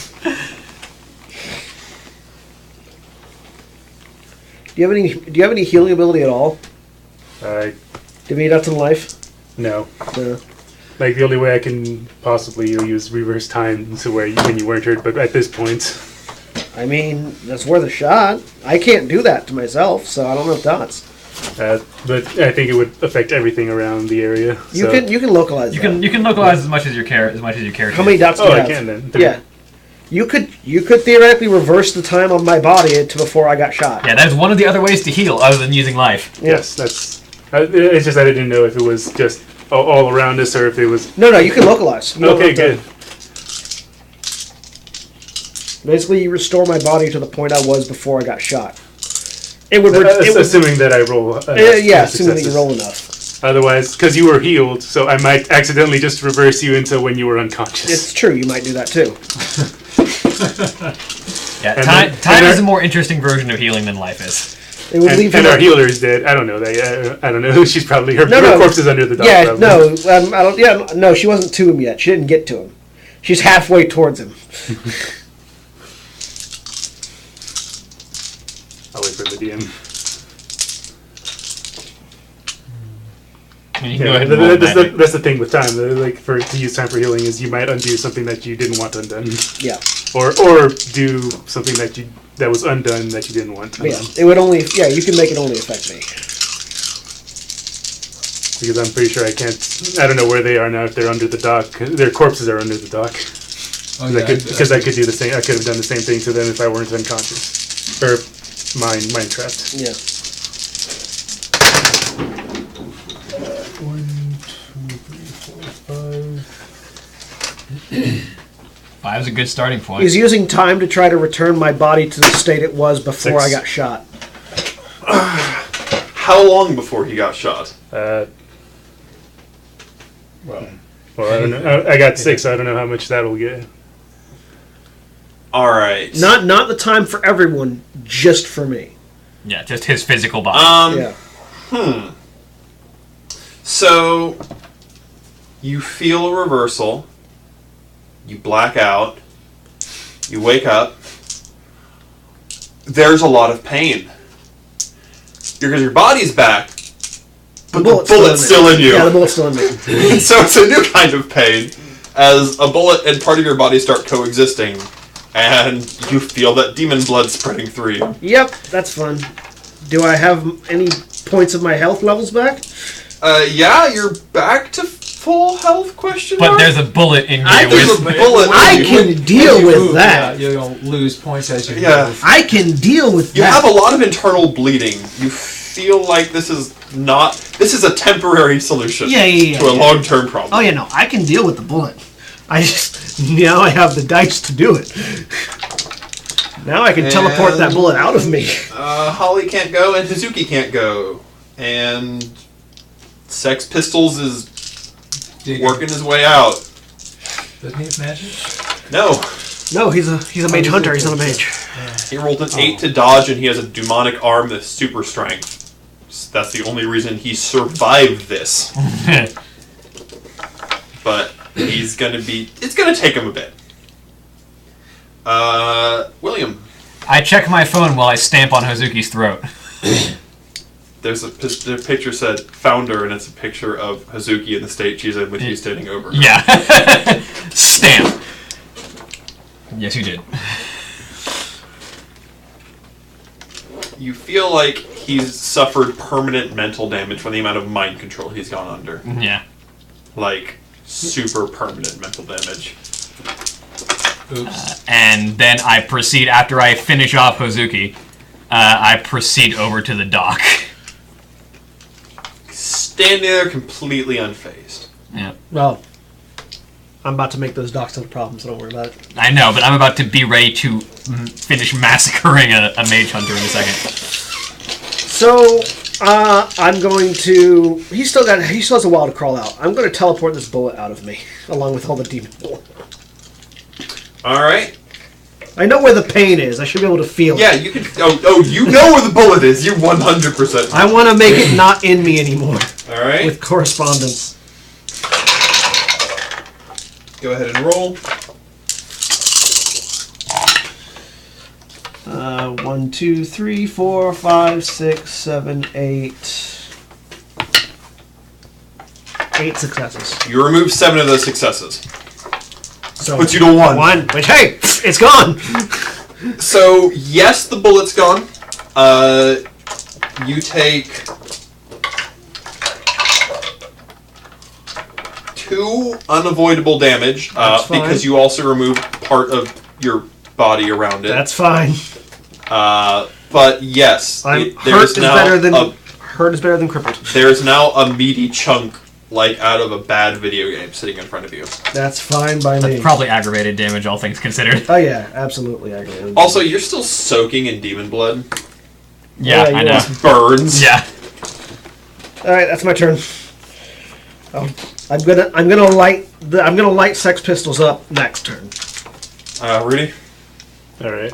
Do you have any healing ability at all? I Do you have in life? no. No. Like the only way I can possibly use reverse time to where when you weren't hurt, but at this point, I mean, that's worth a shot. I can't do that to myself, so I don't have dots. but I think it would affect everything around the area. You so. can localize. You that. can localize as much as you care How many dots do you Oh, have? I can then. Yeah. You could theoretically reverse the time on my body to before I got shot. Yeah, that's one of the other ways to heal other than using life. Yes, that's. It's just I didn't know if it was just all around us or if it was. No, you can localize. You don't Okay, have to- good. Basically, you restore my body to the point I was before I got shot. It would. Assuming that I roll. Yeah, assuming that you roll enough. Otherwise, because you were healed, so I might accidentally just reverse you until when you were unconscious. It's true. You might do that too. Yeah, And time then- is a more interesting version of healing than life is. It would leave And him our up- healer is dead. I don't know that. I don't know. She's probably her No. corpse is under the dock. Yeah, probably. no, I don't. Yeah, no, she wasn't to him yet. She didn't get to him. She's halfway towards him. I'll wait for the DM. You can go Yeah, ahead and roll magic. that's the thing with time. Like to use time for healing is you might undo something that you didn't want undone, Yeah, or do something that was undone that you didn't want undone. yeah. It would only. Yeah, you can make it only affect me. Because I'm pretty sure I can't. I don't know where they are now. If they're under the dock, their corpses are under the dock. Oh, yeah, Because I could do the same. I could have done the same thing to them if I weren't unconscious or mind trapped. Yeah. 1, 2, 3, 4, 5. Five's a good starting point. He's using time to try to return my body to the state it was before 6. I got shot. How long before he got shot? Well, Well, I don't know. I got 6. So I don't know how much that'll get. All right. Not the time for everyone, just for me. Yeah, just his physical body. Yeah. So you feel a reversal. You black out. You wake up. There's a lot of pain because your body's back, but the bullet's still in you. Yeah, the bullet's still in me. So it's a new kind of pain as a bullet and part of your body start coexisting, and you feel that demon blood spreading through you. Yep, that's fun. Do I have any points of my health levels back? Yeah, you're back to full health, question But mark? there's a bullet in I here There's a with... bullet. I in you. can deal with that. Yeah, you'll lose points as you Yeah. move. I can deal with You that. have a lot of internal bleeding. You feel like this is a temporary solution Yeah. to a long-term problem. Oh yeah, no, I can deal with the bullet. I just now I have the dice to do it. Now I can teleport that bullet out of me. Holly can't go and Hazuki can't go. And Sex Pistols is working his way out. Doesn't he have magic? No. No, he's a mage hunter. He's not a mage. He rolled an 8 to dodge and he has a demonic arm that's super strength. That's the only reason he survived this. But it's gonna take him a bit. William. I check my phone while I stamp on Hazuki's throat. The picture said founder, and it's a picture of Hazuki in the state she's in with you standing over her. Yeah. Stamp. Yes, you did. You feel like he's suffered permanent mental damage from the amount of mind control he's gone under. Yeah. Like, super permanent mental damage. Oops. And then I proceed, after I finish off Hazuki, I proceed over to the dock. Standing there completely unfazed. Yeah. Well, I'm about to make those docks into problems, so don't worry about it. I know, but I'm about to be ready to finish massacring a mage hunter in a second. So, I'm going to. He still has a while to crawl out. I'm going to teleport this bullet out of me, along with all the demon blood. All right. I know where the pain is. I should be able to feel it. Yeah, you can. Oh, you know where the bullet is. You 100%. I want to make it not in me anymore. All right. With correspondence. Go ahead and roll. 1, 2, 3, 4, 5, 6, 7, 8. 8 successes. You remove 7 of those successes. So Puts you to 1. 1. Which, hey, it's gone. So yes, the bullet's gone. You take 2 unavoidable damage because you also remove part of your body around it. That's fine. But yes, hurt is better than crippled. There's now a meaty chunk, like out of a bad video game, sitting in front of you. That's fine by me. Probably aggravated damage, all things considered. Oh yeah, absolutely aggravated. Also, you're still soaking in demon blood. Yeah, I know. Burns. Yeah. All right, that's my turn. I'm gonna light Sex Pistols up next turn. Rudy. All right.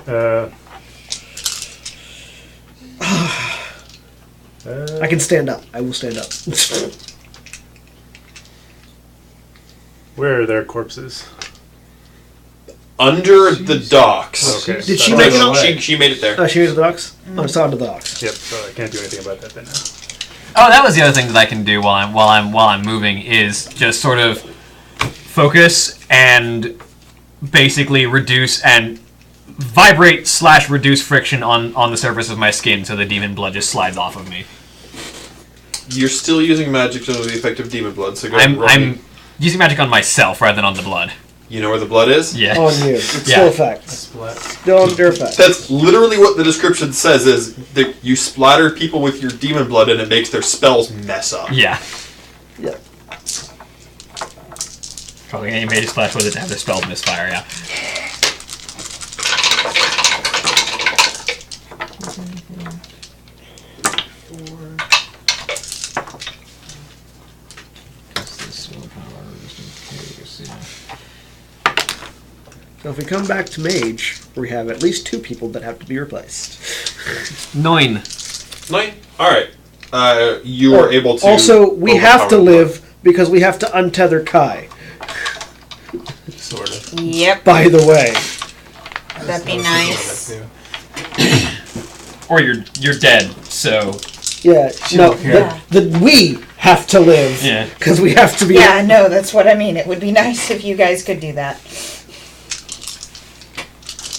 I can stand up. I will stand up. Where are their corpses? Under the docks. Okay. Did she make it up? She made it there. Oh, she made it to the docks? Oh, it's on the docks. Yep. So I can't do anything about that then now. Oh, that was the other thing that I can do while I'm moving is just sort of focus and basically reduce and vibrate / reduce friction on the surface of my skin so the demon blood just slides off of me. You're still using magic under the effect of demon blood, so go ahead and roll me. I'm using magic on myself rather than on the blood. You know where the blood is? Yeah. On you. It's still effect. Still under effect. That's literally what the description says, is that you splatter people with your demon blood and it makes their spells mess up. Yeah. Yeah. Probably any mage splash with it to have their spells misfire, yeah. So if we come back to mage, we have at least 2 people that have to be replaced. 9. 9? Alright. You are able to... Also, we have to overpower live because we have to untether Kai. Sort of. Yep. By the way. That'd be nice. Or you're dead, so... Yeah, no, Yeah. we have to live. Yeah. Because we have to be... Yeah, no, that's what I mean. It would be nice if you guys could do that.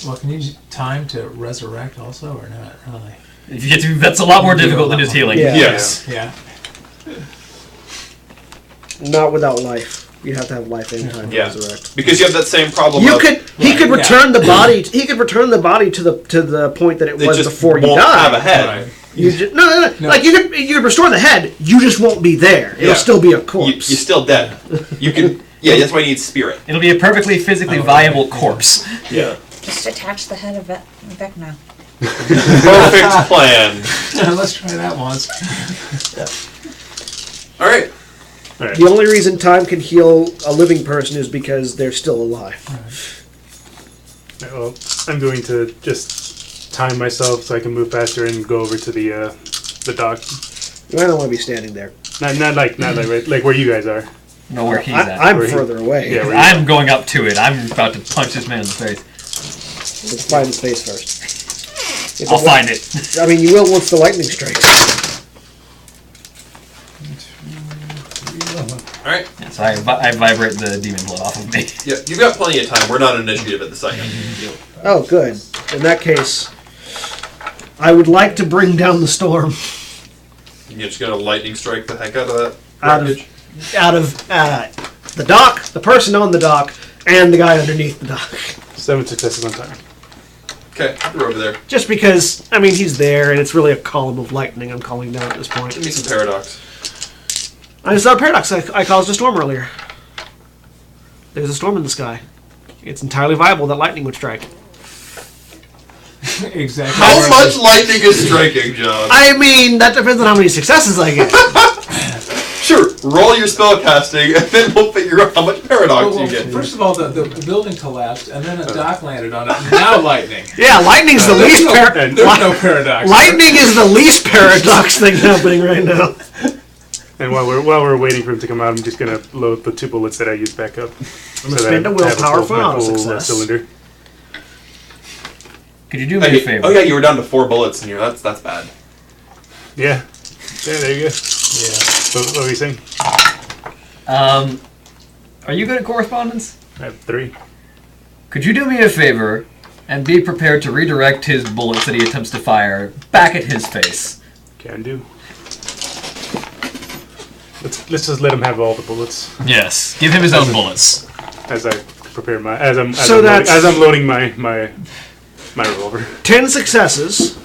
Well, can you use time to resurrect also, or not really? If you get to, that's a lot more difficult than just healing. Yeah. Yes. Yeah. Not without life. You have to have life anytime Yeah. to resurrect. Because you have that same problem He of... could return the body. He could return the body to the point that it was just before you won't died. have a head. Right. You just, no. Like you could restore the head. You just won't be there. It'll Yeah. still be a You're corpse. still dead. You can... Yeah, that's why you need spirit. It'll be a perfectly physically viable corpse. Yeah. Just attach the head of Vecna. Perfect plan. Let's try that once. Alright. The only reason time can heal a living person is because they're still alive. Right, well, I'm going to just time myself so I can move faster and go over to the dock. I don't want to be standing there. Not like right, where you guys are. Know where he's at. I'm Where he- further away. Yeah, where you I'm going up to it. I'm about to punch this man in the face. Let's find his face first. If I'll it find it. I mean, you will once the lightning strikes. Alright. Yeah, so I vibrate the demon blood off of me. Yeah, you've got plenty of time. We're not initiative at the second. Oh, good. In that case, I would like to bring down the storm You're just gonna lightning strike the heck out of that wreckage? out of the dock, the person on the dock, and the guy underneath the dock. 7 successes on time. Okay, you're over there. Just because, I mean, he's there, and it's really a column of lightning I'm calling down at this point. Give me some paradox. I saw a paradox. I caused a storm earlier. There's a storm in the sky. It's entirely viable that lightning would strike. exactly. How much lightning is striking, John? I mean, that depends on how many successes I get. Sure, roll your spell casting, and then we'll figure out how much paradox you get. First of all, the building collapsed, and then a dock landed on it. Now lightning. Yeah, lightning's the least There's no paradox. Lightning is the least paradox thing happening right now. And while we're waiting for him to come out, I'm just gonna load the 2 bullets that I used back up. I'm gonna spend a willpower for auto success. Cylinder. Could you do me a favor? Oh yeah, you were down to 4 bullets in here. That's bad. Yeah. Yeah, there you go. Yeah. What were you saying? Are you good at correspondence? I have 3. Could you do me a favor and be prepared to redirect his bullets that he attempts to fire back at his face? Can do. Let's just let him have all the bullets Yes. Give him his own bullets. as I prepare my as I'm loading my revolver. 10 successes,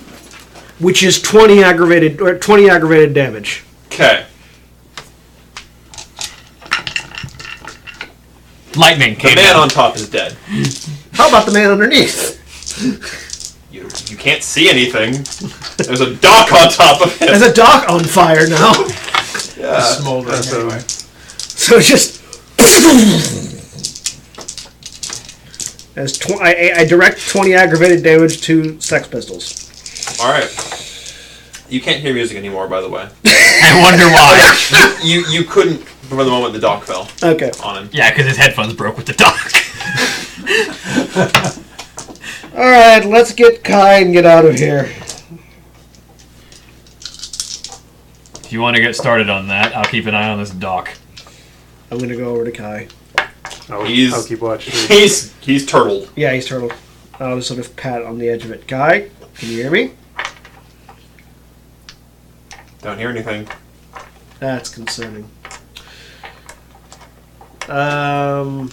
which is 20 aggravated damage. Okay. Lightning The came man down. on top is dead. How about the man underneath? You can't see anything. There's a dock on top of him. There's a dock on fire now. Yeah. Smoldering anyway. So just. I direct 20 aggravated damage to Sex Pistols. Alright. You can't hear music anymore, by the way. I wonder why. You couldn't for the moment the dock fell Okay. on him. Yeah, because his headphones broke with the dock. Alright, let's get Kai and get out of here. If you want to get started on that, I'll keep an eye on this dock. I'm gonna go over to Kai. I'll keep watching. He's turtled. Yeah, he's turtle. I'll just sort of pat on the edge of it. Kai, can you hear me? Don't hear anything. That's concerning. Knock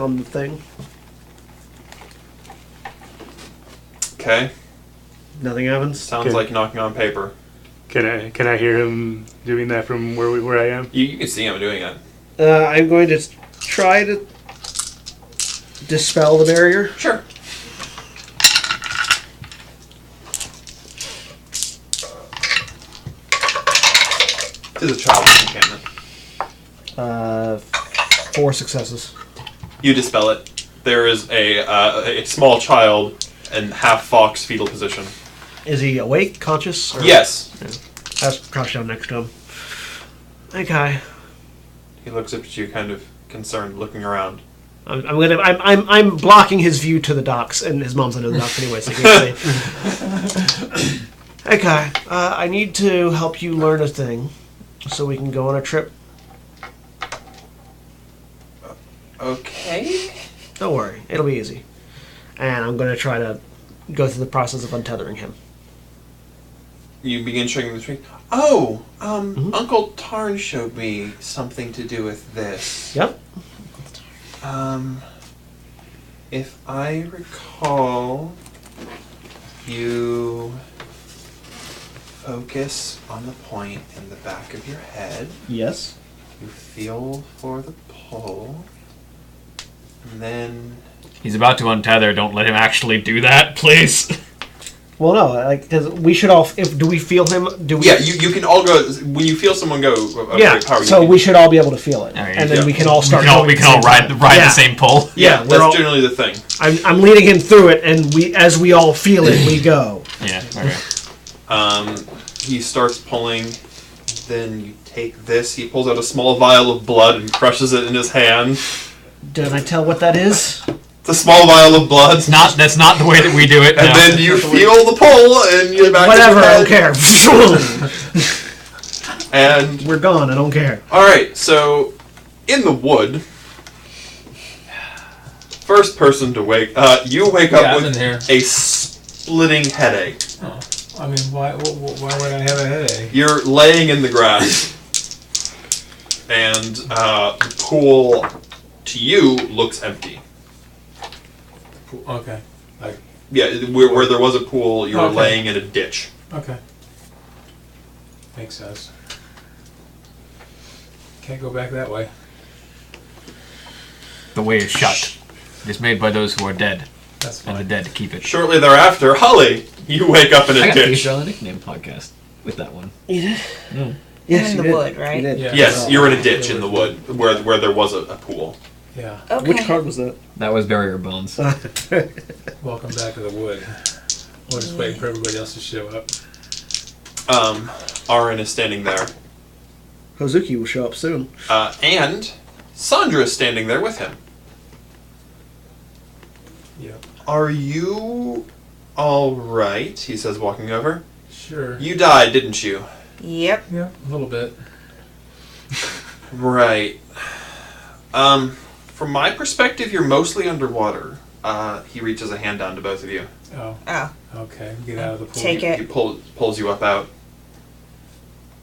on the thing. Okay. Nothing happens. Sounds Okay. like knocking on paper. Can I hear him doing that from where I am? You can see him doing it. I'm going to try to dispel the barrier. Sure. This is a child's enchantment. 4 successes. You dispel it. There is a small child in half fox fetal position. Is he awake, conscious? Or? Yes. That's crouched down next to him. Okay. He looks up at you, kind of concerned, looking around. I'm blocking his view to the docks, and his mom's under the docks anyway, so he can't see. Okay. I need to help you learn a thing, so we can go on a trip. Okay. Don't worry, it'll be easy. And I'm going to try to go through the process of untethering him. You begin showing the tree. Oh, Uncle Tarn showed me something to do with this. Yep. If I recall, you focus on the point in the back of your head. Yes. You feel for the pull, and then He's about to untether. Don't let him actually do that, please. Well, no, like, cause we should all. Do we feel him? Do we? yeah, you can all go when you feel someone go. Yeah. Power, So we should all be able to feel it, Alright, and then yeah. we can all start. We can all ride Yeah. the same pole. Yeah, that's generally the thing. I'm leading him through it, and as we all feel it, we go. Yeah. Okay. He starts pulling. Then you take this. He pulls out a small vial of blood and crushes it in his hand. Did I tell what that is? It's a small vial of blood. That's not the way that we do it. And no. then you feel the pull, and you're back. Whatever, to I your don't care. And We're gone. I don't care. all right, so in the wood, first person to wake. You wake up Yeah, I'm with in here. a splitting headache. Oh, I mean, why would I have a headache? You're laying in the grass, and the pool to you looks empty. Okay. Like, Yeah, where there was a pool, you were Okay. laying in a ditch. okay. Makes sense. Can't go back that way. The way is shut. It is made by those who are dead. That's and the fine. dead to keep it. Shortly thereafter, Holly, you wake up in I a got ditch. featured on the nickname podcast with that one. You did? Mm. Yes, in you the did. wood, right? You did. Yeah. Yes, you're in a ditch Yeah, in the wood where there was a pool. Yeah. Okay. Which card was that? That was Barrier Bones. Welcome back to the wood. We're just waiting for everybody else to show up. Aaron is standing there. Hozuki will show up soon. And Sandra is standing there with him. Yep. Are you alright? He says, walking over. Sure. You died, didn't you? Yep. Yeah, a little bit. Right. From my perspective, you're mostly underwater. He reaches a hand down to both of you. Oh, Oh. okay. Get out of the pool. Take He it. pulls you up out.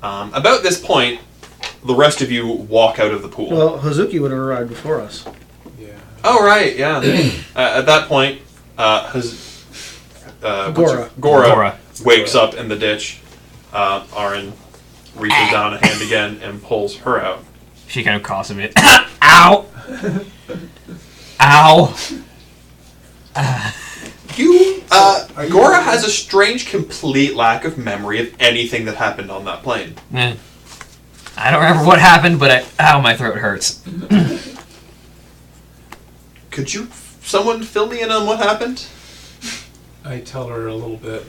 About this point, the rest of you walk out of the pool. Well, Hozuki would have arrived before us. Yeah. Oh, right, yeah. At that point, Gora wakes up in the ditch. Aaron reaches down a hand again and pulls her out. She kind of coughs a bit. Ow! Ow! Gora has a strange, complete lack of memory of anything that happened on that plane. I don't remember what happened, but ow, my throat hurts. Could someone fill me in on what happened? I tell her a little bit.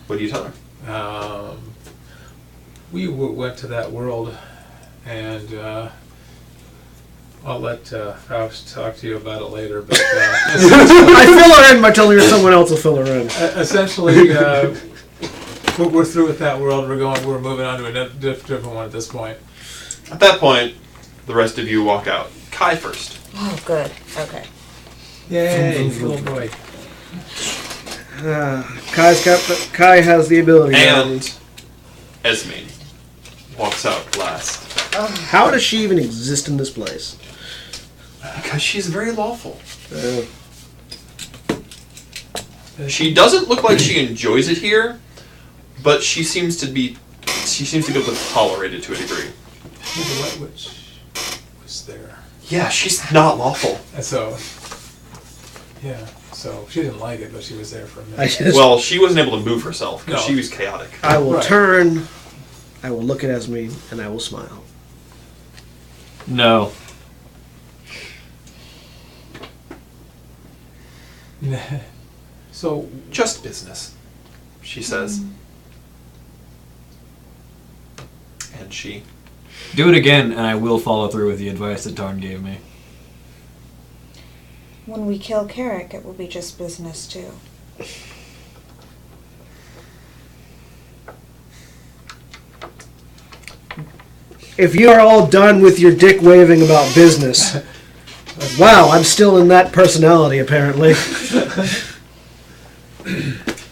What do you tell her? We went to that world, and I'll let Faust talk to you about it later. But I fill her in by telling her someone else will fill her in. essentially, we're through with that world. We're moving on to a different one at this point. At that point, the rest of you walk out. Kai first. Oh, good. Okay. Yay, little boy. Kai has the ability. And Esme walks out last. How does she even exist in this place? Because she's very lawful. She doesn't look like she enjoys it here, but she seems to be able to tolerate it to a degree. The White Witch was there. Yeah, she's not lawful. And so, yeah. So she didn't like it, but she was there for a I minute. just, Well, she wasn't able to move herself because No. she was chaotic. I will Right. turn, I will look at Esme, and I will smile. No. So Just business, she says. And she... Do it again, and I will follow through with the advice that Tarn gave me. When we kill Carrick, it will be just business too. If you are all done with your dick waving about business, wow, I'm still in that personality apparently.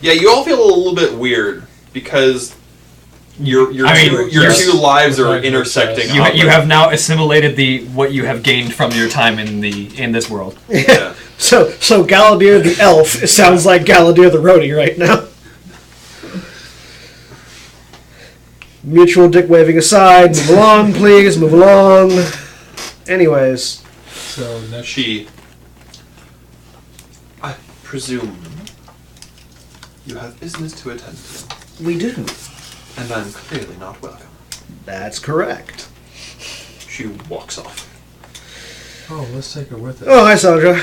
Yeah, you all feel a little bit weird because your two lives are intersecting. You have now assimilated what you have gained from your time in this world. Yeah. So Galadir the elf sounds like Galadir the roadie right now. Mutual dick waving aside, move along, please, move along. Anyways, so next She... I presume you have business to attend to, we do. and I'm clearly not welcome. That's correct. She walks off. Oh, let's take her with us. Oh, hi, Sandra.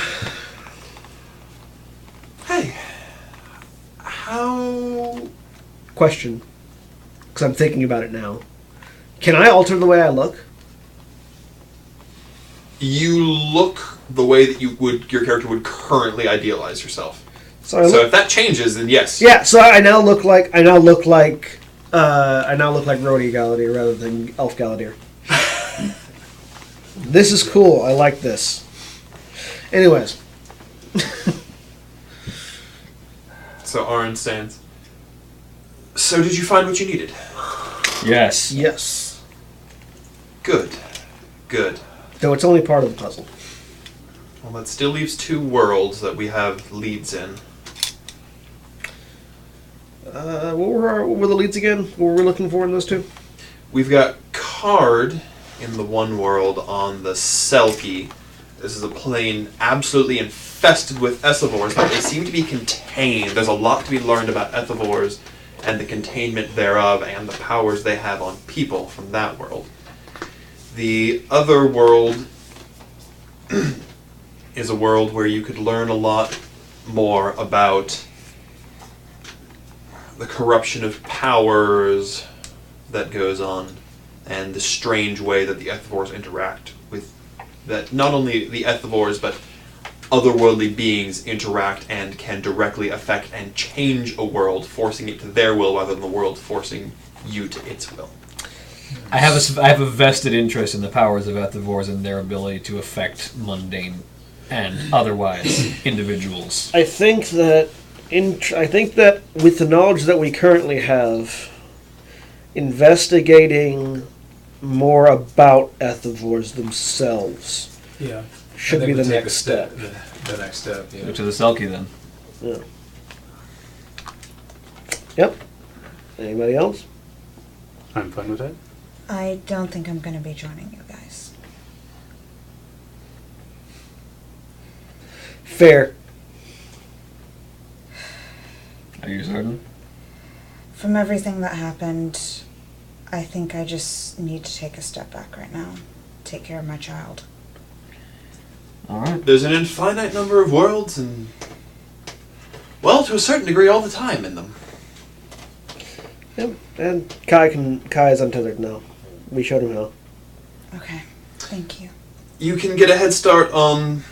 Hey, how... Question, because I'm thinking about it now. Can I alter the way I look? You look the way that your character would currently idealize yourself. So I So look, if that changes, then yes. yeah. So I now look like Roadie Galadir rather than Elf Galadir. This is cool. I like this. Anyways, So Aaron stands. So did you find what you needed? Yes. yes. Good. Good. Though it's only part of the puzzle. Well, that still leaves two worlds that we have leads in. What were the leads again? What were we looking for in those two? We've got Card in the one world on the Selkie, This is a plane absolutely infested with ethivores, but they seem to be contained. There's a lot to be learned about ethivores and the containment thereof and the powers they have on people from that world. The other world is a world where you could learn a lot more about the corruption of powers that goes on and the strange way that the ethivores interact with that. Not only the ethivores but otherworldly beings interact and can directly affect and change a world, forcing it to their will rather than the world forcing you to its will. I have a vested interest in the powers of ethivores and their ability to affect mundane and otherwise individuals. I think that with the knowledge that we currently have, investigating more about ethivores themselves should be the next step. The next step, yeah. Go to the Selkie then. Yeah. Yep. Anybody else? I'm fine with that. I don't think I'm going to be joining you guys. Fair. Are you certain? From everything that happened, I think I just need to take a step back right now. Take care of my child. Alright. There's an infinite number of worlds and, well, to a certain degree, all the time in them. Yep. And Kai is untethered now. We showed him how. Okay, thank you. You can get a head start on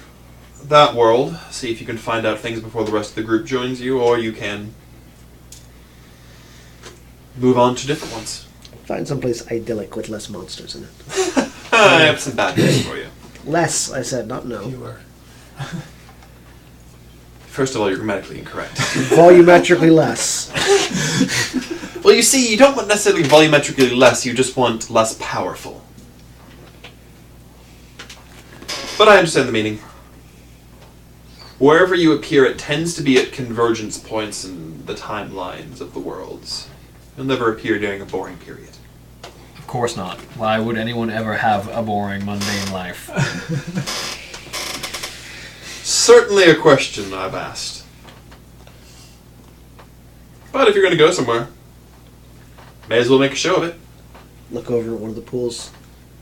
that world, see if you can find out things before the rest of the group joins you, or you can move on to different ones. Find someplace idyllic with less monsters in it. I have some bad news for you. Less, I said, not no. You were. First of all, you're grammatically incorrect. Volumetrically less. Well, you see, you don't want necessarily volumetrically less, you just want less powerful. But I understand the meaning. Wherever you appear, it tends to be at convergence points in the timelines of the worlds. You'll never appear during a boring period. Of course not. Why would anyone ever have a boring, mundane life? Certainly a question I've asked. But if you're going to go somewhere, may as well make a show of it. Look over at one of the pools.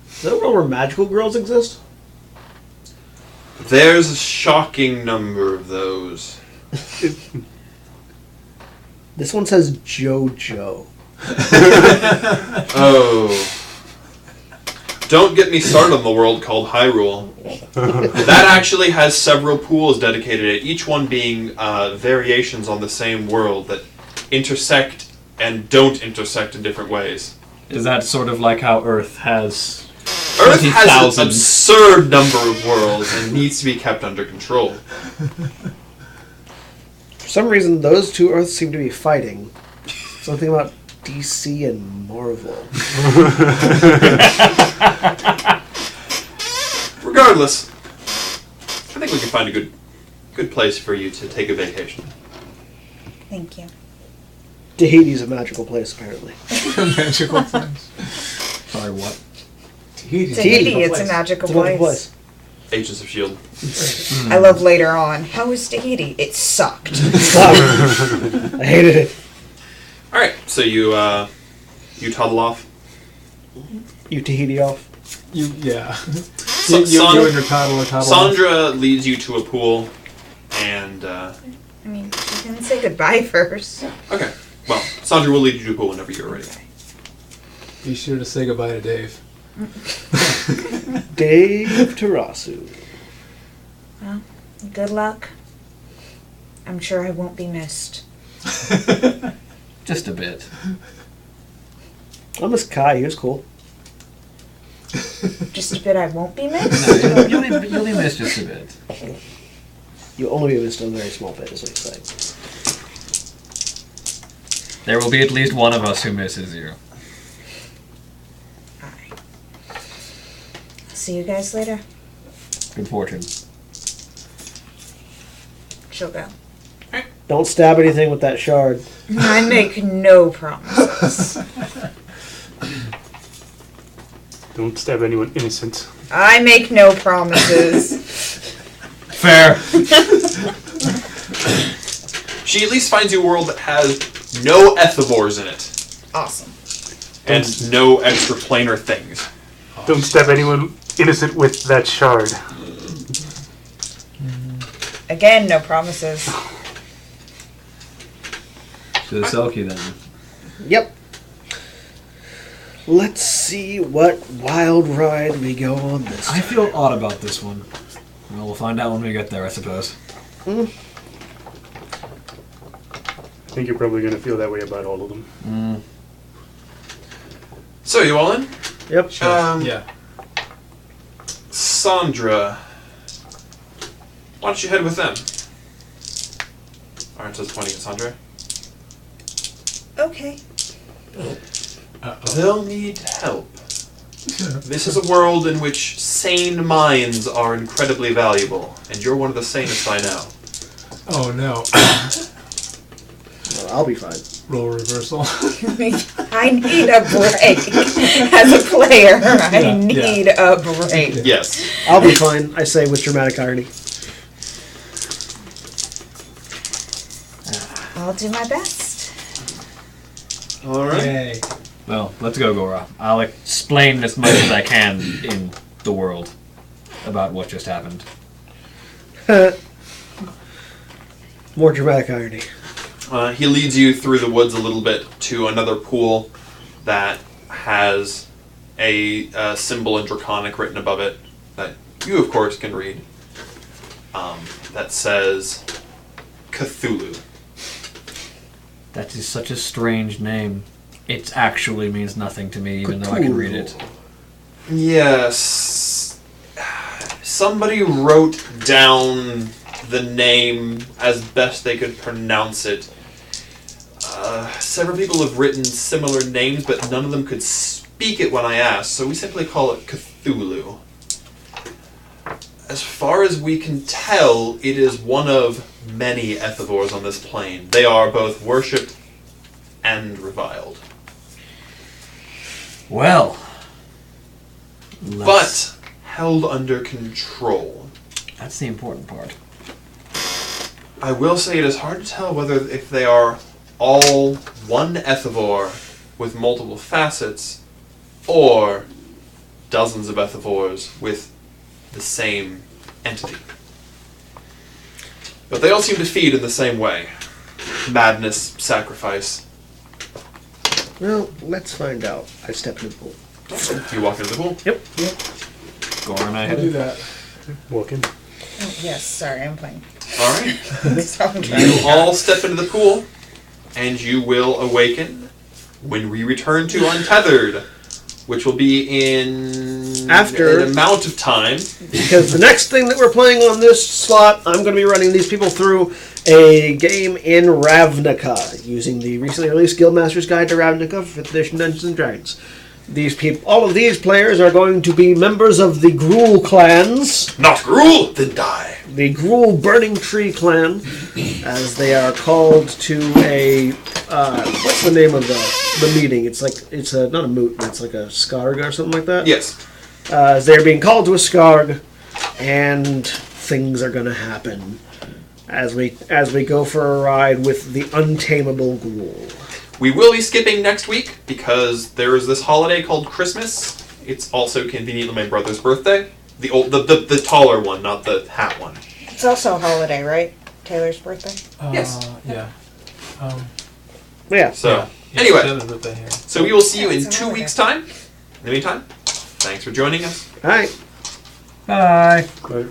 Is that a world where magical girls exist? There's a shocking number of those. This one says JoJo. Oh. Don't get me started on the world called Hyrule. That actually has several pools dedicated to it, each one being variations on the same world that intersect and don't intersect in different ways. Is that sort of like how Earth has Earth has 20,000? an absurd number of worlds and needs to be kept under control. For some reason, those two Earths seem to be fighting. Something about DC and Marvel. Regardless, I think we can find a good place for you to take a vacation. Thank you. Tahiti's a magical place, apparently. Magical place. Sorry, what? Tahiti, it's a magical It's a magical place. Agents of S.H.I.E.L.D. I love later on. How was Tahiti? It sucked. I hated it. Alright, so you toddle off. You Tahiti off. You and your toddler. Sandra leads you to a pool, and I mean, you can say goodbye first. okay. Well, Sandra will lead you to a pool whenever you're ready. Be sure to say goodbye to Dave. Dave Tarasu. Well, good luck. I'm sure I won't be missed. Just a bit. I miss Kai. He was cool. Just a bit I won't be missed? No, you'll be missed just a bit. You'll only be missed a very small bit, is what you're saying. There will be at least one of us who misses you. Alright. See you guys later. Good fortune. She'll go. Don't stab anything with that shard. I make no promises. Don't stab anyone innocent. I make no promises. Fair. She at least finds you a world that has no ethivores in it. Awesome. And no extraplanar things. Don't stab anyone innocent with that shard. Again, no promises. To the Selkie then. Yep. Let's see what wild ride we go on this. I feel odd about this one. Well, we'll find out when we get there, I suppose. I think you're probably going to feel that way about all of them. So, you all in? Yep. Yeah. Sandra. Why don't you head with them? Aren't just pointing at Sandra. Okay. They'll need help. This is a world in which sane minds are incredibly valuable, and you're one of the sanest I know. Oh no. Well, I'll be fine. Roll reversal. I need a break. As a player, I need a break. Yes. I'll be fine, I say with dramatic irony. I'll do my best. All right. Yay. Well, let's go, Gora. I'll explain as much as I can in the world about what just happened. More dramatic irony. He leads you through the woods a little bit to another pool that has a symbol in Draconic written above it that you, of course, can read. That says Cthulhu. That is such a strange name. It actually means nothing to me, even though I can read it. Yes. Somebody wrote down the name as best they could pronounce it. Several people have written similar names, but none of them could speak it when I asked, so we simply call it Cthulhu. As far as we can tell, it is one of many ethivores on this plane. They are both worshipped and reviled. Well. But held under control. That's the important part. I will say it is hard to tell whether if they are all one ethivore with multiple facets, or dozens of ethivores with the same entity. But they all seem to feed in the same way. Madness, sacrifice. Well, let's find out. I step into the pool. You walk into the pool? Yep. Gora and I I'll head do in. that. Walking. Oh, yes, sorry, I'm playing. Alright. Stop and try. You all step into the pool, and you will awaken when we return to Untethered, which will be in After- an amount of time. Because the next thing that we're playing on this slot, I'm going to be running these people through a game in Ravnica, using the recently released Guildmaster's Guide to Ravnica for 5th edition Dungeons and Dragons. All of these players are going to be members of the Gruul clans, Not Gruul, then die. the Gruul Burning Tree clan, as they are called to a what's the name of the meeting? It's not a moot, it's like a skarg or something like that. Yes. As they're being called to a skarg, and things are going to happen as we go for a ride with the untamable Gruul. We will be skipping next week because there is this holiday called Christmas. It's also conveniently my brother's birthday. The taller one, not the hat one. It's also a holiday, right? Taylor's birthday? Yes. Yeah. Yeah. So, Yeah, anyway, Taylor's birthday here. so we will see you Yeah, in it's a 2 holiday. weeks' time. In the meantime, thanks for joining us. All right. Bye. But